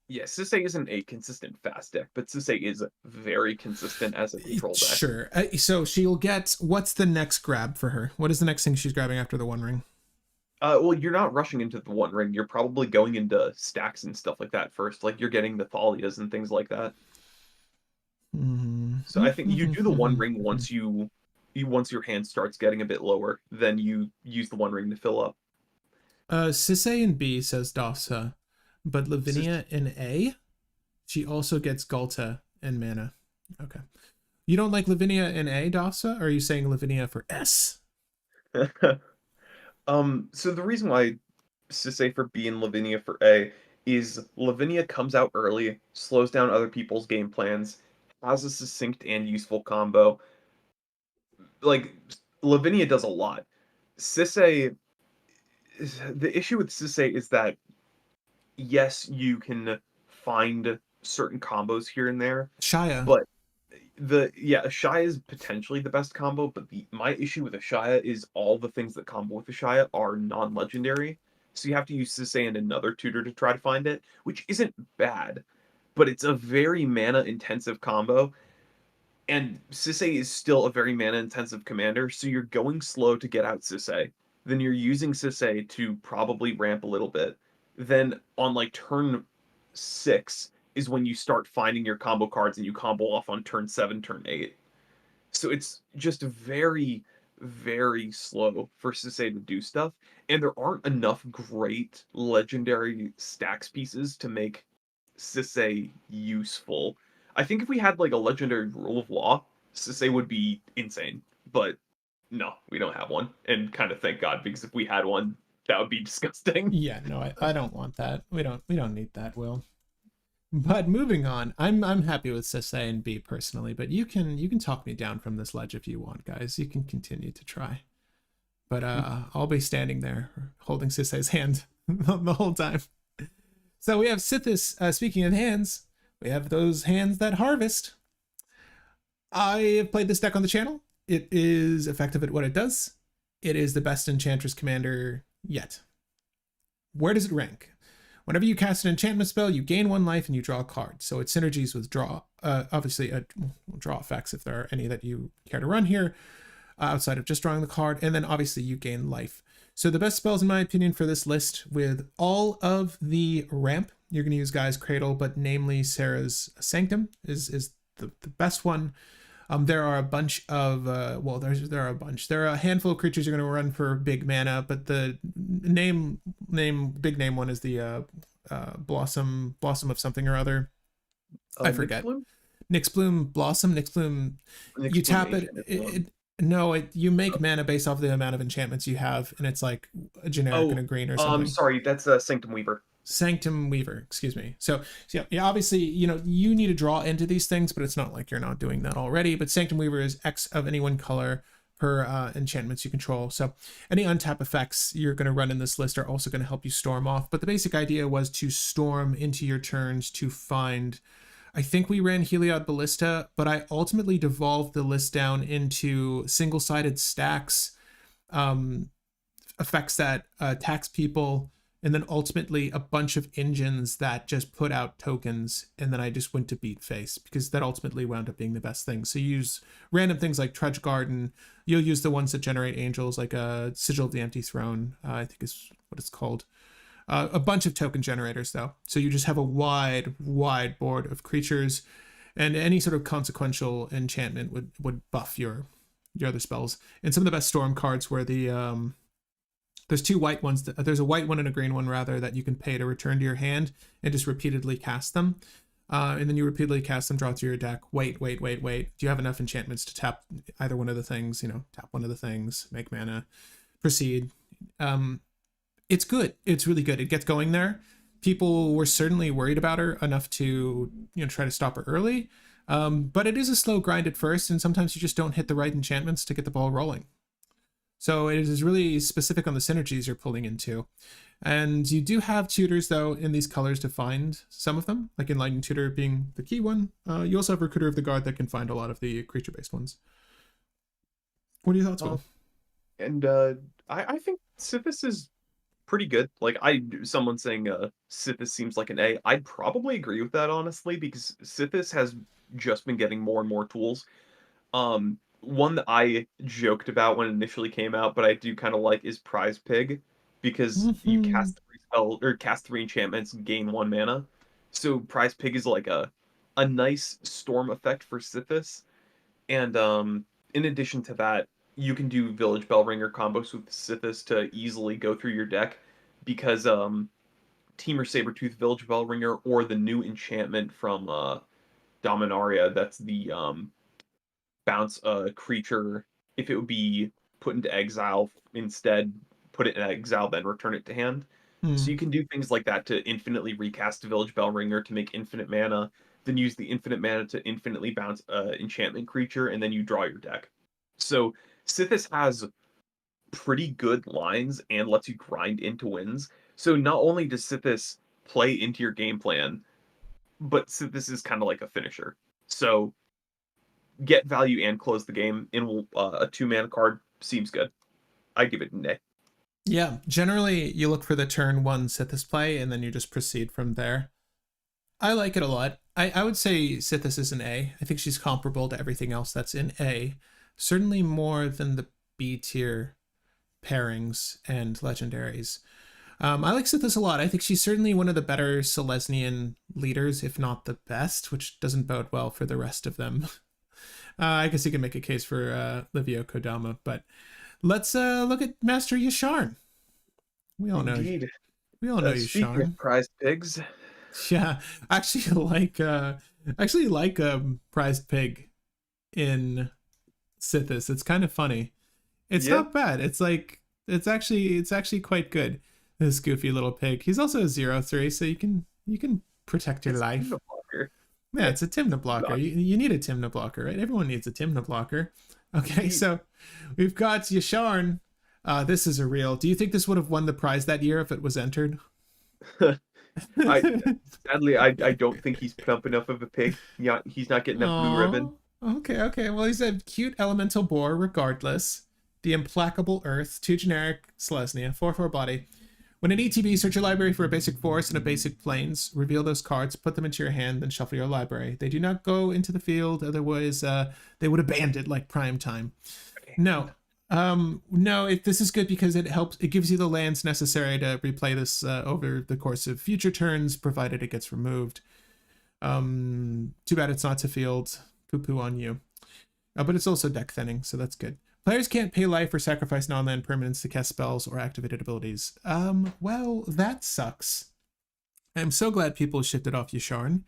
Yeah, Sisay isn't a consistent fast deck, but Sisay is very consistent as a control deck. Sure. So she'll get, what's the next grab for her? What is the next thing she's grabbing after the One Ring? Well, you're not rushing into the One Ring. You're probably going into stacks and stuff like that first. Like you're getting the Thalias and things like that. So I think you do the One Ring once once your hand starts getting a bit lower. Then you use the One Ring to fill up. Sisay in B, says Dofsa, but Lavinia in A. She also gets Galta and mana. Okay. You don't like Lavinia in A, Dofsa? Or are you saying Lavinia for S? So the reason why Sisay for B and Lavinia for A is Lavinia comes out early, slows down other people's game plans, has a succinct and useful combo. Like, Lavinia does a lot. The issue with Sisay is that, yes, you can find certain combos here and there. Shia. But Shia is potentially the best combo, but my issue with Shia is all the things that combo with Shia are non-legendary. So you have to use Sisay and another tutor to try to find it, which isn't bad, but it's a very mana-intensive combo. And Sisay is still a very mana-intensive commander, so you're going slow to get out Sisay. Then you're using Sisay to probably ramp a little bit. Then on like turn 6 is when you start finding your combo cards and you combo off on turn 7, turn 8. So it's just very, very slow for Sisay to do stuff. And there aren't enough great legendary stacks pieces to make Sisay useful. I think if we had like a legendary rule of law, Sisay would be insane. But no, we don't have one. And kind of thank God, because if we had one, that would be disgusting. Yeah, no, I don't want that. We don't need that, Will. But moving on, I'm happy with Sisay and B personally, but you can talk me down from this ledge if you want, guys. You can continue to try. But I'll be standing there holding Sisay's hand the whole time. So we have Sithis, speaking of hands, we have those hands that harvest. I have played this deck on the channel. It is effective at what it does. It is the best Enchantress commander yet. Where does it rank? Whenever you cast an enchantment spell, you gain 1 life and you draw a card. So it synergies with draw. Obviously, draw effects if there are any that you care to run here, outside of just drawing the card. And then obviously you gain life. So the best spells, in my opinion, for this list, with all of the ramp, you're going to use Gaia's Cradle, but namely Sarah's Sanctum is the best one. There are a bunch of, there are a handful of creatures you're going to run for big mana, but the big name one is the Blossom of something or other. I forget. Nyxbloom Blossom. You tap it. You make mana based off the amount of enchantments you have, and it's like a generic and a green or something. Sorry, that's Sanctum Weaver. Sanctum Weaver, excuse me. So yeah, obviously, you need to draw into these things, but it's not like you're not doing that already. But Sanctum Weaver is X of any one color per enchantments you control. So any untap effects you're going to run in this list are also going to help you storm off. But the basic idea was to storm into your turns to find. I think we ran Heliod Ballista, but I ultimately devolved the list down into single-sided stacks, effects that tax people, and then ultimately a bunch of engines that just put out tokens, and then I just went to beat face, because that ultimately wound up being the best thing. So you use random things like Trudge Garden. You'll use the ones that generate angels, like a Sigil of the Empty Throne, I think is what it's called. A bunch of token generators, though. So you just have a wide board of creatures, and any sort of consequential enchantment would buff your other spells. And some of the best storm cards were the there's 2 white ones. There's a white one and a green one, rather, that you can pay to return to your hand and just repeatedly cast them. And then you repeatedly cast them, draw to your deck. Wait. Do you have enough enchantments to tap either one of the things? Tap one of the things, make mana, proceed. It's good. It's really good. It gets going there. People were certainly worried about her enough to try to stop her early. But it is a slow grind at first, and sometimes you just don't hit the right enchantments to get the ball rolling. So it is really specific on the synergies you're pulling into. And you do have tutors, though, in these colors to find some of them, like Enlightened Tutor being the key one. You also have Recruiter of the Guard that can find a lot of the creature-based ones. What are your thoughts, Will? And I think Sithis is pretty good. Like, someone saying Sithis seems like an A. I'd probably agree with that, honestly, because Sithis has just been getting more and more tools. One that I joked about when it initially came out, but I do kind of like, is Prize Pig, because you cast 3 enchantments, gain 1 mana. So Prize Pig is like a nice storm effect for Sithis. And in addition to that, you can do Village Bell Ringer combos with Sithis to easily go through your deck, because Temur Sabertooth Village Bell Ringer, or the new enchantment from Dominaria, that's the bounce a creature, if it would be put into exile, instead put it in exile, then return it to hand. So you can do things like that to infinitely recast Village Bell Ringer to make infinite mana, then use the infinite mana to infinitely bounce enchantment creature, and then you draw your deck. So Sithis has pretty good lines and lets you grind into wins. So not only does Sithis play into your game plan, but Sithis is kind of like a finisher. So get value and close the game in a 2-mana card seems good. I give it an A. Yeah, generally you look for the turn 1 Sithis play, and then you just proceed from there. I like it a lot. I would say Sithis is an A. I think she's comparable to everything else that's in A. Certainly more than the B tier pairings and legendaries. I like Sithis a lot. I think she's certainly one of the better Selesnyan leaders, if not the best, which doesn't bode well for the rest of them. I guess you can make a case for Livio Kodama, but let's look at Master Yasharn. We all know. Indeed. We all know Yasharn. Prized pigs. Yeah, I actually like Prized Pig in Sithis. It's kind of funny. It's not bad. It's actually quite good. This goofy little pig. He's also a 0/3, so you can protect your life. Yeah, it's a Tymna blocker. You need a Tymna blocker, right? Everyone needs a Tymna blocker. Okay, so we've got Yasharn. This is a real. Do you think this would have won the prize that year if it was entered? Sadly, I don't think he's put up enough of a pig. Yeah, he's not getting that blue ribbon. Okay. Well, he said cute elemental boar, regardless. The implacable earth, 2 generic Selesnya, 4/4 body. When an ETB, search your library for a basic forest and a basic plains. Reveal those cards, put them into your hand, then shuffle your library. They do not go into the field, otherwise they would abandon like prime time. No. No, this is good because it gives you the lands necessary to replay this over the course of future turns, provided it gets removed. Too bad it's not to field. Poo on you. But it's also deck thinning, so that's good. Players can't pay life or sacrifice non-land permanents to cast spells or activated abilities. Well, that sucks. I'm so glad people shifted off Yasharn.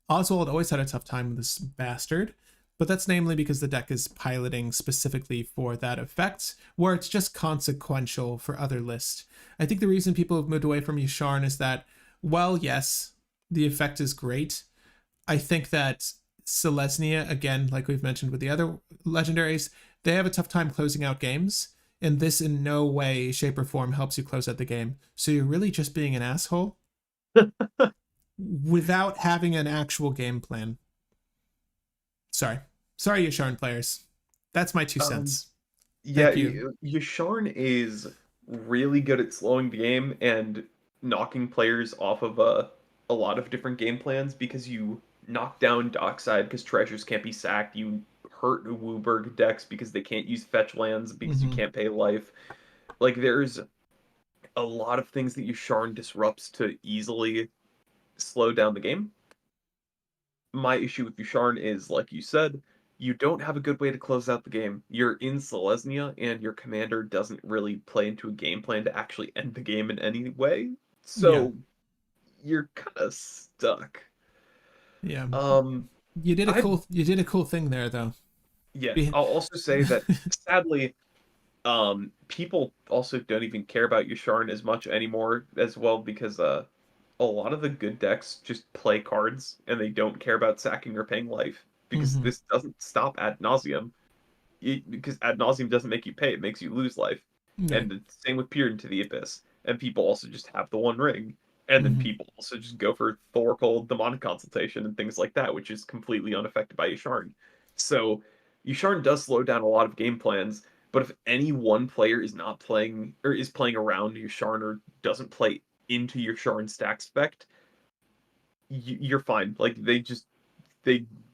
Oswald always had a tough time with this bastard, but that's namely because the deck is piloting specifically for that effect, where it's just consequential for other lists. I think the reason people have moved away from Yasharn is that, while yes, the effect is great, I think that Selesnya, again, like we've mentioned with the other legendaries, they have a tough time closing out games, and this in no way, shape, or form helps you close out the game. So you're really just being an asshole without having an actual game plan. Sorry, Yasharn players. That's my 2 cents. Yeah, Yasharn is really good at slowing the game and knocking players off of a lot of different game plans because you knock down Dockside because treasures can't be sacked. You hurt Wooburg decks because they can't use fetch lands because you can't pay life. Like, there's a lot of things that Yasharn disrupts to easily slow down the game. My issue with Yasharn is, like you said, you don't have a good way to close out the game. You're in Selesnya, and your commander doesn't really play into a game plan to actually end the game in any way. So you're kind of stuck. Yeah. You did a cool thing there, though. Yeah, I'll also say that sadly, people also don't even care about Yasharn as much anymore as well because a lot of the good decks just play cards and they don't care about sacking or paying life because this doesn't stop ad nauseum. Because ad nauseum doesn't make you pay; it makes you lose life. And the same with Peer into the Abyss. And people also just have the One Ring. And then people also just go for Thoracle Demonic Consultation and things like that, which is completely unaffected by Yasharn. So Yasharn does slow down a lot of game plans, but if any one player is not playing or is playing around Yasharn or doesn't play into Yasharn stack spec, you're fine. Like they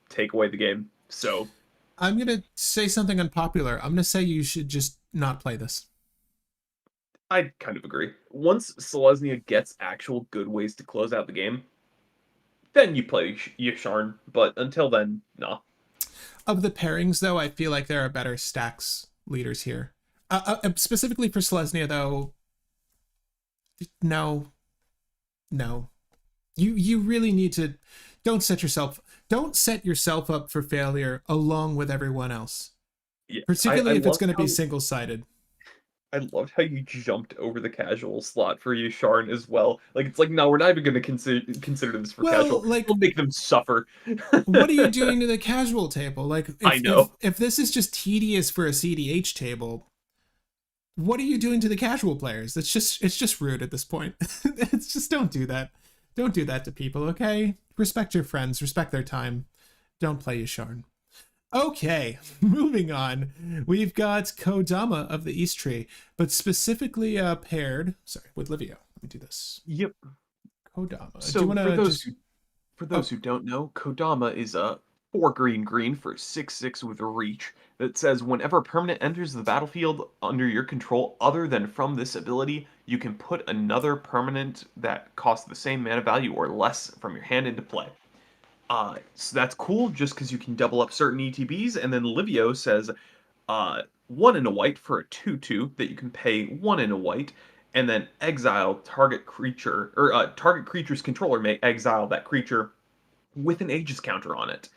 take away the game. So I'm gonna say something unpopular. I'm gonna say you should just not play this. I kind of agree. Once Selesnya gets actual good ways to close out the game, then you play Yasharn. But until then, nah. Of the pairings, though, I feel like there are better stacks leaders here. Specifically for Selesnya, though, no. You really need to don't set yourself up for failure along with everyone else. Yeah, particularly if it's going to be single-sided. I loved how you jumped over the casual slot for Yasharn as well. Like, it's like, no, we're not even going to consider this for casual. Like, we'll make them suffer. What are you doing to the casual table? Like, I know. If this is just tedious for a CDH table, what are you doing to the casual players? It's just rude at this point. It's just don't do that. Don't do that to people, okay? Respect your friends. Respect their time. Don't play Yasharn. Okay, moving on. We've got Kodama of the East Tree, but specifically paired, with Livio. Let me do this. Yep. Kodama. So for those who don't know, Kodama is a 4 green for 6/6 with a reach that says whenever permanent enters the battlefield under your control other than from this ability, you can put another permanent that costs the same mana value or less from your hand into play. So that's cool just because you can double up certain ETBs, and then Livio says 1 in a white for a 2/2 that you can pay 1 in a white, and then exile target creature, or target creature's controller may exile that creature with an Aegis counter on it,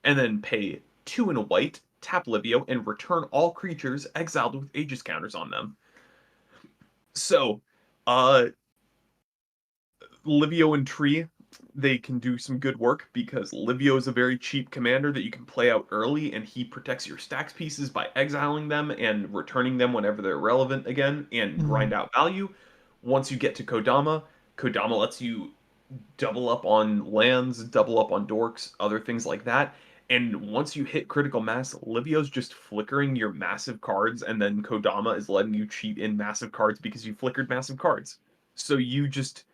and then pay 2 in a white, tap Livio, and return all creatures exiled with Aegis counters on them. So, Livio and Tree, they can do some good work because Livio is a very cheap commander that you can play out early, and he protects your stacks pieces by exiling them and returning them whenever they're relevant again and grind out value. Once you get to Kodama lets you double up on lands, double up on dorks, other things like that, And once you hit critical mass, Livio's just flickering your massive cards, and then Kodama is letting you cheat in massive cards because you flickered massive cards. So you just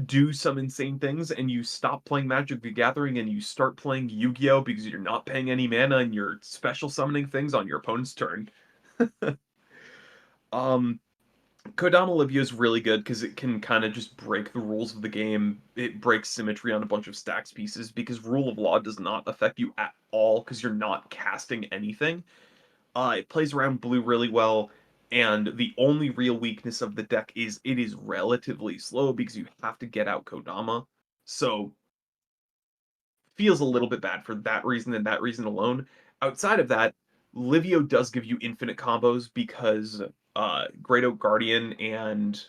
do some insane things, and you stop playing Magic the Gathering, and you start playing Yu-Gi-Oh! Because you're not paying any mana, and you're special summoning things on your opponent's turn. um, Kodama Livio is really good because it can kind of just break the rules of the game. It breaks symmetry on a bunch of stacks pieces because Rule of Law does not affect you at all because you're not casting anything. It plays around blue really well, and the only real weakness of the deck is it is relatively slow because you have to get out Kodama. So feels a little bit bad for that reason and that reason alone. Outside of that, Livio does give you infinite combos because Great Oak Guardian and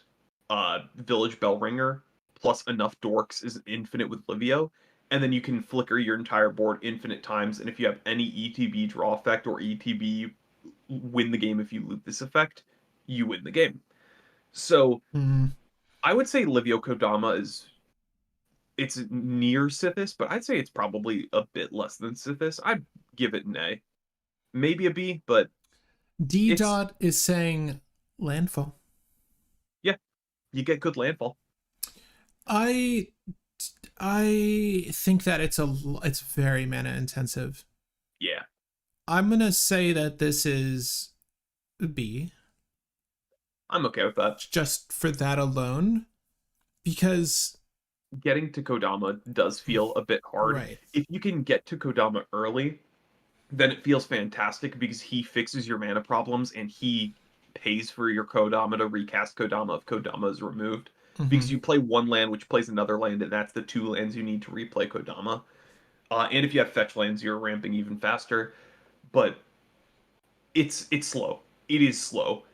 Village Bellringer plus enough dorks is infinite with Livio. And then you can flicker your entire board infinite times. And if you have any ETB draw effect or ETB win the game if you loot this effect, you win the game. So I would say Livio Kodama it's near Sithis, but I'd say it's probably a bit less than Sithis. I'd give it an A. Maybe a B, but D Dot is saying landfall. Yeah, you get good landfall. I think that it's very mana intensive. Yeah. I'm gonna say that this is B. I'm okay with that. Just for that alone, because getting to Kodama does feel a bit hard. Right. If you can get to Kodama early, then it feels fantastic because he fixes your mana problems and he pays for your Kodama to recast Kodama if Kodama is removed. Because you play one land which plays another land, and that's the two lands you need to replay Kodama. And if you have fetch lands, you're ramping even faster. But it's slow. It is slow.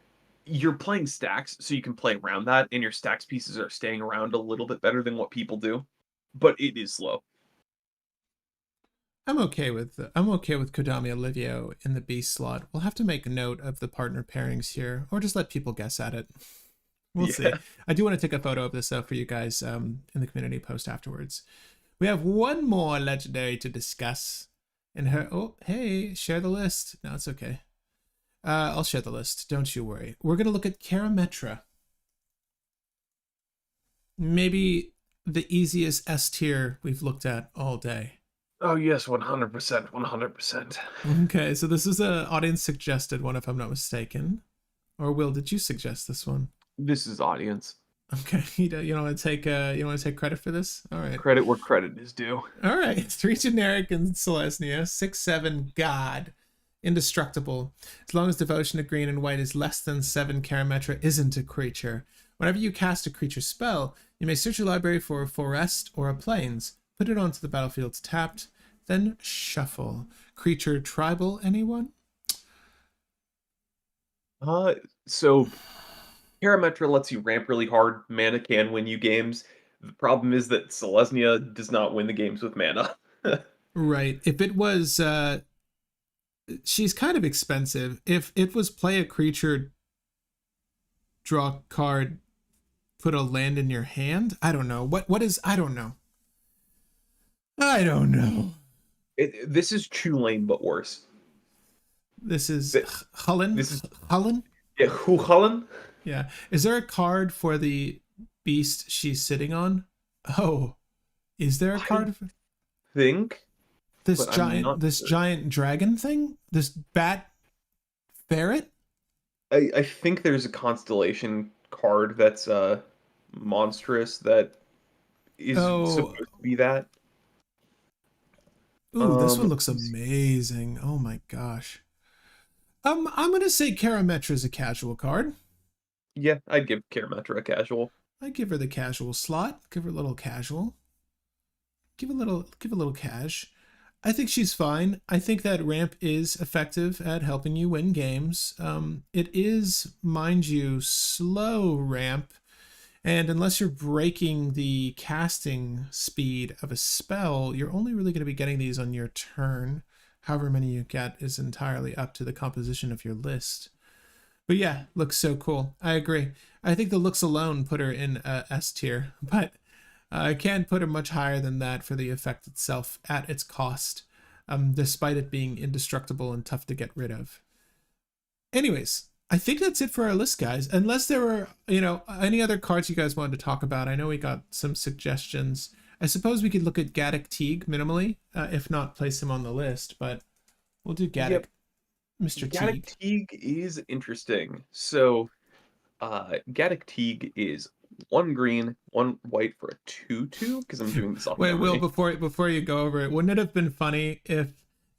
You're playing stacks, so you can play around that, and your stacks pieces are staying around a little bit better than what people do. But it is slow. I'm okay with Kodama Livio in the B slot. We'll have to make a note of the partner pairings here, or just let people guess at it. We'll see. I do want to take a photo of this for you guys in the community post afterwards. We have one more legendary to discuss. And hey, share the list. No, it's okay. I'll share the list. Don't you worry. We're going to look at Karametra. Maybe the easiest S tier we've looked at all day. Oh, yes, 100%. 100%. Okay, so this is an audience suggested one, if I'm not mistaken. Or Will, did you suggest this one? This is audience. Okay, you don't want to take credit for this? All right. Credit where credit is due. All right. 3 generic and Celestia, 6/7 God, indestructible. As long as devotion to green and white is less than 7, Karametra isn't a creature. Whenever you cast a creature spell, you may search your library for a forest or a plains, put it onto the battlefield tapped, then shuffle. Creature tribal, anyone? So Karametra lets you ramp really hard. Mana can win you games. The problem is that Selesnya does not win the games with mana. Right. If it was she's kind of expensive. If it was play a creature, draw a card, put a land in your hand, I don't know. What is I don't know. This is Chulane, but worse. This is Hullen. Hullen? Yeah, Hullen? Yeah. Is there a card for the beast she's sitting on? Oh. Is there a card? I think. This giant dragon thing? This bat ferret? I think there's a constellation card that's monstrous that is supposed to be that. Ooh, this one looks amazing. Oh my gosh. I'm gonna say Karametra is a casual card. Yeah, I'd give Karametra a casual. I'd give her the casual slot. Give her a little casual. Give a little cash. I think she's fine. I think that ramp is effective at helping you win games. It is, mind you, slow ramp. And unless you're breaking the casting speed of a spell, you're only really going to be getting these on your turn. However many you get is entirely up to the composition of your list. But yeah, looks so cool. I agree. I think the looks alone put her in S tier, but I can't put her much higher than that for the effect itself at its cost. despite it being indestructible and tough to get rid of. Anyways, I think that's it for our list, guys. Unless there were, any other cards you guys wanted to talk about. I know we got some suggestions. I suppose we could look at Gaddock Teague minimally, if not place him on the list, but we'll do Gaddock, Yep. Mr. Gaddock Teague. Teague is interesting. So, Gaddock Teague is 1 green, 1 white for a 2/2, because I'm doing this off Wait, Will, memory. before you go over it, wouldn't it have been funny if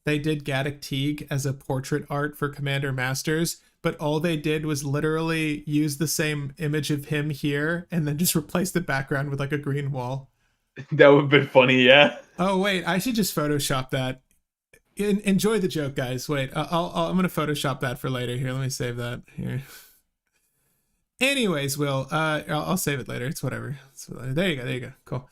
they did Gaddock Teague as a portrait art for Commander Masters, but all they did was literally use the same image of him here and then just replace the background with like a green wall? That would have been funny, yeah. Oh wait, I should just Photoshop that. Enjoy the joke, guys. Wait, I'm gonna Photoshop that for later. Here, let me save that here. Anyways, Will, I'll save it later. It's whatever. There you go. There you go. Cool.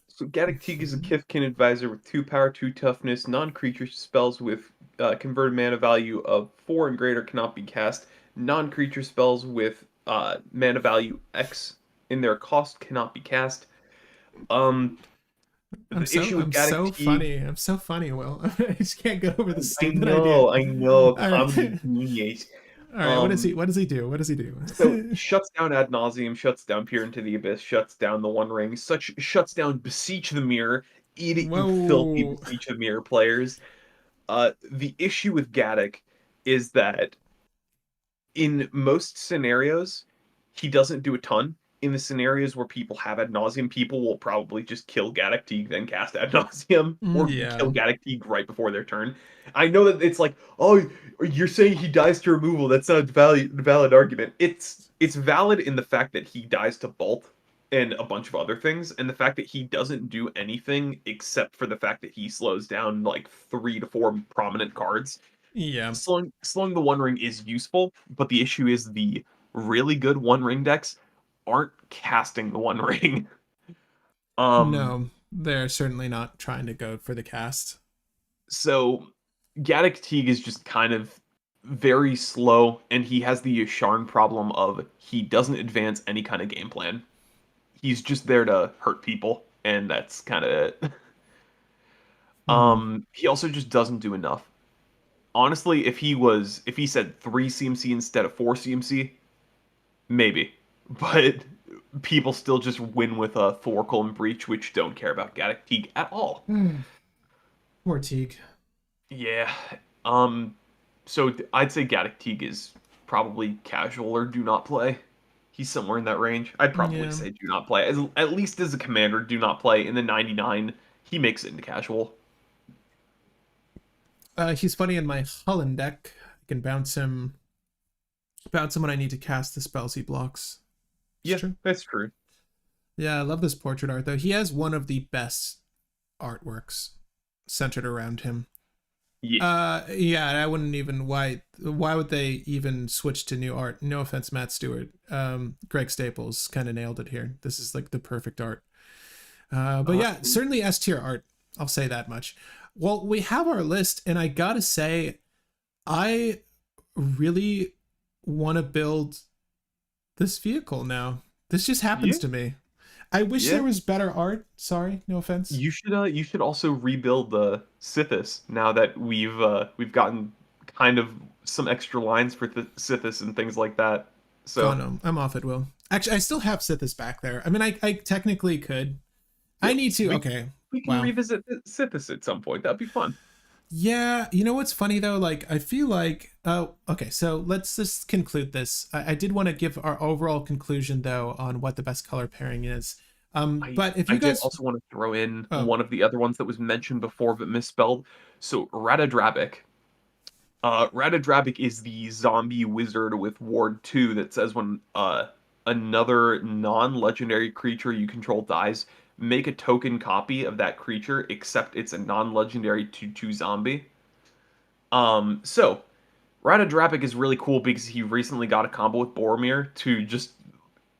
So Gaddock Teague is a Kithkin advisor with 2 power, 2 toughness. Non-creature spells with converted mana value of 4 and greater cannot be cast. Non-creature spells with mana value X in their cost cannot be cast. The issue with Gaddock Teague, I'm so funny, Will. I just can't get over the stupid I know, idea. All right. comedy genius. All right, what does he do? What does he do? So shuts down Ad Nauseam, shuts down Peer into the Abyss, shuts down the One Ring, shuts down Beseech the Mirror. Eat it, you filthy Whoa. Beseech the Mirror players. The issue with Gaddock is that in most scenarios, he doesn't do a ton. In the scenarios where people have Ad Nauseam, people will probably just kill Gaddock Teague, then cast Ad Nauseam, or Yeah. kill Gaddock Teague right before their turn. I know that it's like, oh, you're saying he dies to removal. That's not a valid argument. It's valid in the fact that he dies to Bolt and a bunch of other things, and the fact that he doesn't do anything except for the fact that he slows down like 3 to 4 prominent cards. Yeah. Slowing the One Ring is useful, but the issue is the really good One Ring decks aren't casting the One Ring. No, they're certainly not trying to go for the cast. So Gaddock Teague is just kind of very slow, and he has the Yasharn problem of he doesn't advance any kind of game plan. He's just there to hurt people, and that's kind of it. He also just doesn't do enough. Honestly, if he said 3 CMC instead of 4 CMC, maybe. But people still just win with a Thorkel and Breach, which don't care about Gaddock Teague at all. Poor Teague. Yeah. So I'd say Gaddock Teague is probably casual or do not play. He's somewhere in that range. I'd probably say do not play. At least as a commander, do not play. In the 99, he makes it into casual. He's funny in my Holland deck. I can bounce him when I need to cast the spells he blocks. Yeah, that's true. Yeah, I love this portrait art, though. He has one of the best artworks centered around him. Yeah. I wouldn't even. Why would they even switch to new art? No offense, Matt Stewart. Greg Staples kind of nailed it here. This is like the perfect art. But yeah, certainly S tier art. I'll say that much. Well, we have our list, and I gotta say, I really want to build this vehicle now. This just happens to me. I wish there was better art. Sorry, no offense. You should also rebuild the Sithis now that we've gotten kind of some extra lines for the Sithis and things like that. So no, I'm off it, Will. Actually, I still have Sithis back there. I mean, I technically could. I need to. We can revisit Sithis at some point. That'd be fun. Yeah, you know what's funny though? Like, I feel like, okay, so let's just conclude this. I did want to give our overall conclusion though on what the best color pairing is. But if you guys also want to throw in one of the other ones that was mentioned before but misspelled. So Ratadrabik. Ratadrabik is the zombie wizard with Ward 2 that says when another non-legendary creature you control dies, make a token copy of that creature, except it's a non-legendary 2/2 zombie. So Ratadrabik is really cool because he recently got a combo with Boromir to just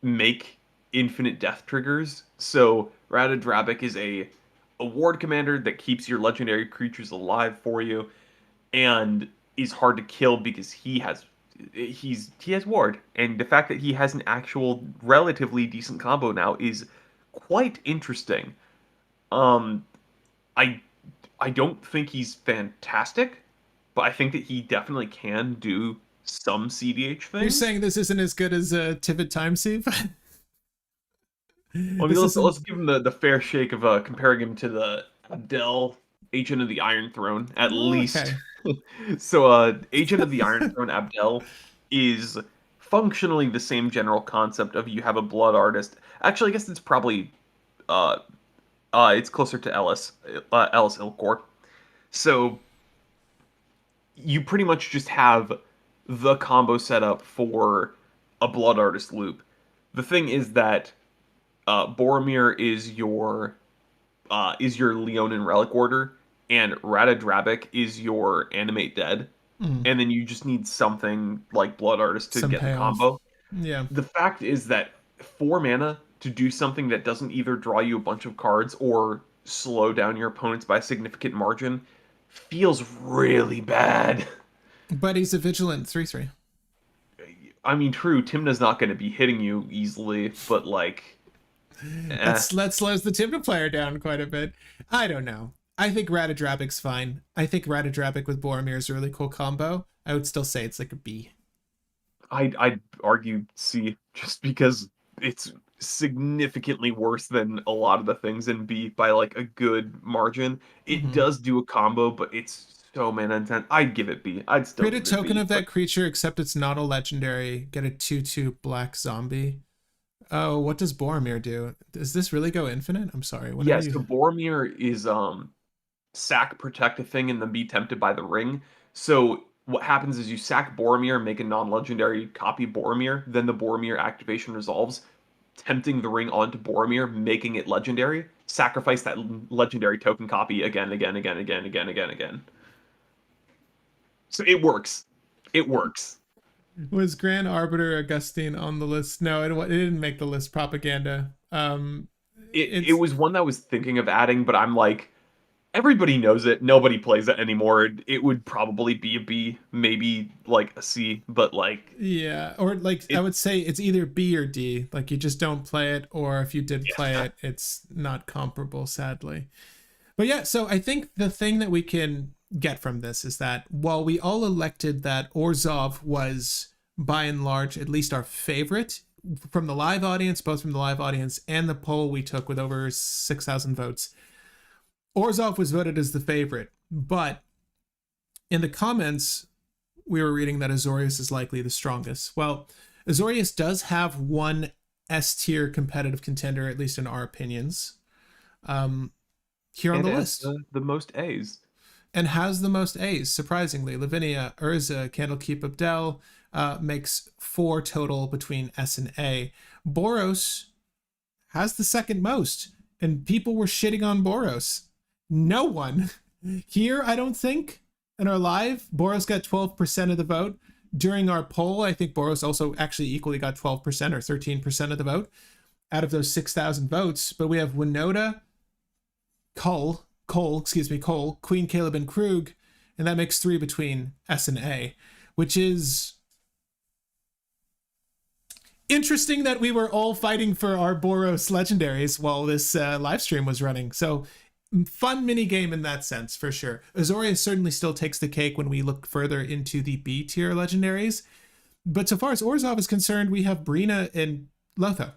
make infinite death triggers. So Ratadrabik is a ward commander that keeps your legendary creatures alive for you, and is hard to kill because he has ward, and the fact that he has an actual relatively decent combo now is quite interesting. I I don't think he's fantastic, but I think that he definitely can do some CDH You're things. saying this isn't as good as Tivit Time Thief? Well, I mean, This isn't. let's give him the fair shake of comparing him to the Abdel Agent of the Iron Throne at Oh, least. okay. So, Agent of the Iron Throne Abdel is functionally the same general concept of you have a blood artist. Actually, I guess it's probably uh it's closer to Ellis Ilkor. So you pretty much just have the combo set up for a blood artist loop. The thing is that Boromir is your Leonin relic order, and Ratadrabik is your animate dead, Mm, and then you just need something like Blood Artist to some get the payoff. combo. Yeah. The fact is that 4 mana to do something that doesn't either draw you a bunch of cards or slow down your opponents by a significant margin feels really bad. But he's a vigilant 3/3. I mean, true, Timna's not going to be hitting you easily, but like, eh. That slows the Tibna player down quite a bit. I don't know. I think Ratadrabik's fine. I think Ratadrabik with Boromir is a really cool combo. I would still say it's like a B. I'd argue C just because it's significantly worse than a lot of the things in B by like a good margin. It Mm-hmm. does do a combo, but it's so mana intense. I'd give it B. I'd still Create a give it token B, of but that creature, except it's not a legendary. Get a 2/2 black zombie. Oh, what does Boromir do? Does this really go infinite? I'm sorry. Whenever yeah. you. So Boromir is sack protect a thing and then be tempted by the ring. So what happens is you sack Boromir, make a non-legendary copy Boromir, then the Boromir activation resolves, tempting the ring onto Boromir, making it legendary. Sacrifice that legendary token copy again, again, again, again, again, again, again. So it works. It works. Was Grand Arbiter Augustine on the list? No, it didn't make the list. Propaganda. It It's was one that I was thinking of adding, but I'm like, everybody knows it. Nobody plays it anymore. It would probably be a B, maybe like a C, but like yeah, or like I it. would say it's either B or D. Like you just don't play it, or if you did play Yeah. it, it's not comparable, sadly. But yeah, so I think the thing that we can get from this is that while we all elected that Orzhov was by and large at least our favorite from the live audience, both from the live audience and the poll we took with over 6,000 votes, Orzhov was voted as the favorite. But in the comments, we were reading that Azorius is likely the strongest. Well, Azorius does have one S tier competitive contender, at least in our opinions, here on And the it has list, the most A's. and has the most A's. Surprisingly, Lavinia, Urza, Candlekeep, Abdel makes 4 total between S and A. Boros has the second most, and people were shitting on Boros. No one here, I don't think, in our live, Boros got 12% of the vote. During our poll, I think Boros also actually equally got 12% or 13% of the vote out of those 6,000 votes. But we have Winota, Cole, Queen, Caleb, and Krug, and that makes 3 between S and A, which is interesting that we were all fighting for our Boros legendaries while this live stream was running. So fun mini game in that sense, for sure. Azorius certainly still takes the cake when we look further into the B tier legendaries. But so far as Orzhov is concerned, we have Brina and Lotho,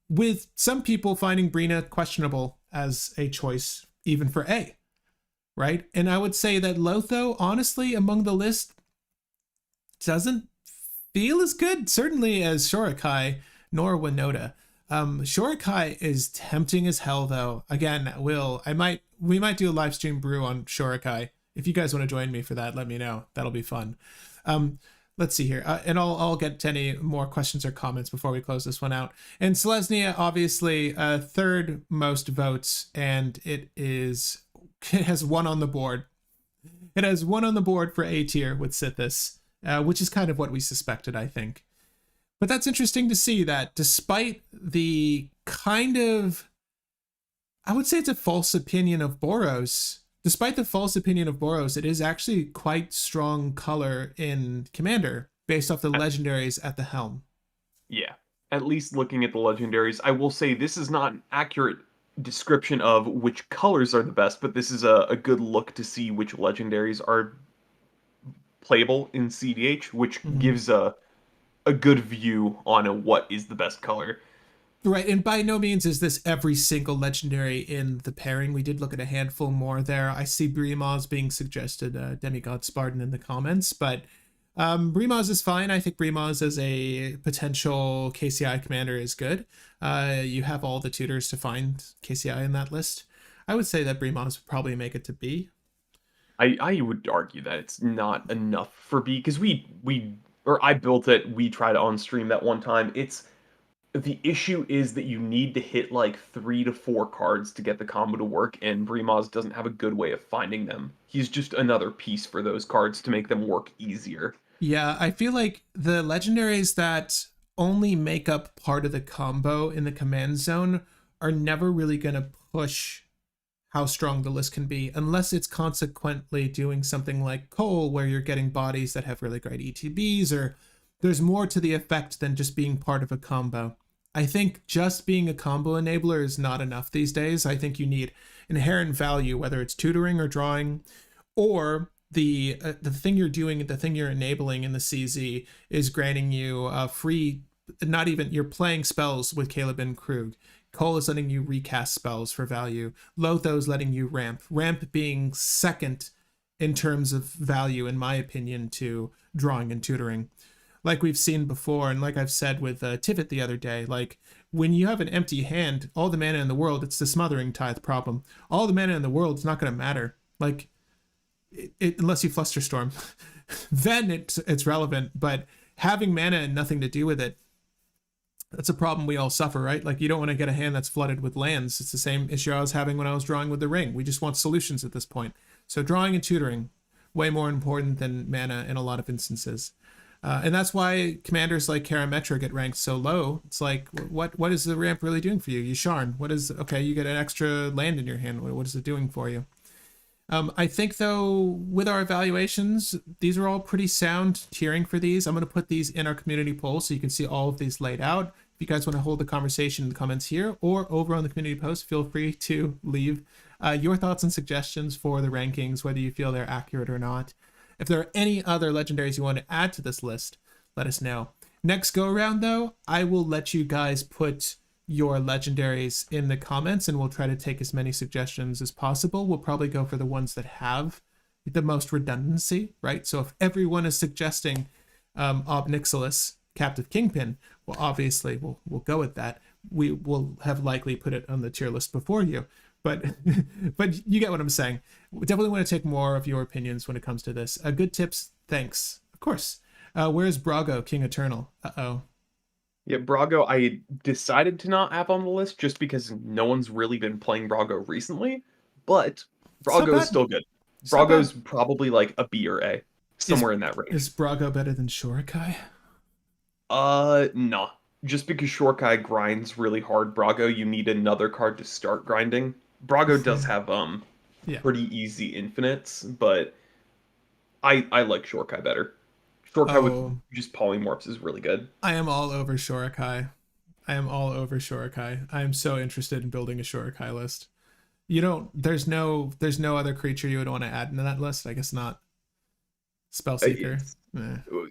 with some people finding Brina questionable as a choice, even for A, right? And I would say that Lotho, honestly, among the list, doesn't feel as good, certainly, as Shorikai nor Winota. Shorikai is tempting as hell, though. Again, we might do a live stream brew on Shorikai. If you guys want to join me for that, let me know. That'll be fun. Let's see here, and I'll get to any more questions or comments before we close this one out. And Selesnya, obviously, third most votes, and it has 1 on the board. It has 1 on the board for A tier with Sithis, which is kind of what we suspected, I think. But that's interesting to see that despite the kind of, I would say it's a false opinion of Boros. Despite the false opinion of Boros, it is actually quite strong color in Commander based off the legendaries at the helm. Yeah. At least looking at the legendaries, I will say this is not an accurate description of which colors are the best, but this is a good look to see which legendaries are playable in CDH, which Mhm. gives a good view on what is the best color. Right, and by no means is this every single legendary in the pairing. We did look at a handful more there. I see Bremaz being suggested, Demigod Spartan in the comments, but Bremaz is fine. I think Bremaz as a potential KCI commander is good. You have all the tutors to find KCI in that list. I would say that Bremaz would probably make it to B. I would argue that it's not enough for B because I built it. We tried on stream that one time. It's the issue is that you need to hit like 3 to 4 cards to get the combo to work, and Bremaz doesn't have a good way of finding them. He's just another piece for those cards to make them work easier. Yeah, I feel like the legendaries that only make up part of the combo in the command zone are never really going to push how strong the list can be, unless it's consequently doing something like Cole, where you're getting bodies that have really great ETBs, or there's more to the effect than just being part of a combo. I think just being a combo enabler is not enough these days. I think you need inherent value, whether it's tutoring or drawing, or the thing you're doing, the thing you're enabling in the CZ is granting you free. Not even you're playing spells with Caleb and Krug. Cole is letting you recast spells for value. Lotho's letting you ramp. Ramp being second in terms of value, in my opinion, to drawing and tutoring. Like we've seen before, and like I've said with Tivit the other day, like when you have an empty hand, all the mana in the world, it's the Smothering Tithe problem. All the mana in the world is not going to matter. Like, unless you Flusterstorm, then it's relevant. But having mana and nothing to do with it, that's a problem we all suffer, right? Like, you don't want to get a hand that's flooded with lands. It's the same issue I was having when I was drawing with the ring. We just want solutions at this point. So drawing and tutoring, way more important than mana in a lot of instances. And that's why commanders like Karametra get ranked so low. It's like, what is the ramp really doing for you? Yasharn, okay, you get an extra land in your hand. What is it doing for you? I think, though, with our evaluations, these are all pretty sound tiering for these. I'm going to put these in our community poll so you can see all of these laid out. If you guys want to hold the conversation in the comments here or over on the community post, feel free to leave your thoughts and suggestions for the rankings, whether you feel they're accurate or not. If there are any other legendaries you want to add to this list, let us know. Next go around, though, I will let you guys put your legendaries in the comments, and we'll try to take as many suggestions as possible. We'll probably go for the ones that have the most redundancy, right? So if everyone is suggesting Ob Nixilis, Captive Kingpin, well, obviously we'll go with that. We will have likely put it on the tier list before you, but but you get what I'm saying. We definitely want to take more of your opinions when it comes to this. Good tips, thanks. Of course. Where's Brago, King Eternal? Uh-oh. Yeah, Brago, I decided to not have on the list just because no one's really been playing Brago recently, but Brago is still good. Brago's probably like a B or A, somewhere in that range. Is Brago better than Shorakai? No. Just because Shorakai grinds really hard, Brago, you need another card to start grinding. Brago does have pretty easy infinites, but I like Shorakai better. Shorakai with just polymorphs is really good. I am all over Shorakai. I am so interested in building a Shorakai list. There's no other creature you would want to add into that list? I guess not. Spellseeker.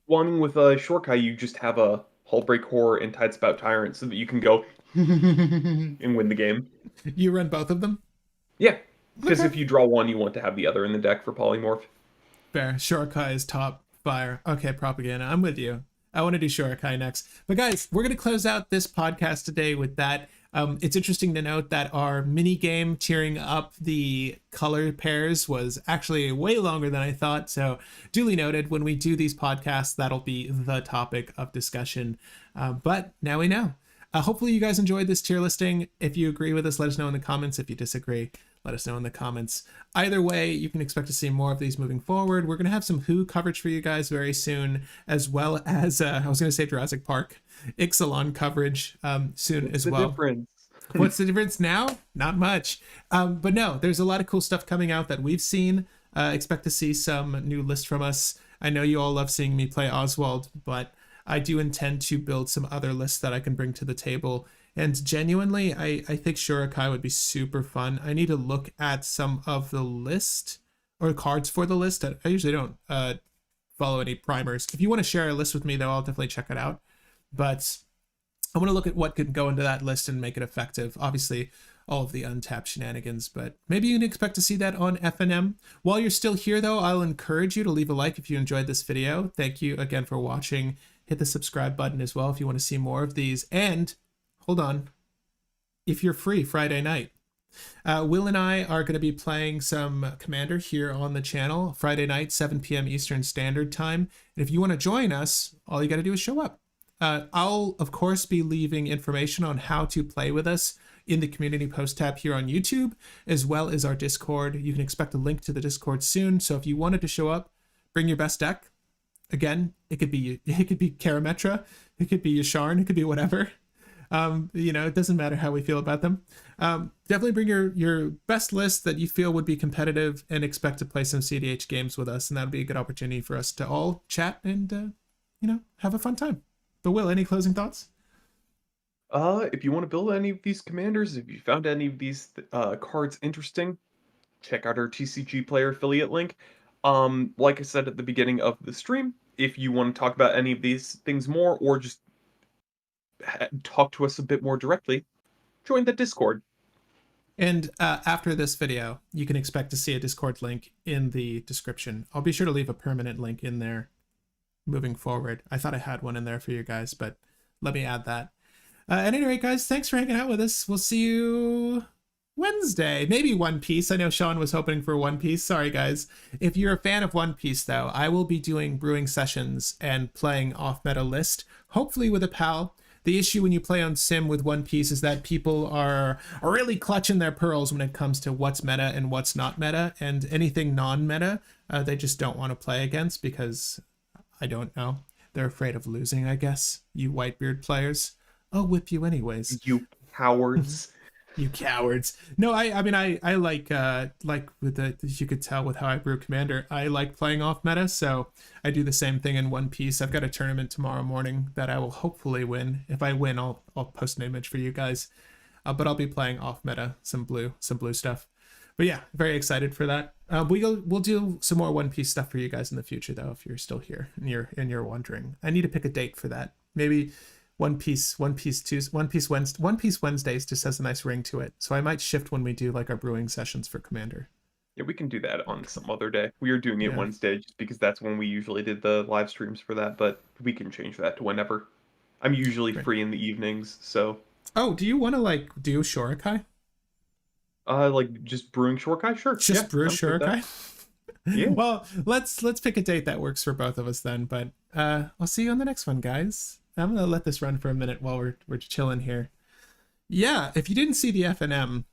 Wanting with a Shorakai, you just have a Hullbreak Horror and Tidespout Tyrant so that you can go and win the game. You run both of them? Yeah, because if you draw one, you want to have the other in the deck for polymorph. Fair. Shorakai is top fire. Okay, propaganda. I'm with you. I want to do Shorakai next. But guys, we're going to close out this podcast today with that. It's interesting to note that our mini game tiering up the color pairs was actually way longer than I thought. So duly noted, when we do these podcasts, that'll be the topic of discussion. But now we know. Hopefully you guys enjoyed this tier listing. If you agree with us, let us know in the comments. If you disagree, let us know in the comments. Either way, you can expect to see more of these moving forward. We're going to have some Who coverage for you guys very soon, as well as, I was going to say Jurassic Park, Ixalan coverage soon as well. Difference? What's the difference now? Not much. But no, there's a lot of cool stuff coming out that we've seen. Expect to see some new lists from us. I know you all love seeing me play Oswald, but I do intend to build some other lists that I can bring to the table. And genuinely, I think Shurikai would be super fun. I need to look at some of the list or cards for the list. I usually don't follow any primers. If you want to share a list with me, though, I'll definitely check it out. But I want to look at what could go into that list and make it effective. Obviously, all of the untapped shenanigans, but maybe you can expect to see that on FNM. While you're still here, though, I'll encourage you to leave a like if you enjoyed this video. Thank you again for watching. Hit the subscribe button as well if you want to see more of these. And hold on, if you're free Friday night, Will and I are going to be playing some Commander here on the channel Friday night, 7 p.m. Eastern Standard Time. And if you want to join us, all you got to do is show up. I'll, of course, be leaving information on how to play with us in the community post tab here on YouTube, as well as our Discord. You can expect a link to the Discord soon. So if you wanted to show up, bring your best deck. Again, it could be Karametra, it could be Yasharn, it could be whatever. It doesn't matter how we feel about them. Definitely bring your best list that you feel would be competitive and expect to play some CDH games with us. And that'll be a good opportunity for us to all chat and, have a fun time. But Will, any closing thoughts? If you want to build any of these commanders, if you found any of these cards interesting, check out our TCG player affiliate link. Like I said at the beginning of the stream, if you want to talk about any of these things more or just talk to us a bit more directly, join the Discord. And after this video, you can expect to see a Discord link in the description. I'll be sure to leave a permanent link in there moving forward. I thought I had one in there for you guys, but let me add that. At any rate, guys, thanks for hanging out with us. We'll see you Wednesday. Maybe One Piece. I know Sean was hoping for One Piece. Sorry, guys. If you're a fan of One Piece, though, I will be doing brewing sessions and playing off-meta list, hopefully with a pal. The issue when you play on Sim with One Piece is that people are really clutching their pearls when it comes to what's meta and what's not meta, and anything non-meta, they just don't want to play against because, I don't know, they're afraid of losing, I guess. You Whitebeard players. I'll whip you anyways. You cowards. You cowards. No, I mean, I like with the, as you could tell with how I brew Commander, I like playing off meta, so I do the same thing in One Piece. I've got a tournament tomorrow morning that I will hopefully win. If I win, I'll post an image for you guys. But I'll be playing off meta, some blue stuff. But yeah, very excited for that. We'll do some more One Piece stuff for you guys in the future, though, if you're still here and you're wondering. I need to pick a date for that. Maybe One Piece Wednesdays just has a nice ring to it. So I might shift when we do like our brewing sessions for Commander. Yeah, we can do that on some other day. We are doing it Wednesday just because that's when we usually did the live streams for that, but we can change that to whenever. I'm usually free in the evenings, so. Oh, do you want to do Shurikai? Just brewing Shurikai? Sure. Just brew Shurikai? Yeah. Well, let's pick a date that works for both of us then, but I'll see you on the next one, guys. I'm gonna let this run for a minute while we're chilling here. Yeah, if you didn't see the FNM,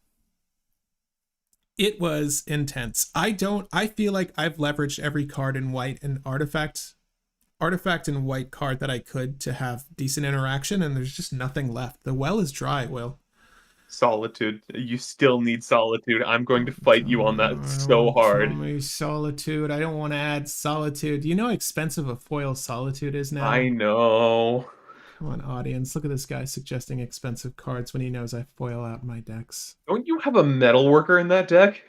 it was intense. I feel like I've leveraged every card in white and artifact and white card that I could to have decent interaction, and there's just nothing left. The well is dry, Will. Solitude. You still need solitude. I'm going to fight you on that so hard. Solitude. I don't want to add solitude. Do you know how expensive a foil solitude is now? I know. Come on, audience. Look at this guy suggesting expensive cards when he knows I foil out my decks. Don't you have a metalworker in that deck?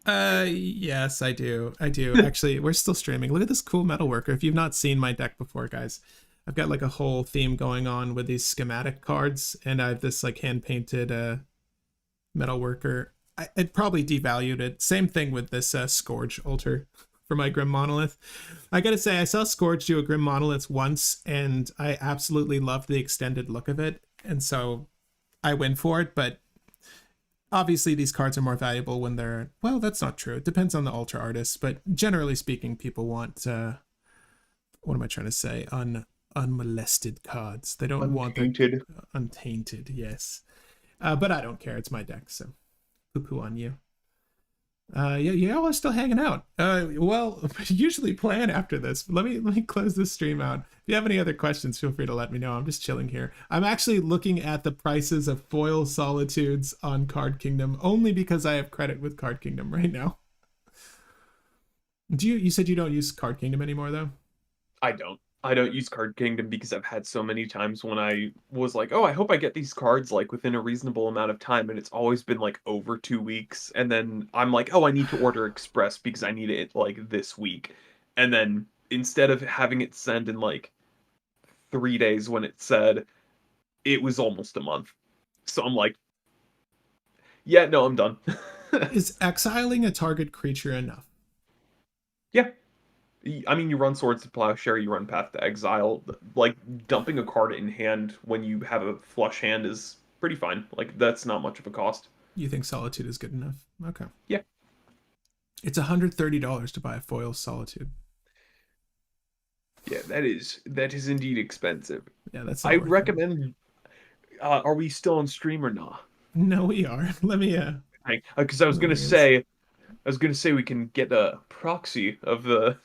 Yes, I do. Actually, we're still streaming. Look at this cool metalworker. If you've not seen my deck before, guys, I've got like a whole theme going on with these schematic cards, and I have this like hand-painted metalworker. I'd probably devalued it. Same thing with this Scourge altar for my Grim Monolith. I gotta say, I saw Scourge do a Grim Monolith once, and I absolutely loved the extended look of it, and so I went for it, but obviously these cards are more valuable when they're, well, that's not true. It depends on the altar artist, but generally speaking, people want, what am I trying to say? Unmolested cards. They don't want the untainted, yes. But I don't care. It's my deck, so poo-poo on you. Y'all are still hanging out. Well, usually plan after this. Let me close this stream out. If you have any other questions, feel free to let me know. I'm just chilling here. I'm actually looking at the prices of foil solitudes on Card Kingdom only because I have credit with Card Kingdom right now. You said you don't use Card Kingdom anymore, though? I don't. I don't use Card Kingdom because I've had so many times when I was like, "Oh, I hope I get these cards like within a reasonable amount of time," and it's always been like over 2 weeks. And then I'm like, "Oh, I need to order express because I need it like this week." And then instead of having it send in like 3 days when it said, it was almost a month. So I'm like, "Yeah, no, I'm done." Is exiling a target creature enough? Yeah. I mean, you run Swords to Plowshare, you run Path to Exile. Like, dumping a card in hand when you have a flush hand is pretty fine. Like, that's not much of a cost. You think Solitude is good enough? Okay. Yeah. It's $130 to buy a foil Solitude. Yeah, that is indeed expensive. Yeah, that's I not worth it. recommend. Are we still on stream or not? No, we are. Let me. Because I was Let gonna me. say, we can get a proxy of the